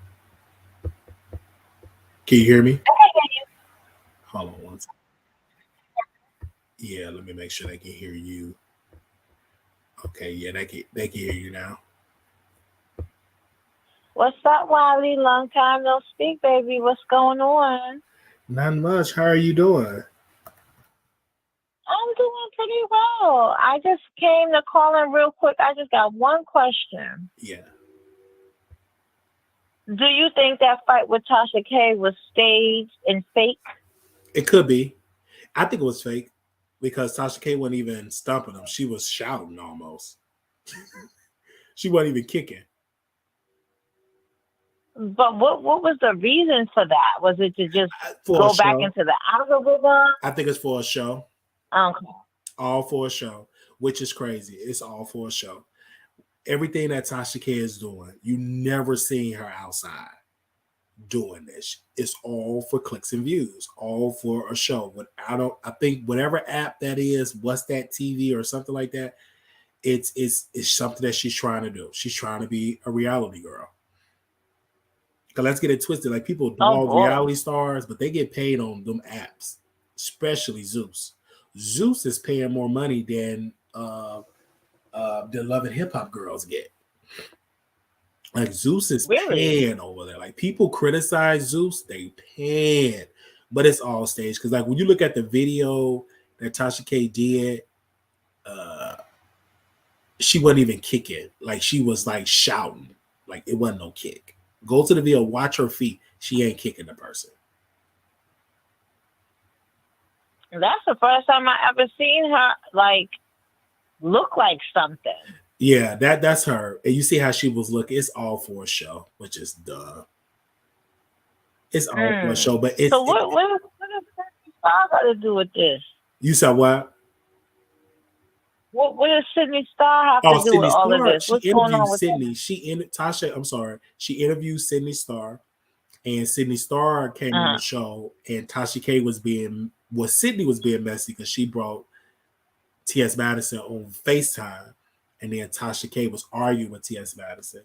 Can you hear me? Hold on one second. Yeah, let me make sure they can hear you. Okay, yeah, they can hear you now. What's up, Wiley? Long time no speak, baby. What's going on? Not much. How are you doing? I'm doing pretty well. I just came to call in real quick. I just got one question. Yeah. Do you think that fight with Tasha K was staged and fake? It could be. I think it was fake because Tasha K wasn't even stumping him. She was shouting almost. She wasn't even kicking. But what was the reason for that? Was it to just go back into the algorithm? I think it's for a show. Okay. All for a show, which is crazy. It's all for a show. Everything that Tasha K is doing, you never seen her outside doing this. It's all for clicks and views, all for a show. But I think whatever app that is, what's that TV or something like that, it's something that she's trying to do. She's trying to be a reality girl. Cause let's get it twisted. Like people dog reality stars, but they get paid on them apps, especially Zeus. Zeus is paying more money than the Love and Hip Hop girls get. Like Zeus is paying over there. Like people criticize Zeus, they paying, but it's all staged. Because like when you look at the video that Tasha K did, she wasn't even kicking. Like she was like shouting. Like it wasn't no kick. Go to the video, watch her feet. She ain't kicking the person. That's the first time I ever seen her like look like something. Yeah, that's her. And you see how she was looking. It's all for a show, which is dumb. It's all for a show, but it's so what does Sidney Starr got to do with this? You said what? What does Sidney Starr have to do with all of this? What's going on with Sidney? She interviewed Sidney Starr, and Sidney Starr came on the show, and Tasha K Sidney was being messy because she brought T.S. Madison on FaceTime, and then Tasha K was arguing with T.S. Madison,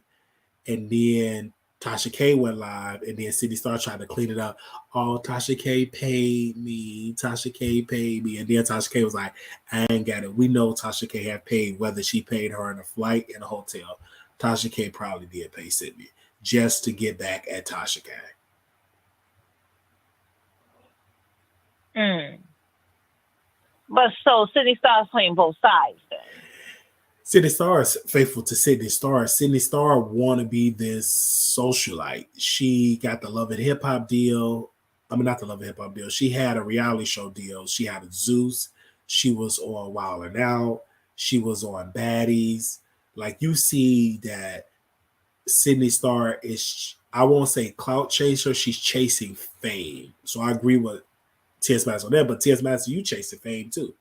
and then Tasha K went live, and then Sidney Starr tried to clean it up. Oh, Tasha K paid me. Tasha K paid me. And then Tasha K was like, I ain't got it. We know Tasha K have paid, whether she paid her in a flight, in a hotel. Tasha K probably did pay Sidney just to get back at Tasha K. But so Sidney Starr's playing both sides then. Sidney Starr is faithful to Sidney Starr. Sidney Starr want to be this socialite. She got the Love and Hip Hop deal. I mean, not the Love and Hip Hop deal. She had a reality show deal. She had a Zeus. She was on Wild 'N Out. She was on Baddies. Like you see that Sidney Starr is, I won't say clout chaser. She's chasing fame. So I agree with T.S. Madison on that. But T.S. Madison, you chasing fame too.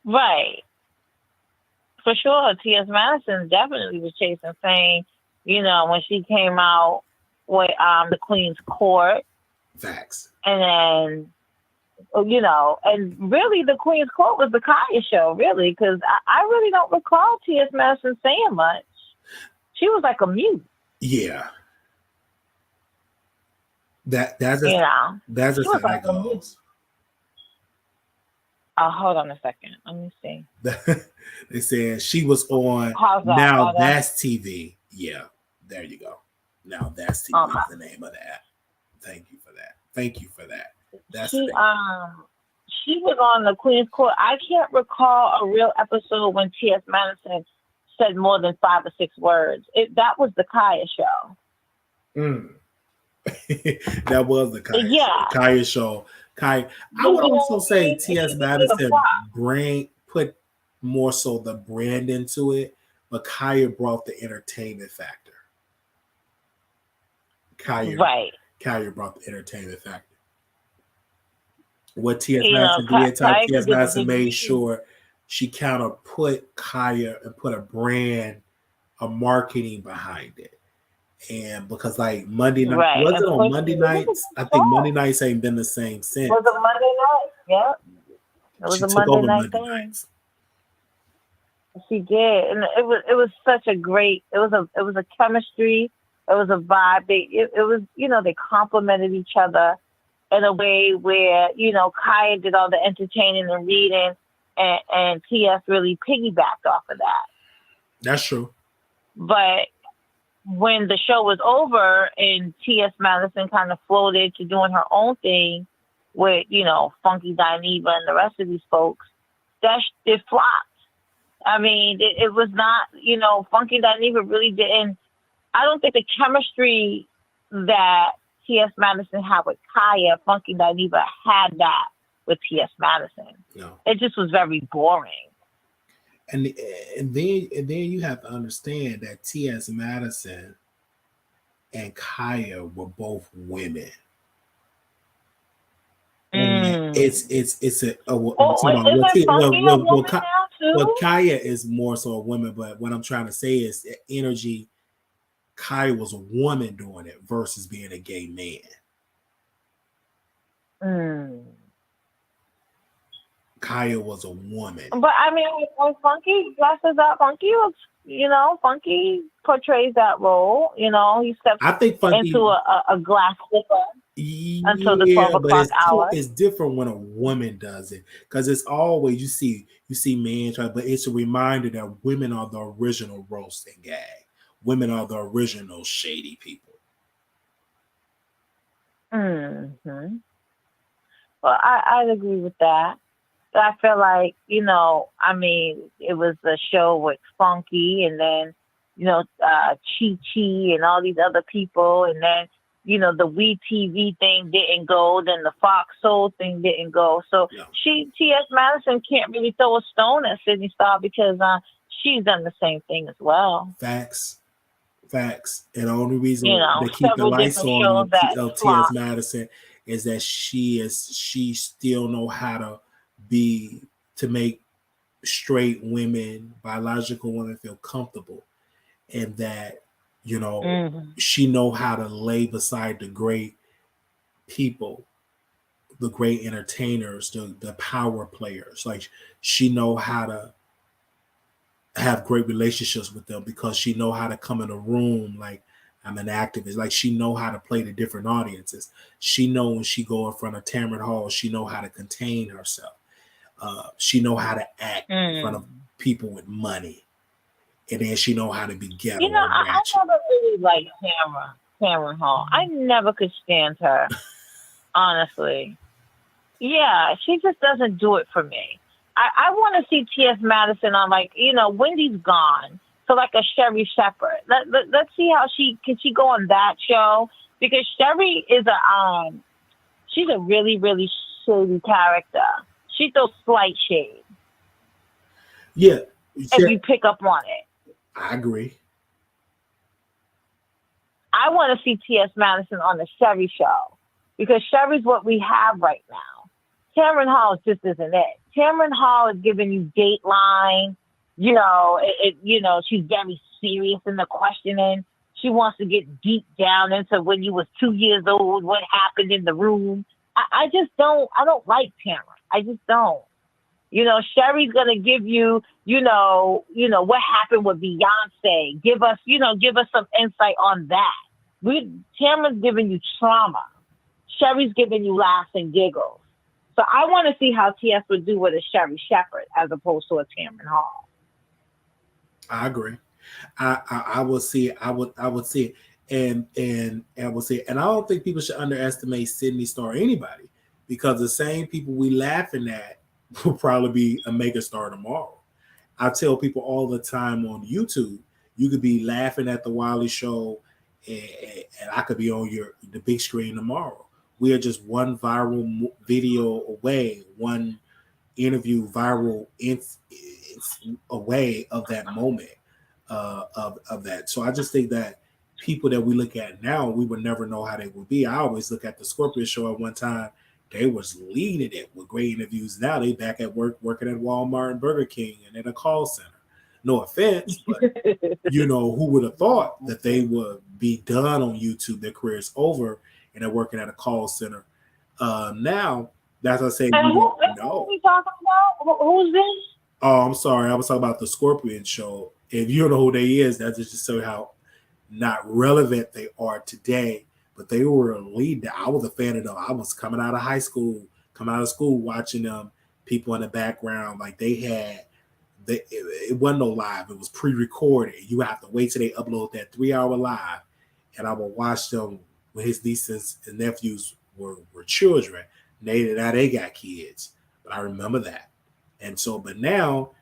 Right. For sure, T.S. Madison definitely was chasing fame, you know, when she came out with the Queen's Court. Facts. And then, you know, and really the Queen's Court was the Kaya show, really, because I really don't recall T.S. Madison saying much. She was like a mute. Yeah. That's just, you know, that's just how that goes. Hold on a second. Let me see. They said she was on Now That's TV. Yeah, there you go. Now That's TV is the name of the app. Thank you for that. Thank you for that. She was on the Queen's Court. I can't recall a real episode when T.S. Madison said more than 5 or 6 words. That was the Kaya show. Mm. That was the Kaya show. Yeah. Kaya show. Kaya. I would also say T.S. Madison put more so the brand into it, but Kaya brought the entertainment factor. Kaya brought the entertainment factor. What T.S. Madison did, T.S. Madison made sure she kind of put Kaya and put a brand, a marketing behind it. And because like Monday night, was it on Monday nights? I think Monday nights ain't been the same since. Was it Monday night? Yeah. It was a Monday night thing. She did, and it was such a great. It was a chemistry. It was a vibe. It was they complemented each other in a way where Kaya did all the entertaining and reading, and T.S. really piggybacked off of that. That's true. But when the show was over and T.S. Madison kind of floated to doing her own thing with, Funky Dineva and the rest of these folks, it flopped. I mean, it was not, Funky Dineva really didn't, I don't think the chemistry that T.S. Madison had with Kaya, Funky Dineva had that with T.S. Madison. No. It just was very boring. And then you have to understand that T.S. Madison and Kaya were both women. Kaya is more so a woman, but what I'm trying to say is the energy. Kaya was a woman doing it versus being a gay man. Kaya was a woman. But I mean, when Funky dresses up, Funky looks, Funky portrays that role. He steps into a glass slipper until the 12 o'clock hour. It's different when a woman does it because it's always you see men try, but it's a reminder that women are the original roast and gag. Women are the original shady people. Mm-hmm. Well, I'd agree with that. But I feel like, I mean, it was the show with Funky and then, Chi Chi and all these other people. And then, the We TV thing didn't go. Then the Fox Soul thing didn't go. So T.S. Madison can't really throw a stone at Sidney Starr because she's done the same thing as well. Facts. And the only reason they keep the lights on T.S. Madison is that she still know how to make straight women, biological women feel comfortable, and that she know how to lay beside the great people, the great entertainers, the power players. Like she know how to have great relationships with them because she know how to come in a room like I'm an activist. Like she know how to play to different audiences. She know when she go in front of Tamron Hall, she know how to contain herself. She know how to act in front of people with money, and then she know how to be ghetto. I never really liked Tamron Hall. I never could stand her, honestly. Yeah, she just doesn't do it for me. I want to see T.S. Madison on Wendy's gone, so like a Sherry Shepherd. Let's see how can she go on that show because Sherry is she's a really really shady character. She throws slight shade. Yeah. If you pick up on it. I agree. I want to see T.S. Madison on the Sherry show because Sherry's what we have right now. Tamron Hall just isn't it. Tamron Hall is giving you Dateline. She's very serious in the questioning. She wants to get deep down into when you was 2 years old, what happened in the room. I don't like Tamron. I just don't. Sherry's gonna give you, what happened with Beyonce. Give us some insight on that. Tamron's giving you trauma. Sherry's giving you laughs and giggles. So I want to see how T.S. would do with a Sherry Shepherd as opposed to a Tamron Hall. I agree. I will see it. I would see it. And I will say, and I don't think people should underestimate Sidney Starr or anybody because the same people we laughing at will probably be a mega star tomorrow. I tell people all the time on YouTube, you could be laughing at the Wiley show, and I could be on the big screen tomorrow. We are just one viral video away, one interview viral away of that moment, of that. So I just think that people that we look at now, we would never know how they would be. I always look at the Scorpion show at one time. They was leading it with great interviews. Now they back at work, working at Walmart and Burger King and in a call center. No offense, but who would have thought that they would be done on YouTube, their career's over, and they're working at a call center. Now, that's what I say. And who are we talking about? Who's this? Oh, I'm sorry. I was talking about the Scorpion show. If you don't know who they is, that's just to show how not relevant they are today. But they were a lead. I was a fan of them. I was coming out of school, watching them. People in the background, like it wasn't no live. It was pre-recorded. You have to wait till they upload that 3-hour live, and I would watch them when his nieces and nephews were children. Now they got kids, but I remember that. And so, but now,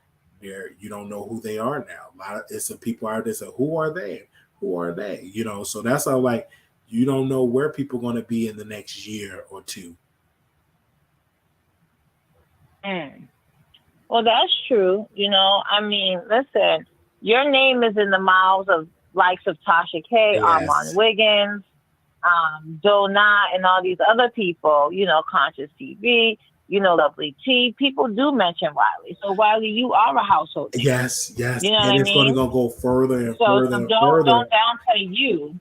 you don't know who they are now. A lot of some people out there say, "Who are they? Who are they?" So that's how, like, you don't know where people are going to be in the next year or two. Well, that's true. I mean, listen, your name is in the mouths of likes of Tasha K, Yes. Armon Wiggins, Donna, and all these other people. Conscious TV. Lovely T. People do mention Wiley. So Wiley, you are a household name. Yes. You know and what it's I going to mean? go further and So further and further. Don't downplay you.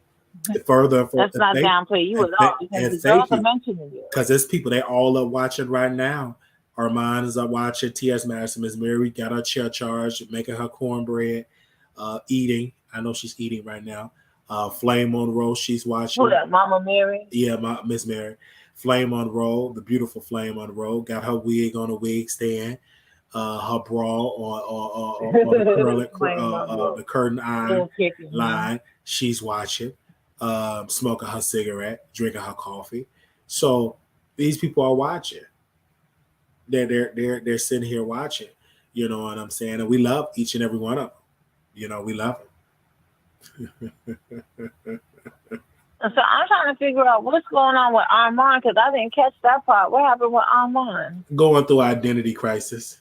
Further. Let's not downplay you at all, because the girls are mentioning you. Because there's people, they all up watching right now. Armon is up watching. T.S. Madison, Miss Mary got her chair charged, making her cornbread, eating. I know she's eating right now. Flame Monroe, she's watching. Who that, Mama Mary? Yeah, Miss Mary. Flame Monroe, the beautiful Flame Monroe, got her wig on a wig stand. Her bra on the curtain iron line. She's watching, smoking her cigarette, drinking her coffee. So these people are watching. They're sitting here watching. You know what I'm saying? And we love each and every one of them. We love them. So I'm trying to figure out what's going on with Armon, because I didn't catch that part. What happened with Armon? Going through identity crisis.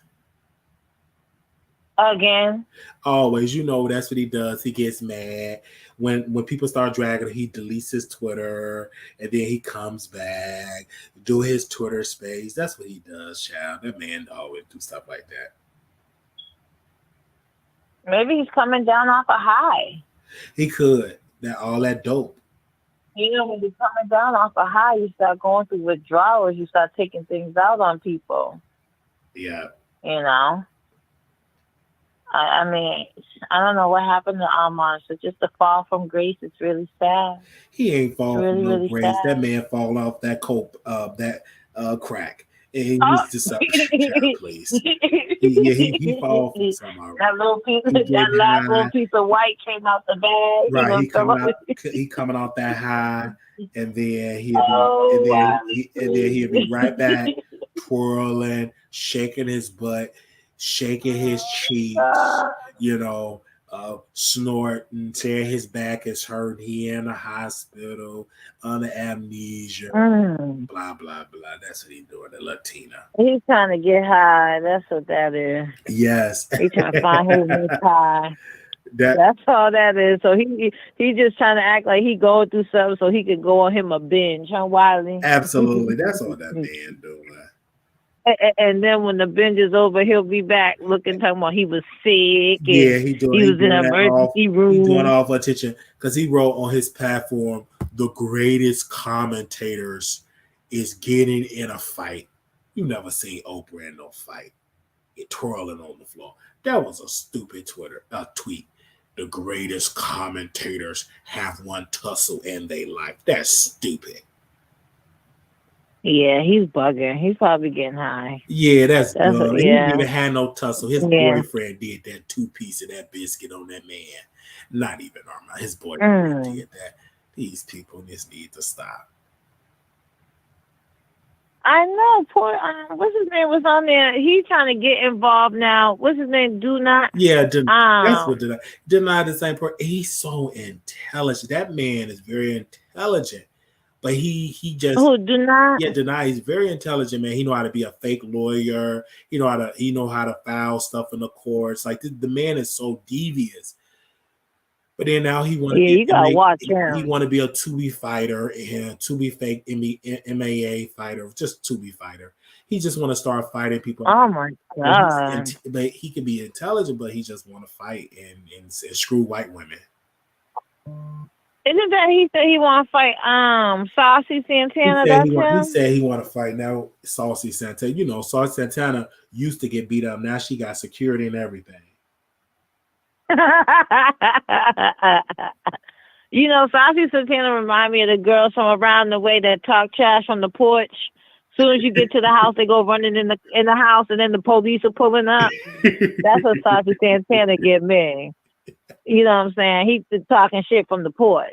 Again? Always. That's what he does. He gets mad. When people start dragging him, he deletes his Twitter, and then he comes back, do his Twitter space. That's what he does, child. That man always do stuff like that. Maybe he's coming down off a high. He could. All that dope. When you're coming down off a high, you start going through withdrawals. You start taking things out on people. Yeah. I mean, I don't know what happened to Armon. So just the fall from grace, it's really sad. He ain't fall from no really grace. Sad. That man fall off that coke, that crack. And he used to suck shit, please. He fall from somewhere. That last little piece of white came out the bag. Right, he coming out that high, and then he'll be right back, twirling, shaking his butt, shaking his cheeks, snorting, tearing his back is hurt. He in the hospital, under amnesia, blah, blah, blah. That's what he's doing, the Latina. He's trying to get high. That's what that is. Yes. He's trying to find his new high. That's all that is. So he just trying to act like he going through something so he could go on him a binge, huh, Wiley? Absolutely. That's all that man doing. And then when the binge is over, he'll be back talking about he was sick. Yeah, he was in an emergency room. He's doing all for attention because he wrote on his platform, the greatest commentators is getting in a fight. You never seen Oprah in no fight, twirling on the floor. That was a stupid tweet. The greatest commentators have one tussle in their life. That's stupid. Yeah, he's bugging. He's probably getting high. Yeah, that's good. He didn't even have no tussle. His boyfriend did that 2-piece of that biscuit on that man. Not even Armon. His boyfriend did that. These people just need to stop. I know. Poor, what's his name was on there. He trying to get involved now. What's his name? Do not. Yeah, that's what Um, deny the same person. He's so intelligent. That man is very intelligent, but he just who do not? yeah, deny he's very intelligent man. He know how to be a fake lawyer. He know how to file stuff in the courts. Like the man is so devious. But then now he want to Yeah, be you gotta watch he him. want to be a Tubi fighter and Tubi fake MAA fighter, just Tubi fighter. He just want to start fighting people. Oh my But god. but he can be intelligent, but he just want to fight and screw white women. Isn't that he said he want to fight Saucy Santana? That's He him. said he want to fight now. Saucy Santana, Saucy Santana used to get beat up. Now she got security and everything. Saucy Santana remind me of the girls from around the way that talk trash on the porch. As soon as you get to the house, they go running in the house, and then the police are pulling up. That's what Saucy Santana get me. You know what I'm saying? He's talking shit from the porch.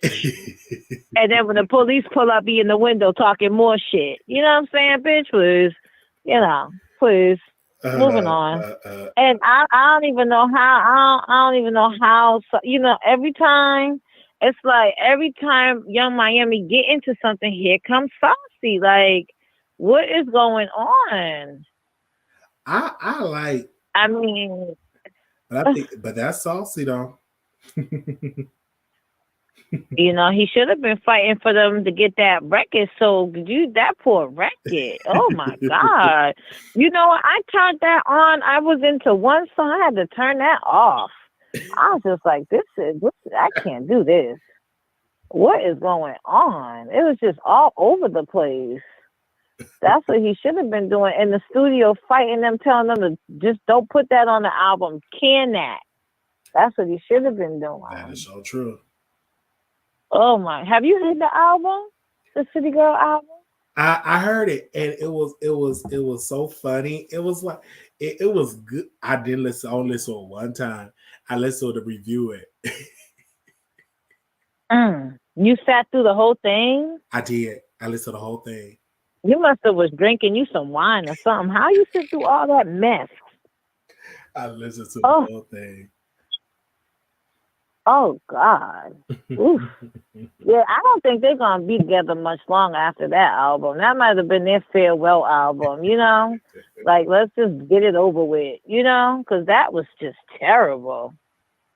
And then when the police pull up, he in the window talking more shit. You know what I'm saying, bitch? Please. Please. Moving on. And I don't even know how, I don't even know how, every time, it's like every time Young Miami get into something, here comes Saucy. Like, what is going on? I mean, but that's Saucy though. he should have been fighting for them to get that record. So, that poor record. Oh my God. I turned that on. I was into one song. I had to turn that off. I was just like, I can't do this. What is going on? It was just all over the place. That's what he should have been doing in the studio, fighting them, telling them to just don't put that on the album. Can that? That's what he should have been doing. That is so true. Oh my! Have you heard the album, the City Girl album? I heard it, and it was so funny. It was like it was good. I didn't listen. I only listened one time. I listened to review it. You sat through the whole thing? I did. I listened to the whole thing. You must have was drinking you some wine or something. How you sit through all that mess? I listened to the whole thing. Oh God. Oof. Yeah, I don't think they're gonna be together much longer after that album. That might have been their farewell album, Like, let's just get it over with, because that was just terrible.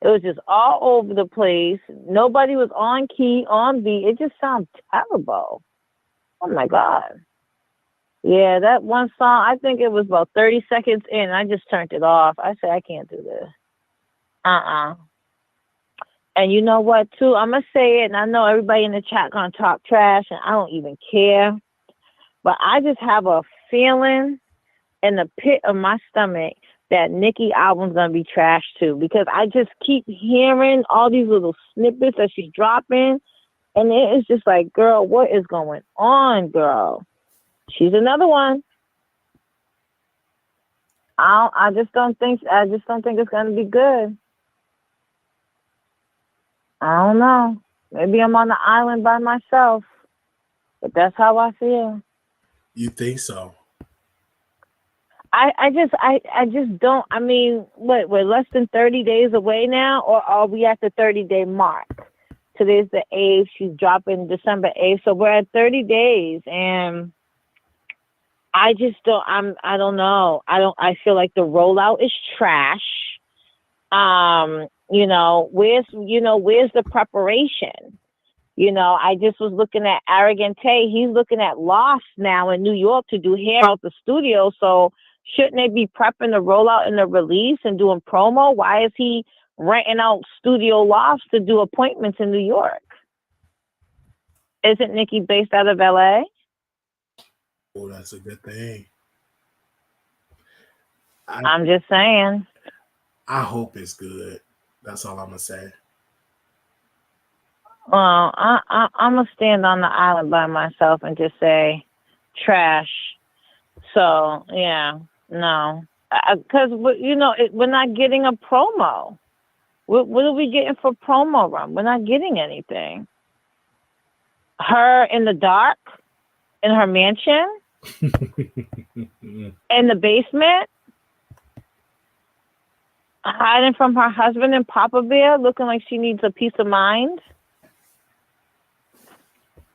It was just all over the place. Nobody was on key, on beat. It just sounds terrible. Oh my God. Yeah, that one song, I think it was about 30 seconds in. I just turned it off. I said, I can't do this. And you know what, too? I'm going to say it, and I know everybody in the chat going to talk trash, and I don't even care. But I just have a feeling in the pit of my stomach that Nicki album's going to be trash, too. Because I just keep hearing all these little snippets that she's dropping. And it is just like, girl, what is going on, girl? She's another one. I just don't think it's going to be good. I don't know. Maybe I'm on the island by myself, but that's how I feel. You think so? I just don't. I mean, what, we're less than 30 days away now, or are we at the 30-day mark? Today's the 8th. She's dropping December 8th, so we're at 30 days, and I just don't. I don't know. I feel like the rollout is trash. Where's the preparation? I just was looking at Arrogant Tay. He's looking at Loft now in New York to do hair out the studio. So shouldn't they be prepping the rollout and the release and doing promo? Why is he renting out studio lofts to do appointments in New York? Isn't Nicki based out of LA? Oh, that's a good thing. I'm just saying. I hope it's good. That's all I'm gonna say. Well, I'm gonna stand on the island by myself and just say trash. So yeah, no, because we're not getting a promo. What are we getting for promo run? We're not getting anything. Her in the dark in her mansion. In the basement, hiding from her husband and Papa Bear, looking like she needs a peace of mind.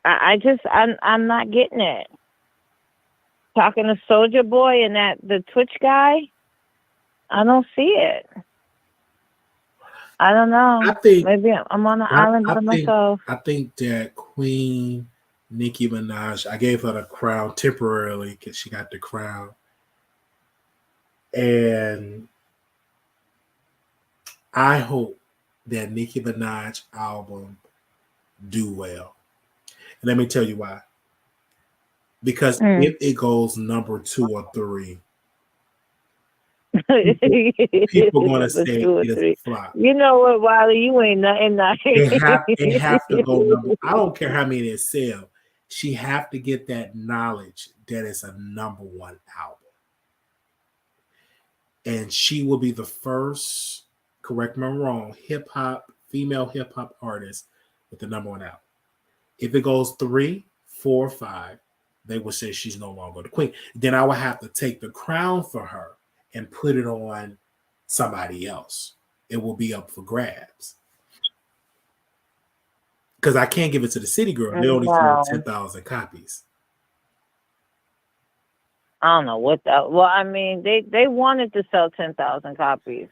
I'm not getting it. Talking to Soldier Boy and the Twitch guy, I don't see it. I don't know. I think maybe I'm on the island by myself. I think that Queen Nicki Minaj, I gave her the crown temporarily because she got the crown, and I hope that Nicki Minaj album do well. And let me tell you why. Because if it goes number 2 or 3, people going to say it is a flop. You know what, Wiley? You ain't nothing. It have to go number. I don't care how many it sell. She have to get that knowledge that it's a number 1 album. And she will be the first, correct me if I'm wrong, female hip hop artist with the number 1 album. If it goes 3, 4, 5, they will say she's no longer the queen. Then I will have to take the crown for her and put it on somebody else. It will be up for grabs. Because I can't give it to the City Girl. They only sold 10,000 copies. I don't know what that. Well, I mean, they wanted to sell 10,000 copies.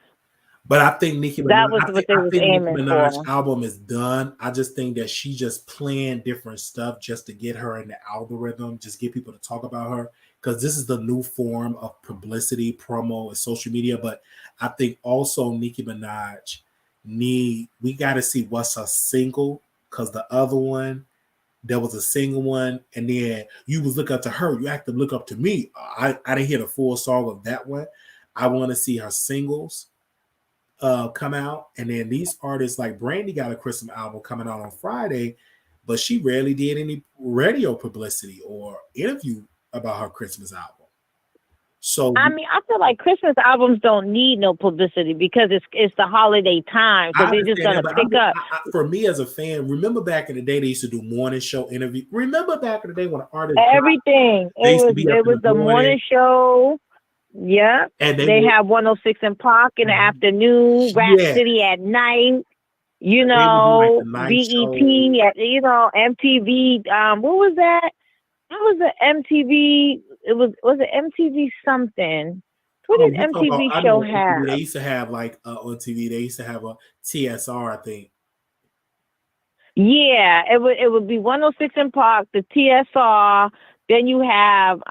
But I think Nicki Minaj's album is done. I just think that she just playing different stuff just to get her in the algorithm, just get people to talk about her. Because this is the new form of publicity, promo, and social media. But I think also Nicki Minaj we got to see what's her single. Because the other one, there was a single one, and then you was looking up to her. You have to look up to me. I didn't hear the full song of that one. I want to see her singles come out, and then these artists like Brandy got a Christmas album coming out on Friday, but she rarely did any radio publicity or interview about her Christmas album. So I mean, I feel like Christmas albums don't need no publicity because it's the holiday time, so they're just gonna pick up. For me as a fan, remember back in the day they used to do morning show interview. Remember back in the day when artists everything it was the morning show. Yeah, and they have 106 in Park in the afternoon, Rap City at night. You know, BET at MTV. What was that? That was the MTV. It was it MTV something? What did MTV show have? They used to have like on TV. They used to have a TSR, I think. Yeah, it would be 106 in Park, the TSR. Then you have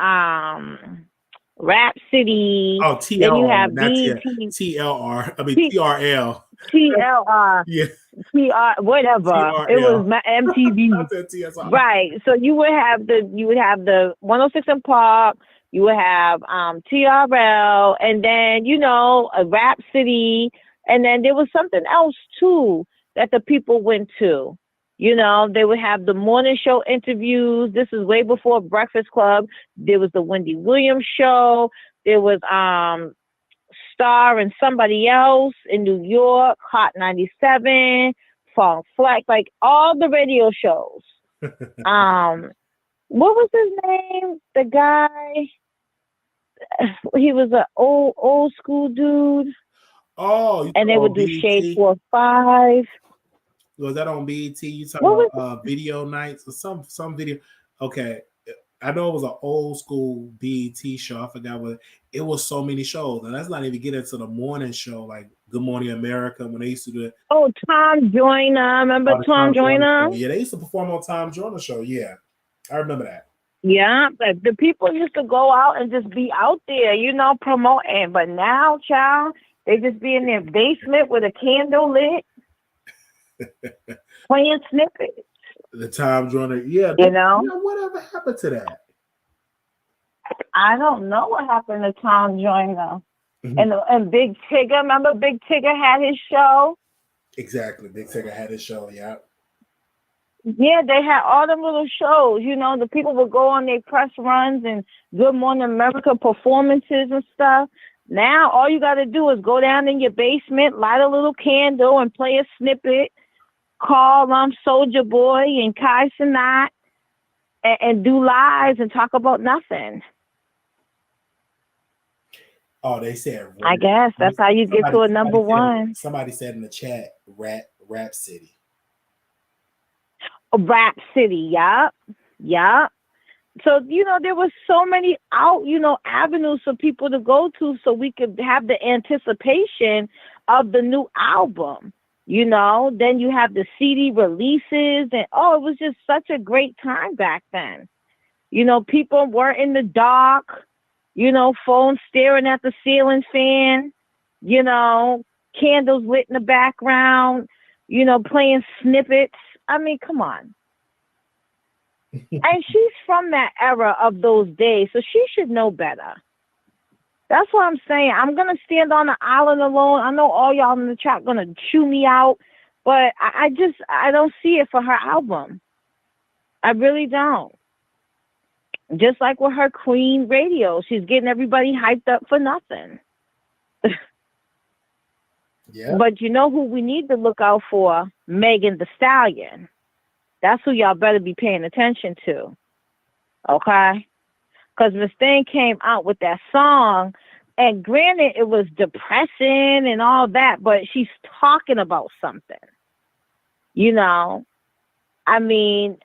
Rap City. Oh, TLR. Then you have TLR. I mean TRL. TLR. Yeah. TR whatever. TRL. It was MTV. Right. So you would have the 106 in Park. You would have TRL, and then a Rap City, and then there was something else too that the people went to. They would have the morning show interviews. This is way before Breakfast Club. There was the Wendy Williams show. There was Star and somebody else in New York, Hot 97, Funk Flex, like all the radio shows. What was his name? The guy. He was an old school dude. Oh, and they would do Shade 4-5. Was that on BET? You talking about video nights or some video? Okay, I know it was an old school BET show. I forgot what it was. So many shows, and let's not even get into the morning show like Good Morning America when they used to do it. Oh, Tom Joyner, remember Tom Joyner? Yeah, they used to perform on Tom Joyner show. Yeah, I remember that. Yeah, but the people used to go out and just be out there, promoting. But now, child, they just be in their basement with a candle lit. Playing snippets. The Tom Joyner, yeah. Whatever happened to that? I don't know what happened to Tom Joyner. And Big Tigger, remember Big Tigger had his show? Exactly, Big Tigger had his show, yeah. Yeah, they had all them little shows. The people would go on their press runs and Good Morning America performances and stuff. Now, all you got to do is go down in your basement, light a little candle, and play a snippet. Call Soldier Boy and Kai Sinat, and do lives and talk about nothing. Oh, they said I guess that's how you get to a number one. Somebody said in the chat, Rap City. Rap City, yeah. So, there was so many avenues for people to go to so we could have the anticipation of the new album. Then you have the CD releases, and it was just such a great time back then. People were in the dark, phones staring at the ceiling fan, candles lit in the background, playing snippets. I mean, come on. And she's from that era of those days, so she should know better. That's what I'm saying. I'm going to stand on the island alone. I know all y'all in the chat going to chew me out, but I don't see it for her album. I really don't. Just like with her Queen Radio, she's getting everybody hyped up for nothing. Yeah. But you know who we need to look out for? Megan Thee Stallion. That's who y'all better be paying attention to. Okay? Because Miss Thing came out with that song, and granted, it was depressing and all that, but she's talking about something. I mean,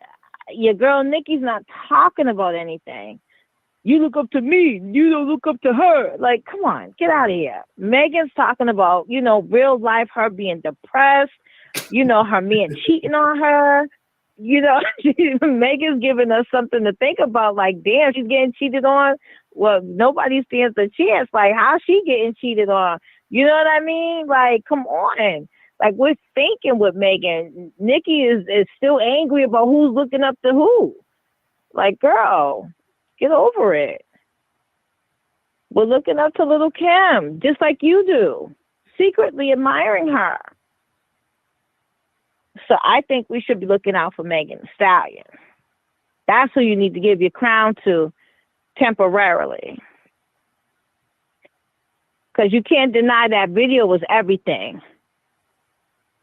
your girl Nikki's not talking about anything. You look up to me, you don't look up to her. Like, come on, get out of here. Megan's talking about, real life, her being depressed, her man cheating on her. Megan's giving us something to think about. Like, damn, she's getting cheated on. Well, nobody stands a chance. Like, how's she getting cheated on? You know what I mean? Like, come on. Like, we're thinking with Megan. Nikki is still angry about who's looking up to who. Like, girl, get over it. We're looking up to Little Kim, just like you do, secretly admiring her. So I think we should be looking out for Megan Thee Stallion. That's who you need to give your crown to temporarily. Because you can't deny that video was everything.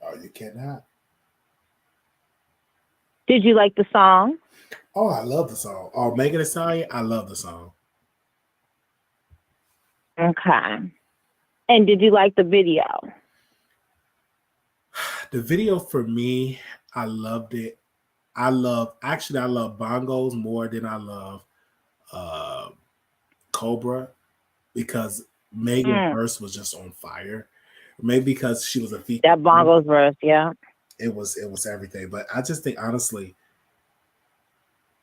Oh, you cannot. Did you like the song? Oh, I love the song. Oh, Megan Thee Stallion, I love the song. Okay. And did you like the video? The video for me, I loved it. I love Bongos more than I love Cobra, because Megan's verse was just on fire. Maybe because she was a feature. That Bongos verse, yeah. It was everything. But I just think, honestly,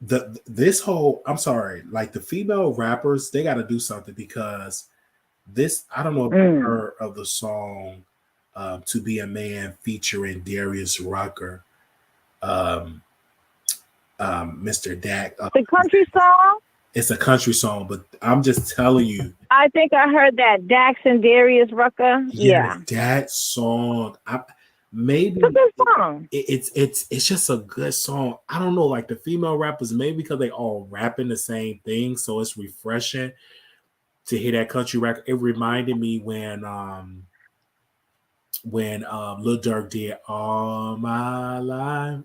this whole, I'm sorry, like the female rappers, they got to do something, because this, I don't know if you heard of the song To Be a Man featuring Darius Rucker, Mr. Dak. The country song? It's a country song, but I'm just telling you. I think I heard that, Dax and Darius Rucker. Yeah. That song. Maybe it's a good song. It's just a good song. I don't know, like the female rappers, maybe because they all rapping the same thing, so it's refreshing to hear that country record. It reminded me when Lil Durk did All My Life.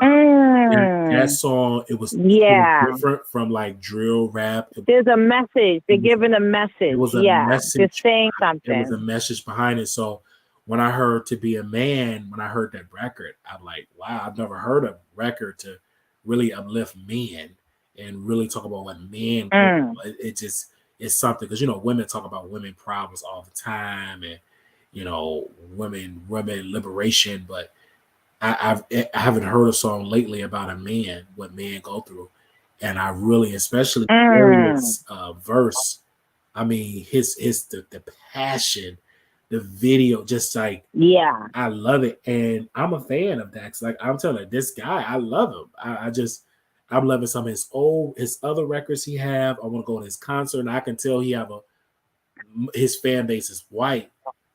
That song, it was different from like drill rap. There's a message. They're giving a message. It was a message. They're saying something. There was a message behind it. So when I heard To Be a Man, when I heard that record, I'm like, wow, I've never heard a record to really uplift men and really talk about what men it's something, because women talk about women problems all the time, and women liberation, but I haven't heard a song lately about a man, what men go through. And I really, especially Darius' verse, I mean, the passion, the video, just like, I love it. And I'm a fan of Dax. Like, I'm telling you, this guy, I love him. I'm loving some of his other records he have. I want to go to his concert, and I can tell his fan base is white,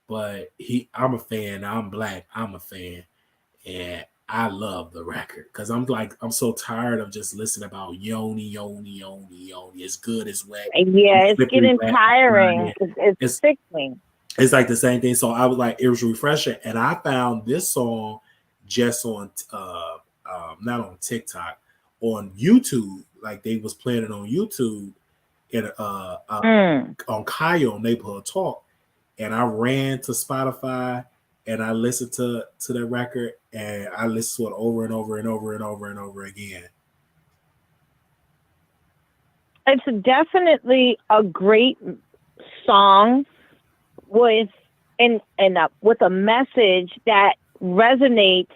but I'm a fan. I'm black. I'm a fan. And I love the record, because I'm so tired of just listening about yoni. It's good as wet. Yeah, it's getting tiring. It's sickening. It's like the same thing. So I was like, it was refreshing. And I found this song just on not on TikTok, on YouTube. Like they was playing it on YouTube on Kyle Neighborhood Talk, and I ran to Spotify and I listened to that record, and I listened to it over and over and over and over and over again. It's definitely a great song with with a message that resonates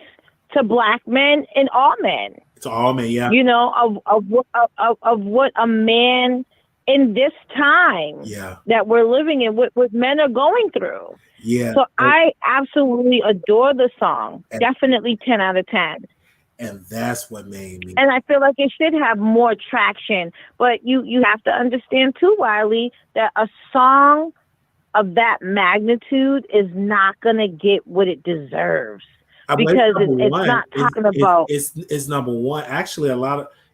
to Black men and all men. It's all men, yeah. You know, of what a man in this time that we're living in, what men are going through. Yeah. So I absolutely adore the song. Definitely 10 out of 10. And that's what made me. And I feel like it should have more traction. But you have to understand too, Wiley, that a song of that magnitude is not going to get what it deserves. Because it's not talking about... It's number one. Actually,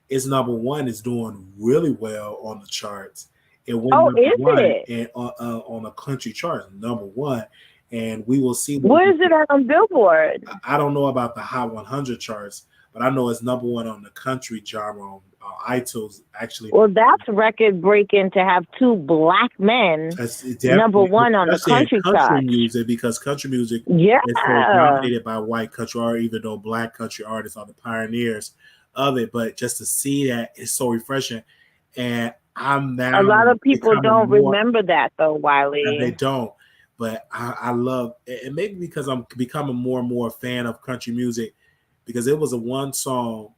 it's number one is doing really well on the charts. It went number one and on a country chart, number one. And we will see. Where is it on Billboard? I don't know about the Hot 100 charts, but I know it's number one on the country genre on iTunes. Actually, well, that's record breaking to have two Black men number one on the country chart. Music, because country music is so dominated by white country artists, even though Black country artists are the pioneers of it. But just to see that is so refreshing, and I'm now. A lot of people don't remember that though, Wiley. They don't. But I love it, maybe because I'm becoming more and more a fan of country music, because it was a one song.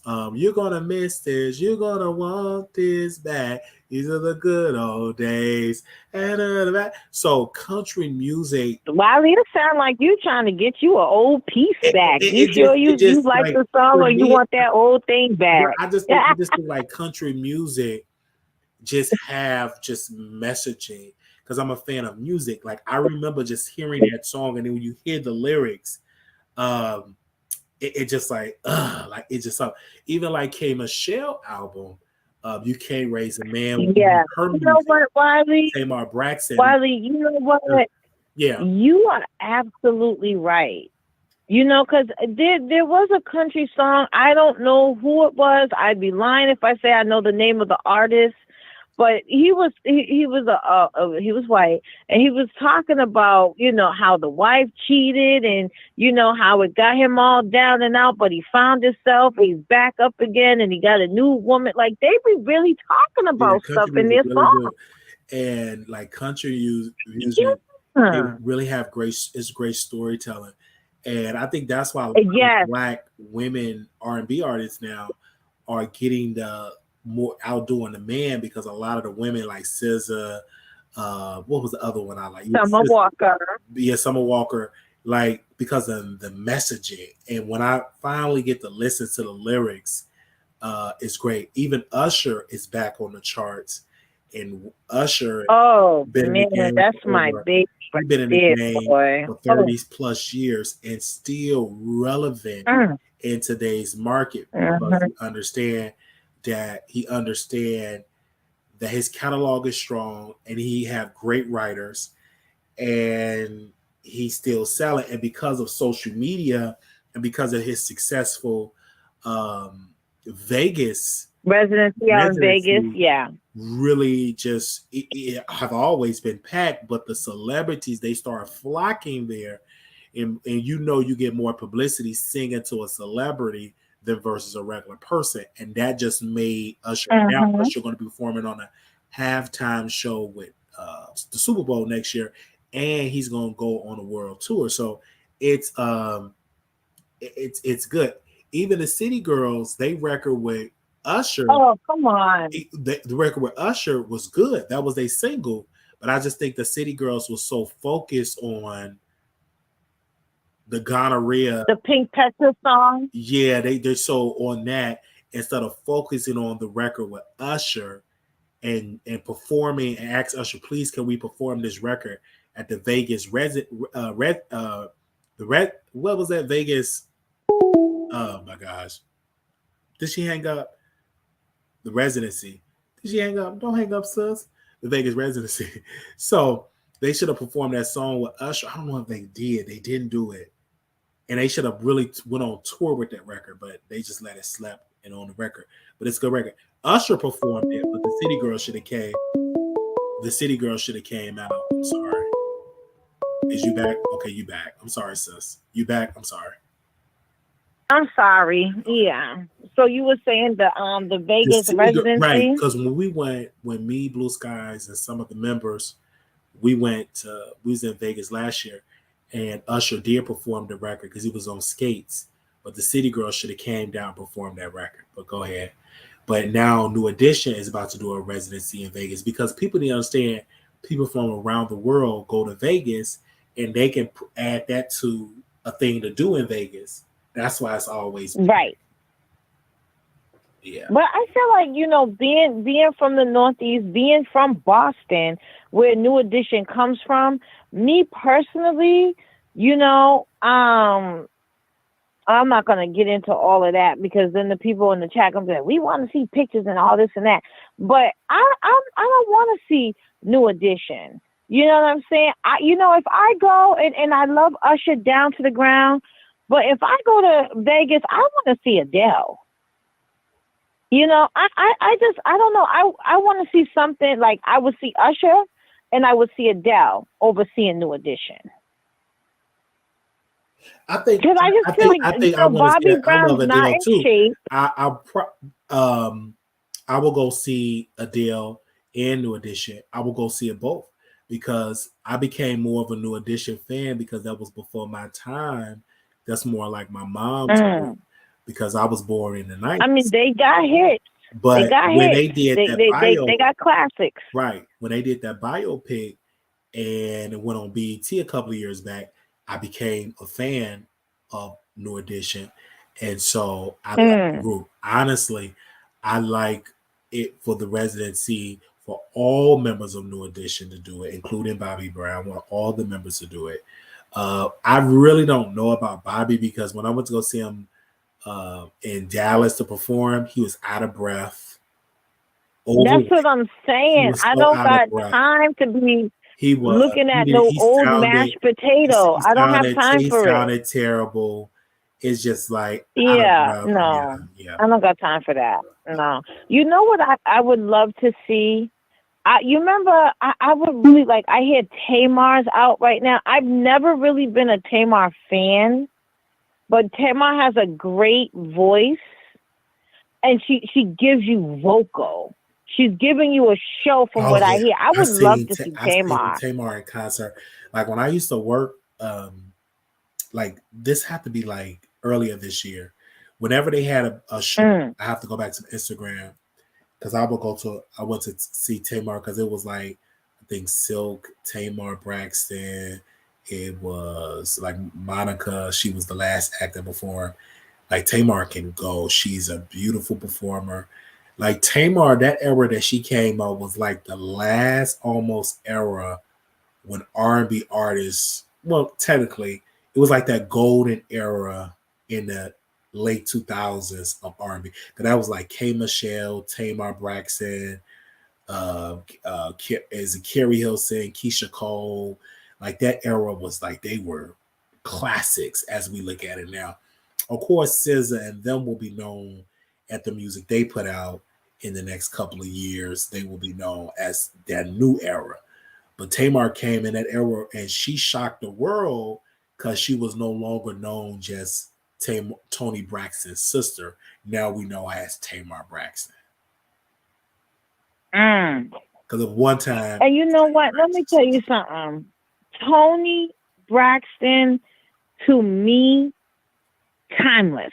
You're gonna miss this. You're gonna want this back. These are the good old days. So country music. Wiley, it sound like you trying to get you an old piece back. You like the song, or you want that old thing back? I just feel like country music just have just messaging. Because I'm a fan of music. Like I remember just hearing that song, and then when you hear the lyrics, it just like it just even like K Michelle album, You Can't Raise a Man. Yeah, you know what, Wiley? Tamar Braxton. Wiley, you know what? Yeah, you are absolutely right. You know, because there was a country song. I don't know who it was. I'd be lying if I say I know the name of the artist. But he was white, and he was talking about, you know, how the wife cheated, and you know how it got him all down and out. But he found himself, he's back up again, and he got a new woman. Like they be really talking about stuff in their song. And like country music, they really have great storytelling, and I think that's why Black women R&B artists now are getting the more outdoing the man, because a lot of the women like SZA, what was the other one I like? Summer Walker. Yeah, Summer Walker. Like because of the messaging, and when I finally get to listen to the lyrics, it's great. Even Usher is back on the charts, and Usher. Oh man, that's my baby. He's been in the game for 30 plus years and still relevant in today's market. Because he understand that his catalog is strong, and he have great writers, and he's still selling. And because of social media, and because of his successful Vegas residency out in Vegas, really just it have always been packed. But the celebrities, they start flocking there, and you know you get more publicity singing to a celebrity than versus a regular person, and that just made Usher. Now Usher going to be performing on a halftime show with the Super Bowl next year, and he's going to go on a world tour. So it's good. Even the City Girls, they record with Usher. Oh, come on! The record with Usher was good. That was a single, but I just think the City Girls was so focused on the gonorrhea, the Pink Petra song. Yeah, they're so on that instead of focusing on the record with Usher and performing, and ask Usher, please, can we perform this record at the Vegas what was that Vegas? Oh my gosh. Did she hang up? The residency. Did she hang up? Don't hang up, sis. The Vegas residency. So they should have performed that song with Usher. I don't know if they did. They didn't do it. And they should have really went on tour with that record, but they just let it slip and on the record. But it's a good record. Usher performed it, but the City Girl should have came. The City Girl should have came out. I'm sorry. Is you back? Okay, you back. I'm sorry, sis. You back? I'm sorry. I'm sorry. Yeah. So you were saying the The Vegas City Girl, right? residency? Because when me, Blue Skies, and some of the members, we was in Vegas last year, and Usher did perform the record because he was on skates. But the City Girl should have came down and performed that record. But go ahead. But now New Edition is about to do a residency in Vegas because people need to understand people from around the world go to Vegas and they can add that to a thing to do in Vegas. That's why it's always been. Right. Yeah. But I feel like, being from the Northeast, being from Boston, where New Edition comes from, me personally, I'm not gonna get into all of that because then the people in the chat gonna be like, we want to see pictures and all this and that. But I don't want to see New Edition. You know what I'm saying? If I go and I love Usher down to the ground, but if I go to Vegas, I want to see Adele. I don't know. I want to see something like I would see Usher and I would see Adele over seeing New Edition. I think Because I just feel like I want to Bobby say I love Brown's not Adele in too. shape. I will go see Adele and New Edition. I will go see it both because I became more of a New Edition fan because that was before my time. That's more like my mom's because I was born in the 90s. I mean, they got hits. But when they did they got classics. Right. When they did that biopic and it went on BET a couple of years back, I became a fan of New Edition. And so I like the group. Honestly, I like it for the residency for all members of New Edition to do it, including Bobby Brown. I want all the members to do it. I really don't know about Bobby because when I went to go see him in Dallas to perform, he was out of breath. That's what I'm saying. I don't got time to be looking at no old mashed potato. I don't have time for it. He sounded terrible. It's just like I don't got time for that. No. You know what I would love to see? You remember I would really like, I hear Tamar's out right now. I've never really been a Tamar fan, but Tamar has a great voice and she gives you vocal. She's giving you a show from what I hear. I would love to see Tamar. I've seen Tamar in concert. Like when I used to work, like this had to be like earlier this year. Whenever they had a show, I have to go back to Instagram because I went to see Tamar because it was like, I think Silk, Tamar Braxton, it was like Monica, she was the last act that performed. Like Tamar can go. She's a beautiful performer. Like Tamar, that era that she came up was like the last almost era when R&B artists, well, technically, it was like that golden era in the late 2000s of R&B. Because that was like K. Michelle, Tamar Braxton, is it Carrie Hilson, Keisha Cole. Like that era was like they were classics as we look at it now. Of course, SZA and them will be known at the music they put out in the next couple of years. They will be known as that new era. But Tamar came in that era and she shocked the world because she was no longer known just Toni Braxton's sister. Now we know her as Tamar Braxton. Because of one time. And you know what? Let me tell you something. Toni Braxton, to me, timeless.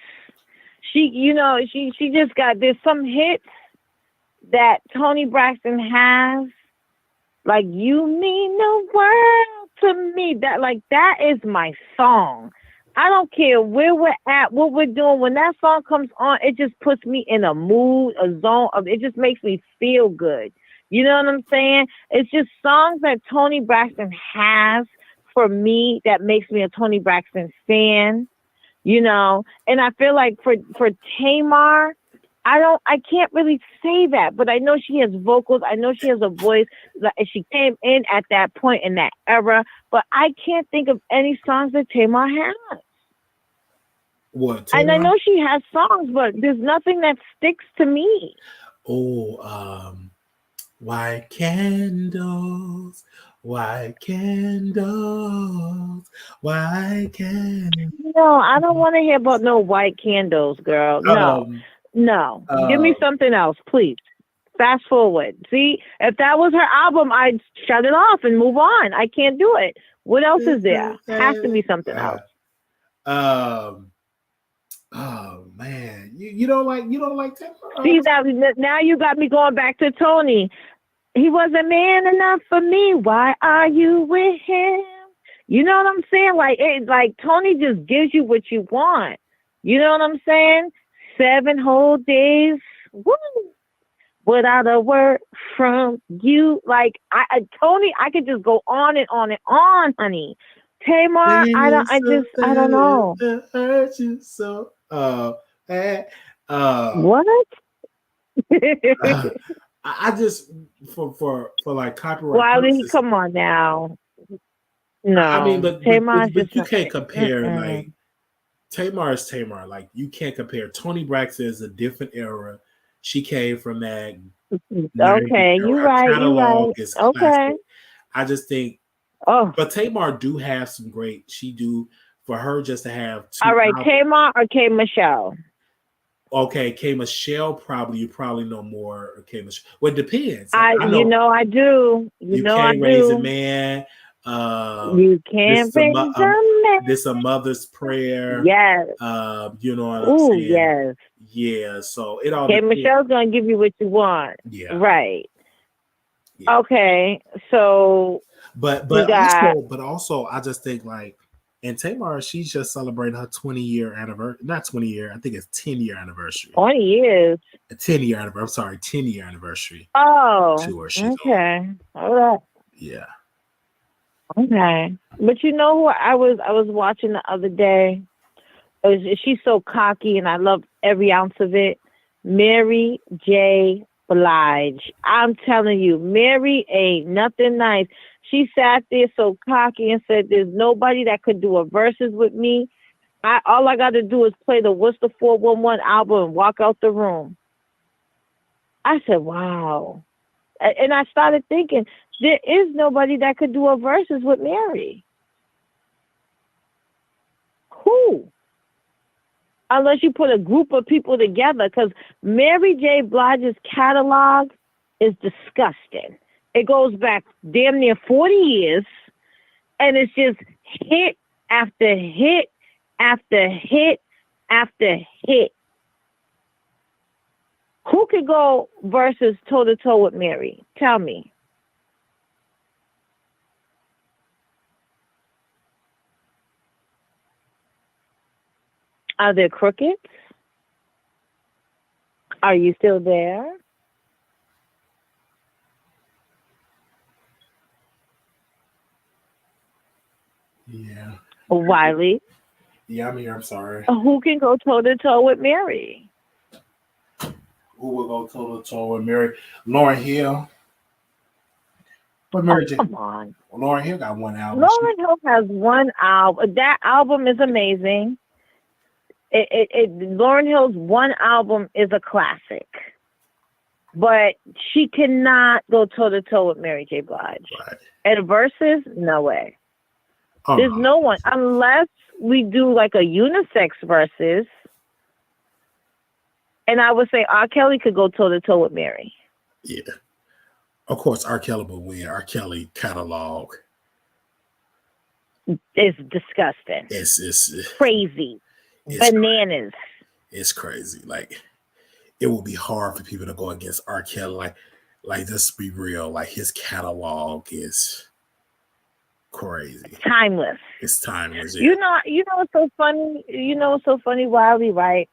She just got, there's some hits that Toni Braxton has, like You Mean the World to Me. That is my song. I don't care where we're at, what we're doing. When that song comes on, it just puts me in a mood, a zone of, it just makes me feel good. You know what I'm saying? It's just songs that Toni Braxton has for me that makes me a Toni Braxton fan. And I feel like for Tamar, I can't really say that, but I know she has vocals. I know she has a voice. She came in at that point in that era, but I can't think of any songs that Tamar has. What, And I Tamar? know she has songs, but there's nothing that sticks to me. Oh, white candles, white candles, white candles. No, I don't want to hear about no white candles, girl. No, Um, no. Give me uh, something else, please. Fast forward. See, if that was her album, I'd shut it off and move on. I can't do it. What else is there? Has to be something else. um, oh man, you don't like Tamar? See, now you got me going back to Tony. He wasn't man enough for me. Why are you with him? You know what I'm saying? Like Tony just gives you what you want. You know what I'm saying? 7 whole days, woo, without a word from you. Like Tony, I could just go on and on and on, honey. Tamar, I don't know. It hurts you so. Eh, uh, What? I just for like copyright Wiley, purposes. come on now. I mean, No, Tamar's just you not. can't compare like Mm-mm. Tamar is Tamar. Like you can't compare. Tony Braxton is a different era. She came from that 90s Okay, era. you Her right. You catalog right. is Okay. classic. I just think, Oh, but Tamar do have some great. She do for her just to have all two right. albums. Tamar or K Michelle? Okay, K Michelle you probably know more. K Michelle. Well, it depends. Like I know I do. You you know, I can't raise a do. man. You This can't is a raise a man. this a mother's prayer. Yes. You know what I'm Ooh, saying? yes. Yeah. So it all K depends. Michelle's gonna give you what you want. Yeah. Right. Yeah. Okay. So But we got I just think like, and Tamar, she's just celebrating her 20-year anniversary. Not 20-year. I think it's 10-year anniversary. 20 years. A 10-year anniversary. I'm sorry, 10-year anniversary Oh, to her. She's on. okay. All right. Yeah. Okay. But you know who I was watching the other day? She's so cocky and I love every ounce of it. Mary J. Blige. I'm telling you, Mary ain't nothing nice. She sat there so cocky and said, "There's nobody that could do a verses with me. All I got to do is play the Worcester 411 album and walk out the room." I said, "Wow." And I started thinking, there is nobody that could do a verses with Mary. Who? Unless you put a group of people together, because Mary J. Blige's catalog is disgusting. It goes back damn near 40 years, and it's just hit after hit after hit after hit. Who could go versus toe to toe with Mary? Tell me. Are there crickets? Are you still there? Yeah. Wiley? Yeah, I'm here. I'm sorry. Who can go toe to toe with Mary? Who will go toe to toe with Mary? Lauren Hill. But Oh, Mary J. come on. Lauren Hill got one album. Lauren Hill has one album. That album is amazing. Lauren Hill's one album is a classic. But she cannot go toe to toe with Mary J. Blige. Right. And versus, no way. Oh, There's no one, unless we do like a unisex versus. And I would say R. Kelly could go toe to toe with Mary. Yeah. Of course, R. Kelly will win. R. Kelly catalog. It's disgusting. It's crazy. It's Bananas. It's crazy. Like it will be hard for people to go against R. Kelly. Like let's be real. Like his catalog is crazy. Timeless. It's timeless. Yeah. You know what's so funny? You know what's so funny, Wiley, right?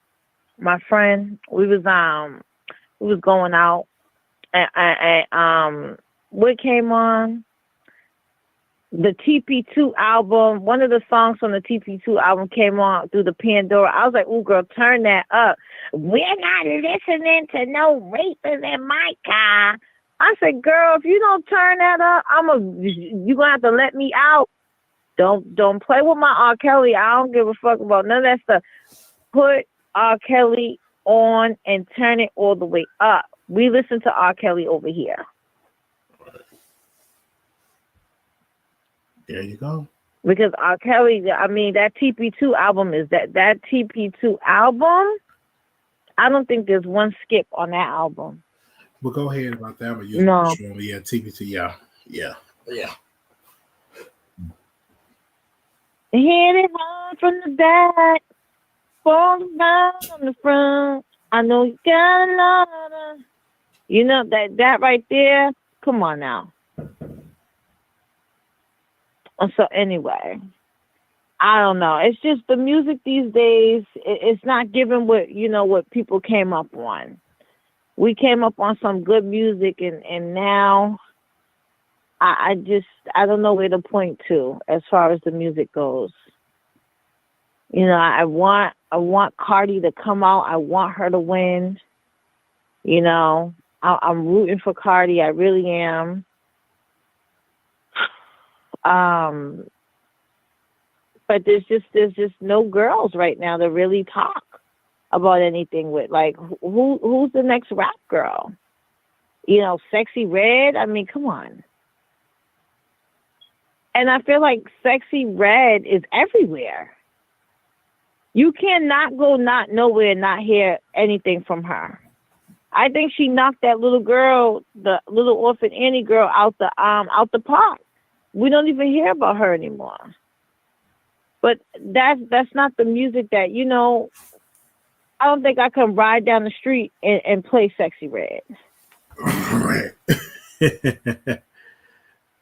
My friend, we was going out and what came on? The TP2 album, one of the songs from the TP2 album came on through the Pandora. I was like, "Ooh, girl, turn that up. We're not listening to no rapists in my car." I said, "Girl, if you don't turn that up, you're gonna have to let me out. Don't play with my R. Kelly. I don't give a fuck about none of that stuff." put R. Kelly on and turn it all the way up. We listen to R. Kelly over here. There you go. Because R. Kelly, I mean, that TP2 album is that TP2 album. I don't think there's one skip on that album. Well, go ahead about that. But No. yeah, TBT, yeah. Hit it hard from the back, fall down on the front. I know you got another. You know that right there. Come on now. So anyway, I don't know. It's just the music these days. It's not giving what people came up on. We came up on some good music, and now I don't know where to point to as far as the music goes. I want Cardi to come out. I want her to win. I'm rooting for Cardi. I really am. But there's just no girls right now that really talk about anything with, like, who's the next rap girl? Sexy Red. I mean, come on. And I feel like Sexy Red is everywhere. You cannot go not nowhere and not hear anything from her. I think she knocked that little girl, the little orphan Annie girl, out the park. We don't even hear about her anymore. But that's not the music that, I don't think I can ride down the street and play Sexy Red. Right.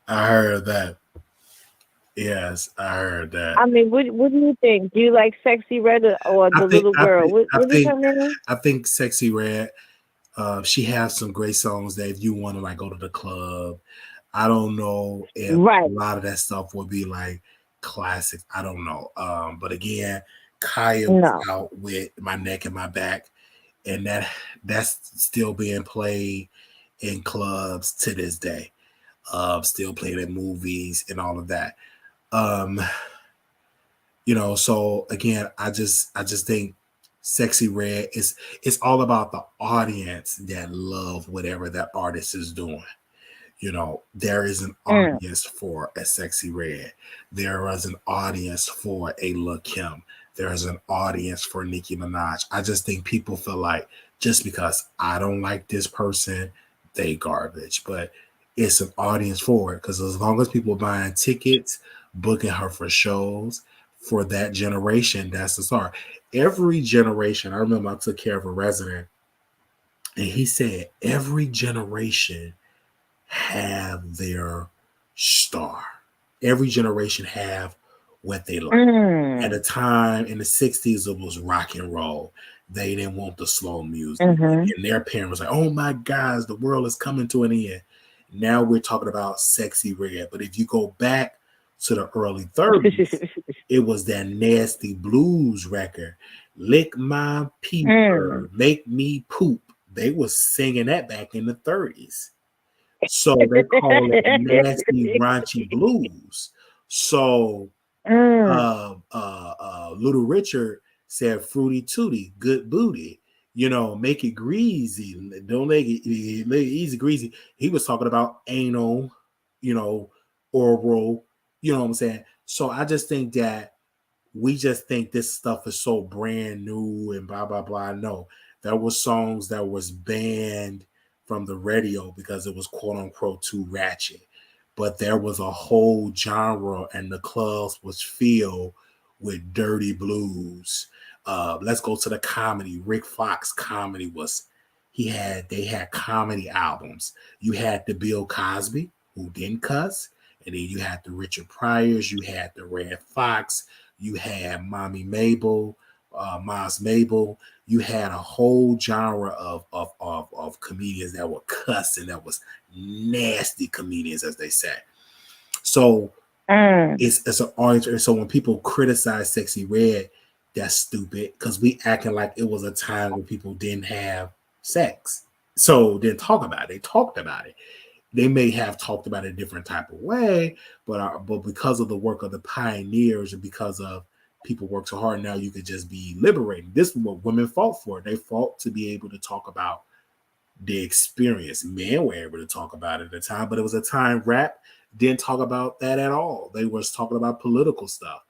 I heard that. Yes, I heard that. I mean, what do you think? Do you like Sexy Red or the little girl? What is her name? I think Sexy Red, she has some great songs that if you want to, like, go to the club, I don't know if a lot of that stuff would be like classic. I don't know. But again, Kaya was out with My Neck and My Back, and that's still being played in clubs to this day. Still played in movies and all of that. So again, I just think Sexy Red it's all about the audience that love whatever that artist is doing. There is an audience for a Sexy Red. There is an audience for a Lil' Kim. There is an audience for Nicki Minaj. I just think people feel like just because I don't like this person, they garbage. But it's an audience for it, because as long as people buying tickets, booking her for shows, for that generation, that's the star. Every generation, I remember I took care of a resident, and he said every generation have their star. Every generation have what they like. At a time in the 60s, it was rock and roll. They didn't want the slow music. And their parents were like, oh my gosh, the world is coming to an end. Now we're talking about Sexy Red. But if you go back to the early 30s, it was that nasty blues record. Lick my peeper, make me poop. They was singing that back in the 30s. So they call it nasty raunchy blues. So Little Richard said fruity tooty, good booty. Make it greasy. Don't make it easy greasy. He was talking about anal, oral, you know what I'm saying? So I just think that we just think this stuff is so brand new and blah, blah, blah. No, there was songs that was banned from the radio because it was quote unquote too ratchet. But there was a whole genre, and the clubs was filled with dirty blues. Let's go to the comedy. Rick Fox comedy they had comedy albums. You had the Bill Cosby, who didn't cuss, and then you had the Richard Pryors, you had the Red Fox, you had Mommy Mabel, Moms Mabel. You had a whole genre of comedians that were cussing, that was nasty comedians, as they say. So it's an audience. So when people criticize Sexy Red, that's stupid, because we acting like it was a time when people didn't have sex. So didn't talk about it. They talked about it. They may have talked about it a different type of way, but because of the work of the pioneers and because of people work so hard. Now you could just be liberating. This is what women fought for. They fought to be able to talk about the experience. Men were able to talk about it at the time, but it was a time rap didn't talk about that at all. They was talking about political stuff.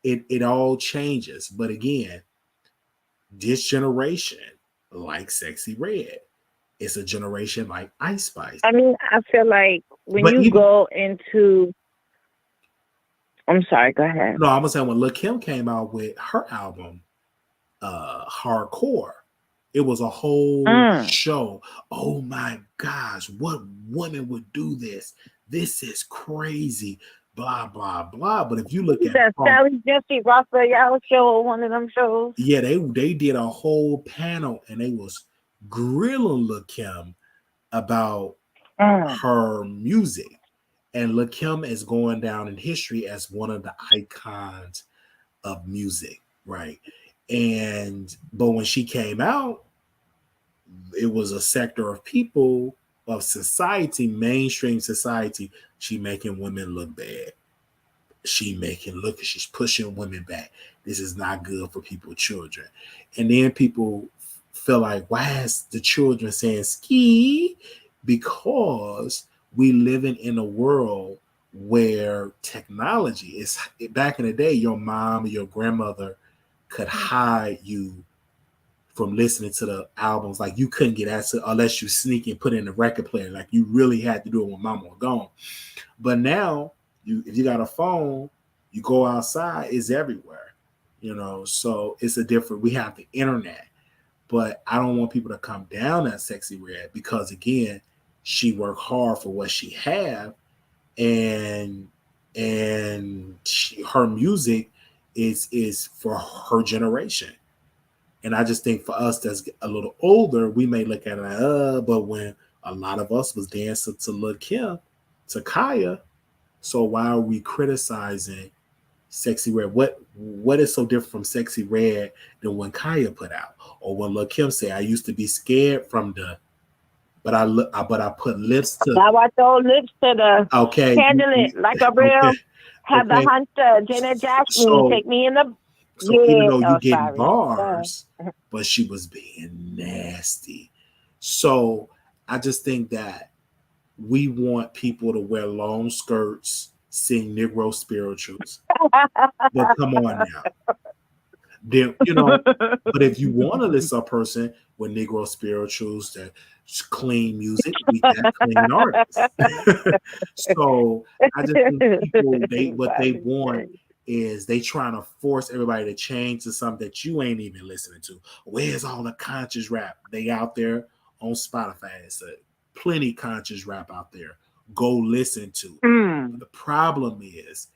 It all changes. But again, this generation, like Sexy Red, it's a generation like Ice Spice. I mean, I feel like when But you even, go into, I'm sorry, go ahead. no, I'm gonna say when Lil Kim came out with her album, Hardcore, it was a whole show. Oh my gosh, what women would do this? This is crazy. Blah blah blah. But if you look at that Sally Jesse Raphael show, one of them shows. Yeah, they did a whole panel and they was grilling Lil Kim about her music. And Lil Kim is going down in history as one of the icons of music, right? But when she came out, it was a sector of people, of society, mainstream society, she making women look bad. She's pushing women back. This is not good for people, children. And then people feel like, why is the children saying ski? Because we living in a world where technology is, back in the day, your mom or your grandmother could hide you from listening to the albums. Like you couldn't get access unless you sneak and put in the record player. Like you really had to do it when mama was gone. But now, if you got a phone, you go outside, it's everywhere, so it's we have the internet. But I don't want people to come down at Sexy Red because, again, she worked hard for what she have, and her music is for her generation. And I just think for us that's a little older, we may look at it but when a lot of us was dancing to Lil Kim, to Kaya, so why are we criticizing Sexy Red? What is so different from Sexy Red than when Kaya put out, or when Lil Kim said, "I used to be scared from but I put lips to." Now I throw lips to the handle it like a real have the hunter, Janet Jackson, so, take me in the. So even though you get bars, but she was being nasty. So I just think that we want people to wear long skirts, sing Negro spirituals. But come on now. Then, but if you want to listen to a person with Negro spirituals, that clean music, we got clean artists. So I just think people, what they want is they trying to force everybody to change to something that you ain't even listening to. Where's all the conscious rap? They out there on Spotify. It's plenty conscious rap out there. Go listen to. The problem is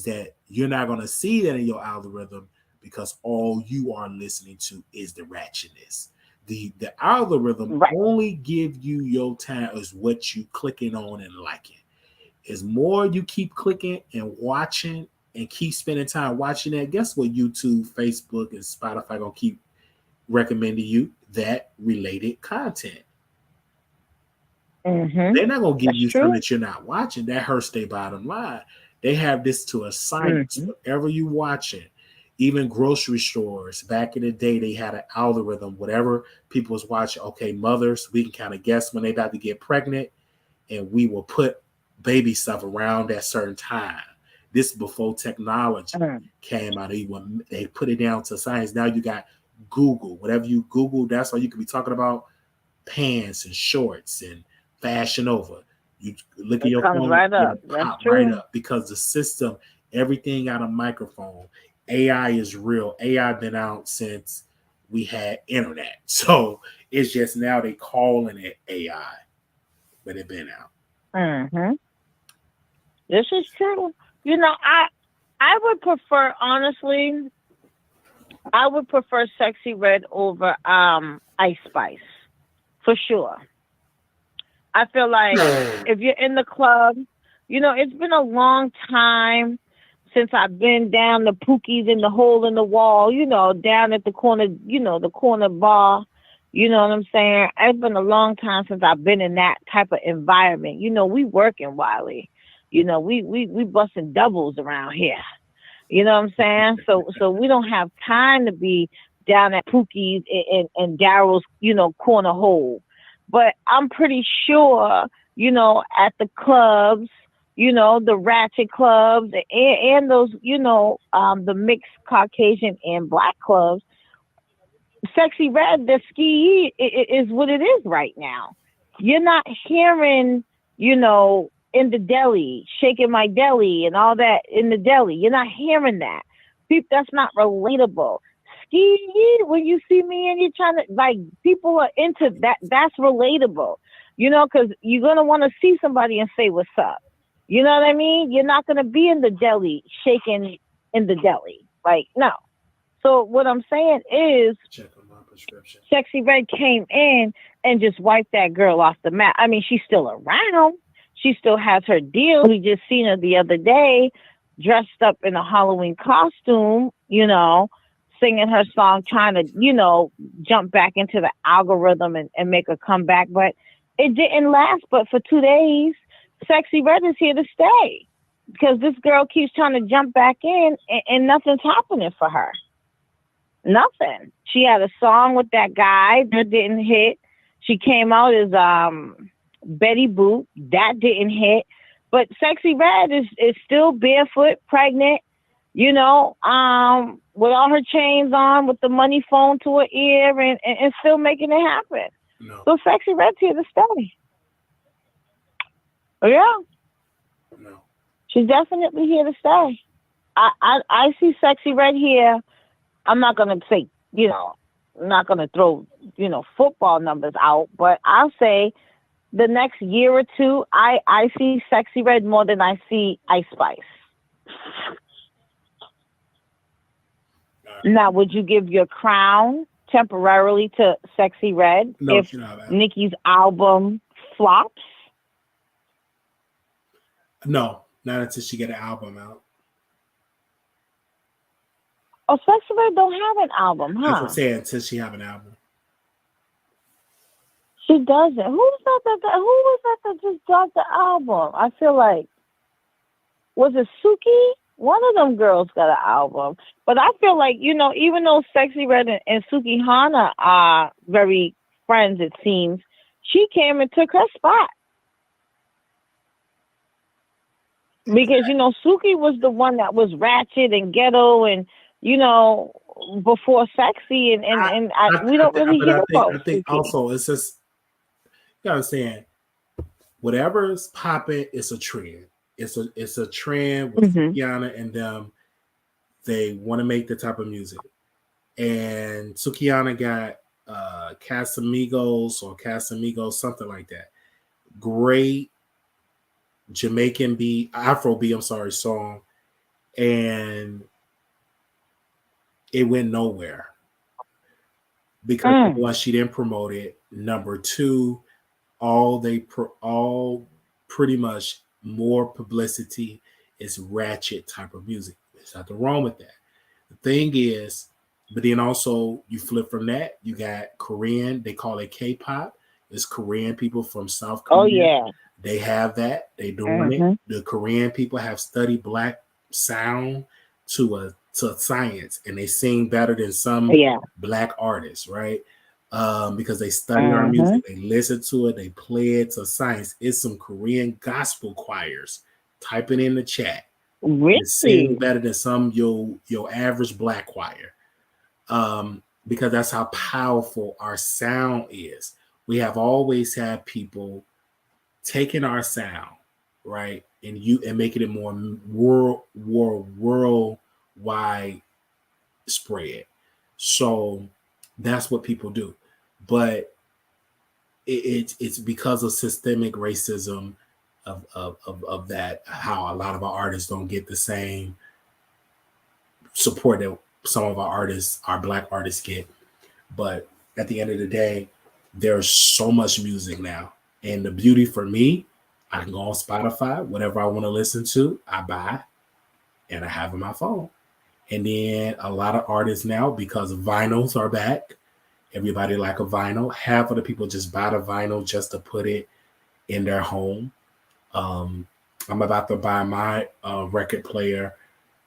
that you're not going to see that in your algorithm because all you are listening to is the ratchetness. The algorithm only give you your time is what you clicking on and liking. As more you keep clicking and watching and keep spending time watching that, guess what YouTube, Facebook, and Spotify gonna keep recommending you? That related content. They're not gonna give you something that you're not watching. That hurts their bottom line. They have this to a site. Whatever you watching, even grocery stores back in the day, they had an algorithm. Whatever people was watching, okay, mothers, we can kind of guess when they about to get pregnant, and we will put baby stuff around that certain time. This before technology came out. They put it down to science. Now you got Google. Whatever you Google, that's why you could be talking about pants and shorts and Fashion Over. You look at your phone, right up. Pop right up because the system, everything got a microphone. AI is real. AI been out since we had internet. So it's just now they calling it AI, but it been out. This is true. I would prefer, honestly, I would prefer Sexy Red over Ice Spice, for sure. I feel like if you're in the club, it's been a long time since I've been down the Pookie's in the hole in the wall, down at the corner, the corner bar. You know what I'm saying? It's been a long time since I've been in that type of environment. We working, Wiley. We busting doubles around here. You know what I'm saying? So we don't have time to be down at Pookie's and Daryl's, corner hole. But I'm pretty sure, at the clubs, the ratchet clubs and those, the mixed Caucasian and black clubs, Sexy Red, the ski is what it is right now. You're not hearing, in the deli, shaking my deli and all that in the deli. You're not hearing that. People, that's not relatable. Ski, when you see me and you're trying to, like, people are into that. That's relatable, because you're going to want to see somebody and say, what's up? You know what I mean? You're not going to be in the deli shaking in the deli. Like, no. So what I'm saying is, check on my prescription. Sexy Red came in and just wiped that girl off the map. I mean, she's still around. She still has her deal. We just seen her the other day, dressed up in a Halloween costume, singing her song, trying to, jump back into the algorithm and make a comeback. But it didn't last but for 2 days. Sexy Red is here to stay because this girl keeps trying to jump back in and nothing's happening for her. Nothing. She had a song with that guy that didn't hit. She came out as Betty Boop. That didn't hit. But Sexy Red is still barefoot, pregnant, with all her chains on, with the money phone to her ear, and still making it happen. No. So Sexy Red's here to stay. Yeah. No. She's definitely here to stay. I see Sexy Red here. I'm not going to say, I'm not going to throw, football numbers out, but I'll say the next year or two, I see Sexy Red more than I see Ice Spice. Now, would you give your crown temporarily to Sexy Red if Nicki's album flops? No, not until she get an album out. Oh, Sexy Red don't have an album, huh? That's what I'm saying, until she have an album. She doesn't. Who was that just dropped the album? I feel like, was it Suki? One of them girls got an album. But I feel like, even though Sexy Red and Suki Hana are very friends, it seems, she came and took her spot. Because, Suki was the one that was ratchet and ghetto and, before Sexy, and we don't really hear about I think also it's just, you understand, whatever's popping, it's a trend. It's a trend with Sukiana and them. They want to make the type of music. And Sukiana got Casamigos, something like that. Great Jamaican beat, Afro beat, song. And it went nowhere. Because one, she didn't promote it. Number two, all pretty much more publicity is ratchet type of music. There's nothing wrong with that. The thing is, but then also you flip from that, you got Korean, they call it K-pop. It's Korean people from South Korea. Oh yeah. They have that. They doing it. The Korean people have studied black sound to science, and they sing better than some black artists, right? Because they study our music, they listen to it, they play it to science. It's some Korean gospel choirs. Type it in the chat. Really? They sing better than some your average black choir. Because that's how powerful our sound is. We have always had people taking our sound, right, and making it more worldwide spread. So that's what people do. But it's because of systemic racism of that, how a lot of our artists don't get the same support that some of our black artists get. But at the end of the day, there's so much music now. And the beauty for me, I can go on Spotify, whatever I want to listen to, I buy, and I have in my phone. And then a lot of artists now, because vinyls are back, everybody like a vinyl. Half of the people just buy the vinyl just to put it in their home. I'm about to buy my record player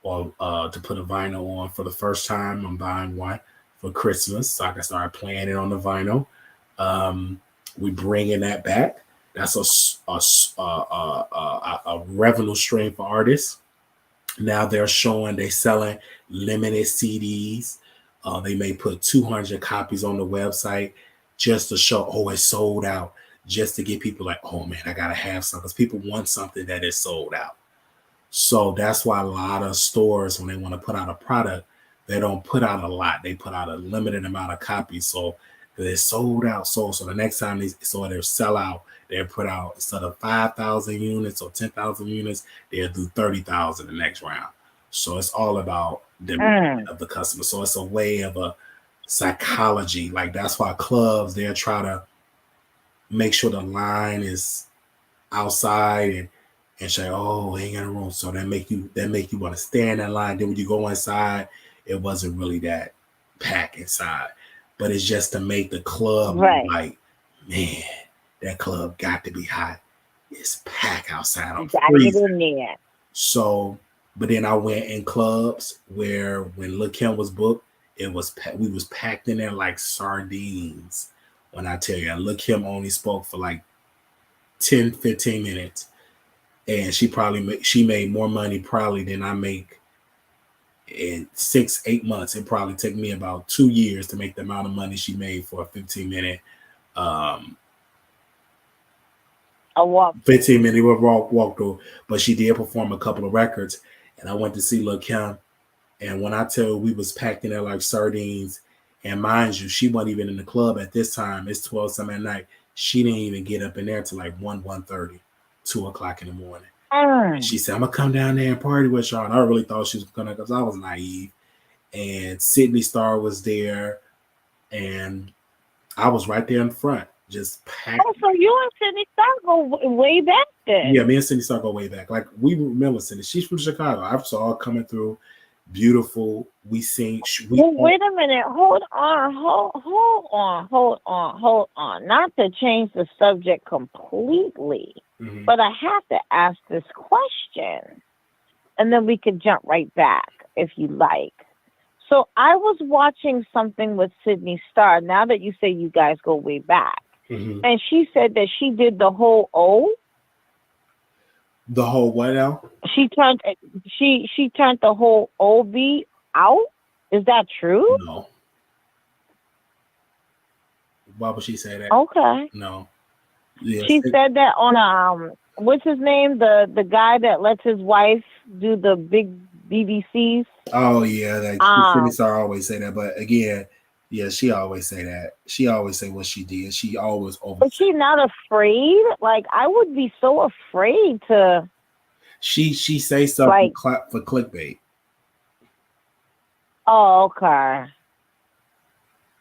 or to put a vinyl on for the first time. I'm buying one for Christmas, so I can start playing it on the vinyl. We bringing that back. That's a revenue stream for artists. Now they selling limited CDs. They may put 200 copies on the website just to show, oh, it's sold out, just to get people like, oh man, I gotta have some, because people want something that is sold out. So that's why a lot of stores, when they want to put out a product, they don't put out a lot. They put out a limited amount of copies. So they're sold out. So the next time they'll sell out, they'll put out, instead of 5,000 units or 10,000 units, they'll do 30,000 the next round. So it's all about the of the customer. So it's a way of a psychology. Like that's why clubs, they'll try to make sure the line is outside and say, oh, ain't got a room. So that make you want to stay in that line. Then when you go inside, it wasn't really that packed inside. But it's just to make the club like, man, that club got to be hot. It's packed outside. I'm freezing. Get in there. So, but then I went in clubs where when Lil' Kim was booked, we was packed in there like sardines. When I tell you, Lil' Kim only spoke for like 10, 15 minutes. And she made more money probably than I make in 6-8 months. It probably took me about 2 years to make the amount of money she made for a 15-minute walk through. But she did perform a couple of records, and I went to see Lil' Kim. And when I tell you, we was packed in there like sardines, and mind you, she wasn't even in the club at this time. It's 12 something at night. She didn't even get up in there till like 1:30, 2 o'clock in the morning. She said, I'm gonna come down there and party with y'all. And I really thought she was gonna, because I was naive. And Sidney Starr was there, and I was right there in front, just packed. Oh, so you and Sidney Starr go way back then? Yeah, me and Sidney Starr go way back. Like we remember Sidney. She's from Chicago. I saw her coming through, beautiful. We sing. Wait a minute. Hold on. Not to change the subject completely. Mm-hmm. But I have to ask this question, and then we could jump right back if you like. So I was watching something with Sidney Starr. Now that you say you guys go way back, and she said that she did the whole O. The whole what now? She turned the whole OB out. Is that true? No. Why would she say that? Okay. No. Yeah, she said that on what's his name? The guy that lets his wife do the big BBCs. Oh yeah, Sidney Starr always say that. But again, yeah, she always say that. She always say what she did. She always over. Is she not afraid? Like I would be so afraid to. She say something like, for clickbait. Oh, okay.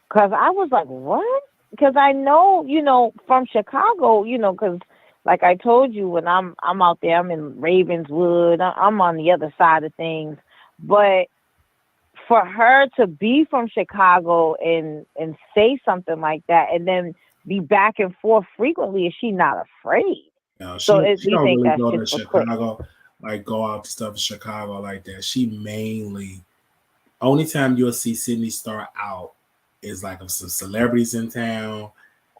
Because I was like, what? Because I know, from Chicago, because like I told you, when I'm out there, I'm in Ravenswood. I'm on the other side of things. But for her to be from Chicago and say something like that and then be back and forth frequently, is she not afraid? No, she don't really go to Chicago, like go out to stuff in Chicago like that. She mainly, only time you'll see Sidney Starr out is like if some celebrities in town.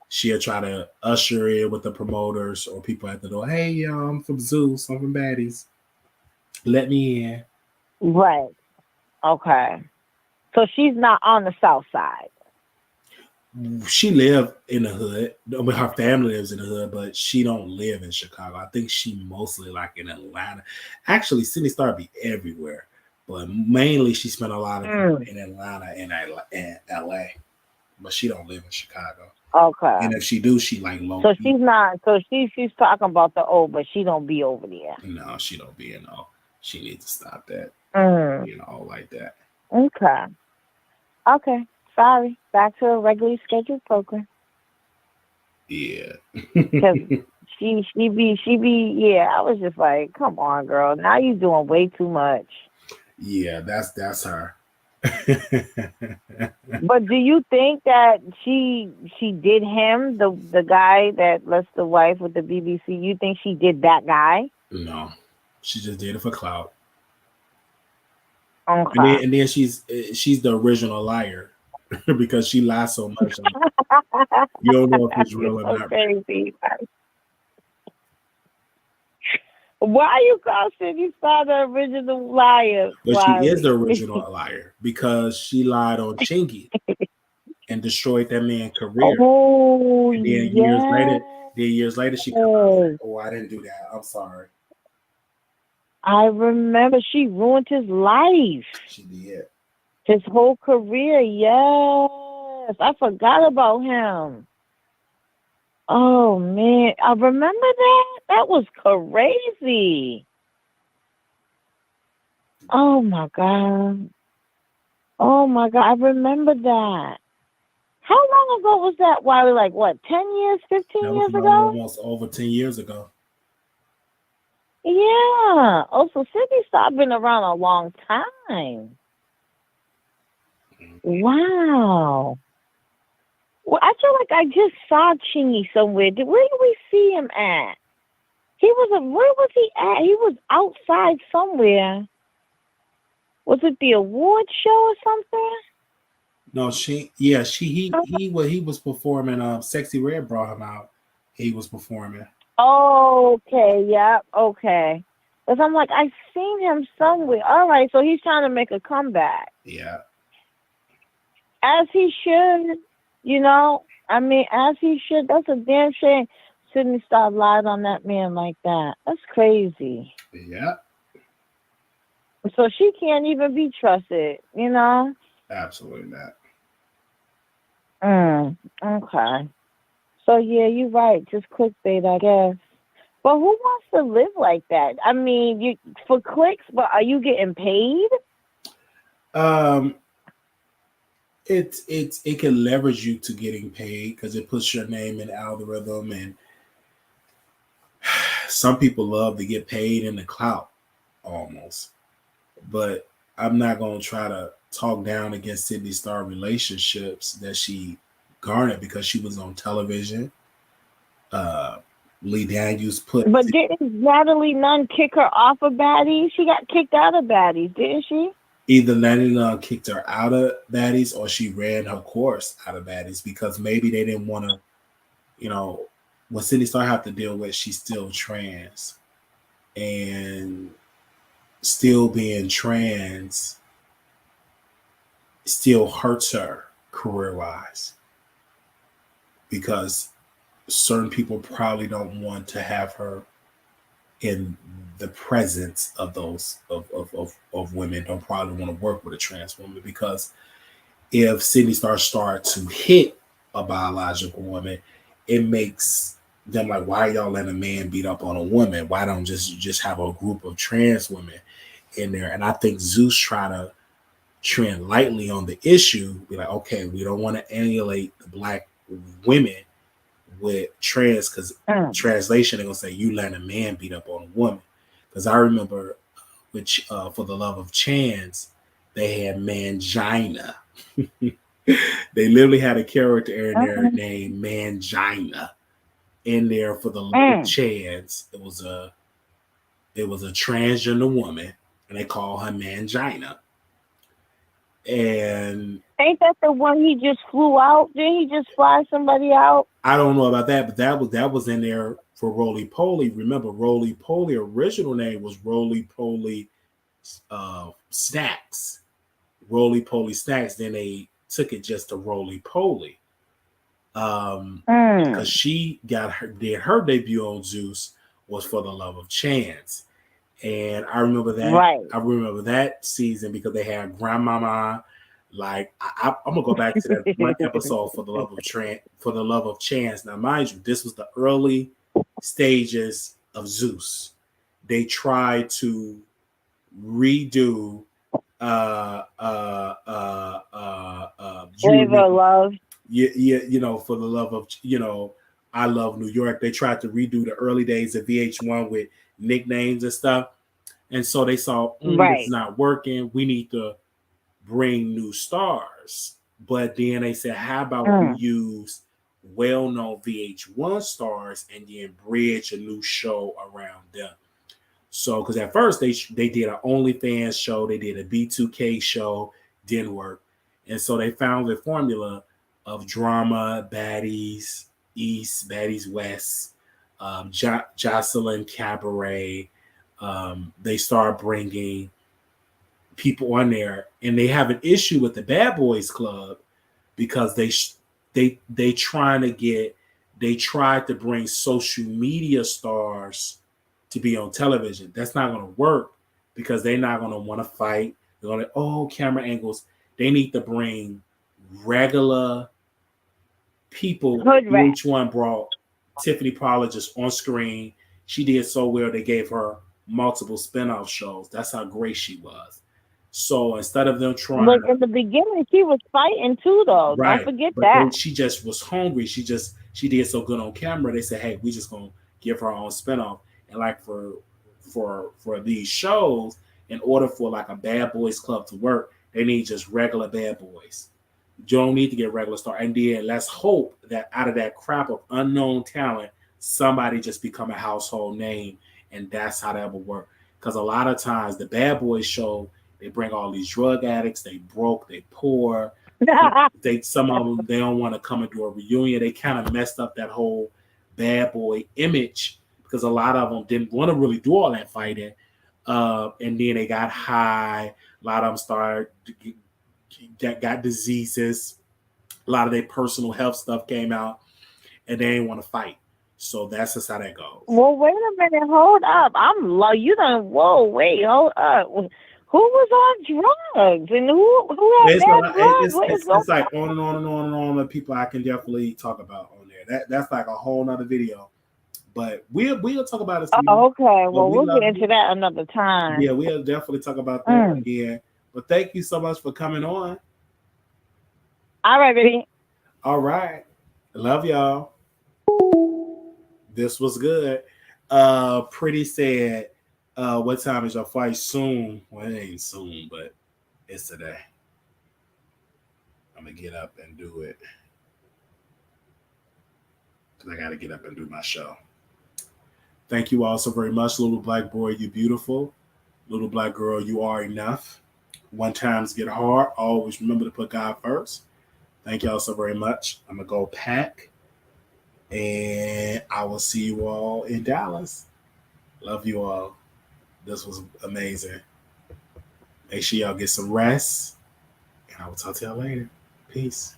She'll try to usher in with the promoters or people at the door. Hey, y'all, I'm from Zeus. I'm from Baddies. Let me in. Right. Okay. So she's not on the South Side. She lived in the hood. I mean, her family lives in the hood, but she don't live in Chicago. I think she mostly like in Atlanta. Actually, Sidney Starr be everywhere, but mainly she spent a lot of time in Atlanta and LA. But she don't live in Chicago. Okay. And if she do, she like low. So she's not. So she's talking about the O, but she don't be over there. No, she don't be in O. She needs to stop that. Like that. Okay. Okay. Sorry. Back to a regularly scheduled program. Yeah. Because she be. Yeah. I was just like, come on, girl. Now you're doing way too much. Yeah, that's her. But do you think that she did him, the guy that lets the wife with the BBC? You think she did that guy? No, she just did it for clout. Okay. And then she's the original liar because she lies so much. You don't know if it's You're real or so not real. crazy. Why you call Sidney Star the original liar, But she is the Wiley? original liar because she lied on Chingy and destroyed that man's career. Oh, And yes. then years later, she come out and say, "Oh, I didn't do that. I'm sorry." I remember she ruined his life, She did. his whole career. Yes. I forgot about him. Oh, man. I remember that. That was crazy. Oh, my God. Oh, my God. I remember that. How long ago was that, Wiley? Like, what, 10 years, That 15 was years ago? almost over 10 years ago. Yeah. Oh, so Sidney Star been around a long time. Wow. Well, I feel like I just saw Chingy somewhere. Where did we see him at? Where was he at? He was outside somewhere. Was it the award show or something? No, he was performing. Sexy Red brought him out. He was performing. Oh, okay, yeah, okay. Because I'm like, I seen him somewhere. All right, so he's trying to make a comeback. Yeah, As he should, you know? I mean, as he should. That's a damn shame. Sidney Star lied on that man like that. That's crazy. yeah, So she can't even be trusted, you know? absolutely not. Okay. So yeah, you're right. Just clickbait, I guess. But who wants to live like that? I mean, you for clicks, but are you getting paid? Um, it can leverage you to getting paid because it puts your name in the algorithm, and some people love to get paid in the clout almost. But I'm not gonna try to talk down against Sydney Star relationships that she garnered because she was on television. Uh, Lee Daniels put But didn't Natalie Nunn kick her off of Baddies? She got kicked out of Baddies, didn't she? either Natalie kicked her out of Baddies or she ran her course out of Baddies because maybe they didn't want to, you know, what Sydney Star have to deal with, she's still trans. And still being trans still hurts her career wise because certain people probably don't want to have her in the presence of those of women, don't probably want to work with a trans woman because if Sydney start to hit a biological woman, it makes them like, why are y'all letting a man beat up on a woman? Why don't just have a group of trans women in there? And I think Zeus try to tread lightly on the issue, be like, okay, we don't want to emulate the black women with trans because Mm. translation they're gonna say you letting a man beat up on a woman. Because I remember which for the love of chance, they had Mangina. They literally had a character in there Mm. named Mangina in there for the love of Mm. chance. It was a transgender woman, and they call her Mangina. And Ain't that the one he just flew out? Didn't he just fly somebody out? I don't know about that, but that was in there for Roly Poly. Remember, Roly Poly original name was Roly Poly Snacks. Roly Poly Snacks. Then they took it just to Roly Poly. Because Mm. she did her debut on Zeus was for the love of chance. And I remember that. Right. I remember that season because they had Grandmama. Like I'm gonna go back to that one episode for the love of for the love of chance. Now, mind you, this was the early stages of Zeus. They tried to redo. You Flavor of remember? love. You know, for the love of I love New York. They tried to redo the early days of VH1 with nicknames and stuff. And so they saw it's Right. not working. We need to bring new stars. But then they said, how about we Mm. use well-known VH1 stars and then bridge a new show around them? So, because at first they did an OnlyFans show, they did a B2K show, didn't work, and so they found the formula of drama, baddies east, baddies west, Jocelyn Cabaret. They start bringing people on there, and they have an issue with the Bad Boys Club because they trying to get they tried to bring social media stars to be on television. That's not going to work because they're not going to want to fight. They're going to camera angles. They need to bring regular people. Each one brought Tiffany Pollard just on screen. She did so well they gave her multiple spinoff shows. That's how great she was. So instead of them trying, but in the beginning, she was fighting too, though. Right. Don't forget that. She just was hungry. She did so good on camera. They said, "Hey, we just gonna give her own spinoff." And like for these shows, in order for like a Bad Boys Club to work, they need just regular bad boys. You don't need to get regular star. And then let's hope that out of that crap of unknown talent, somebody just become a household name, and that's how that will work. Because a lot of times the Bad Boys show, they bring all these drug addicts, they broke, they poor. Some of them, they don't want to come and do a reunion. They kind of messed up that whole bad boy image because a lot of them didn't want to really do all that fighting. And then they got high. A lot of them started got diseases. A lot of their personal health stuff came out, and they didn't want to fight. So that's just how that goes. Well, wait a minute. Hold up. I'm low. You done. Whoa, wait. Hold up. Who was on drugs and who had bad drugs? It's like on and on and on and on. The people I can definitely talk about on there. That's like a whole nother video. But we'll talk about it. Okay. Well, we'll get into that another time. Yeah, we'll definitely talk about that again. But thank you so much for coming on. All right, baby. All right. Love y'all. This was good. Pretty said, what time is your flight? Soon. Well, it ain't soon, but it's today. I'm going to get up and do it. Because I got to get up and do my show. Thank you all so very much. Little black boy, you beautiful. Little black girl, you are enough. One times get hard. Always remember to put God first. Thank y'all so very much. I'm going to go pack. And I will see you all in Dallas. Love you all. This was amazing. Make sure y'all get some rest. And I will talk to y'all later. Peace.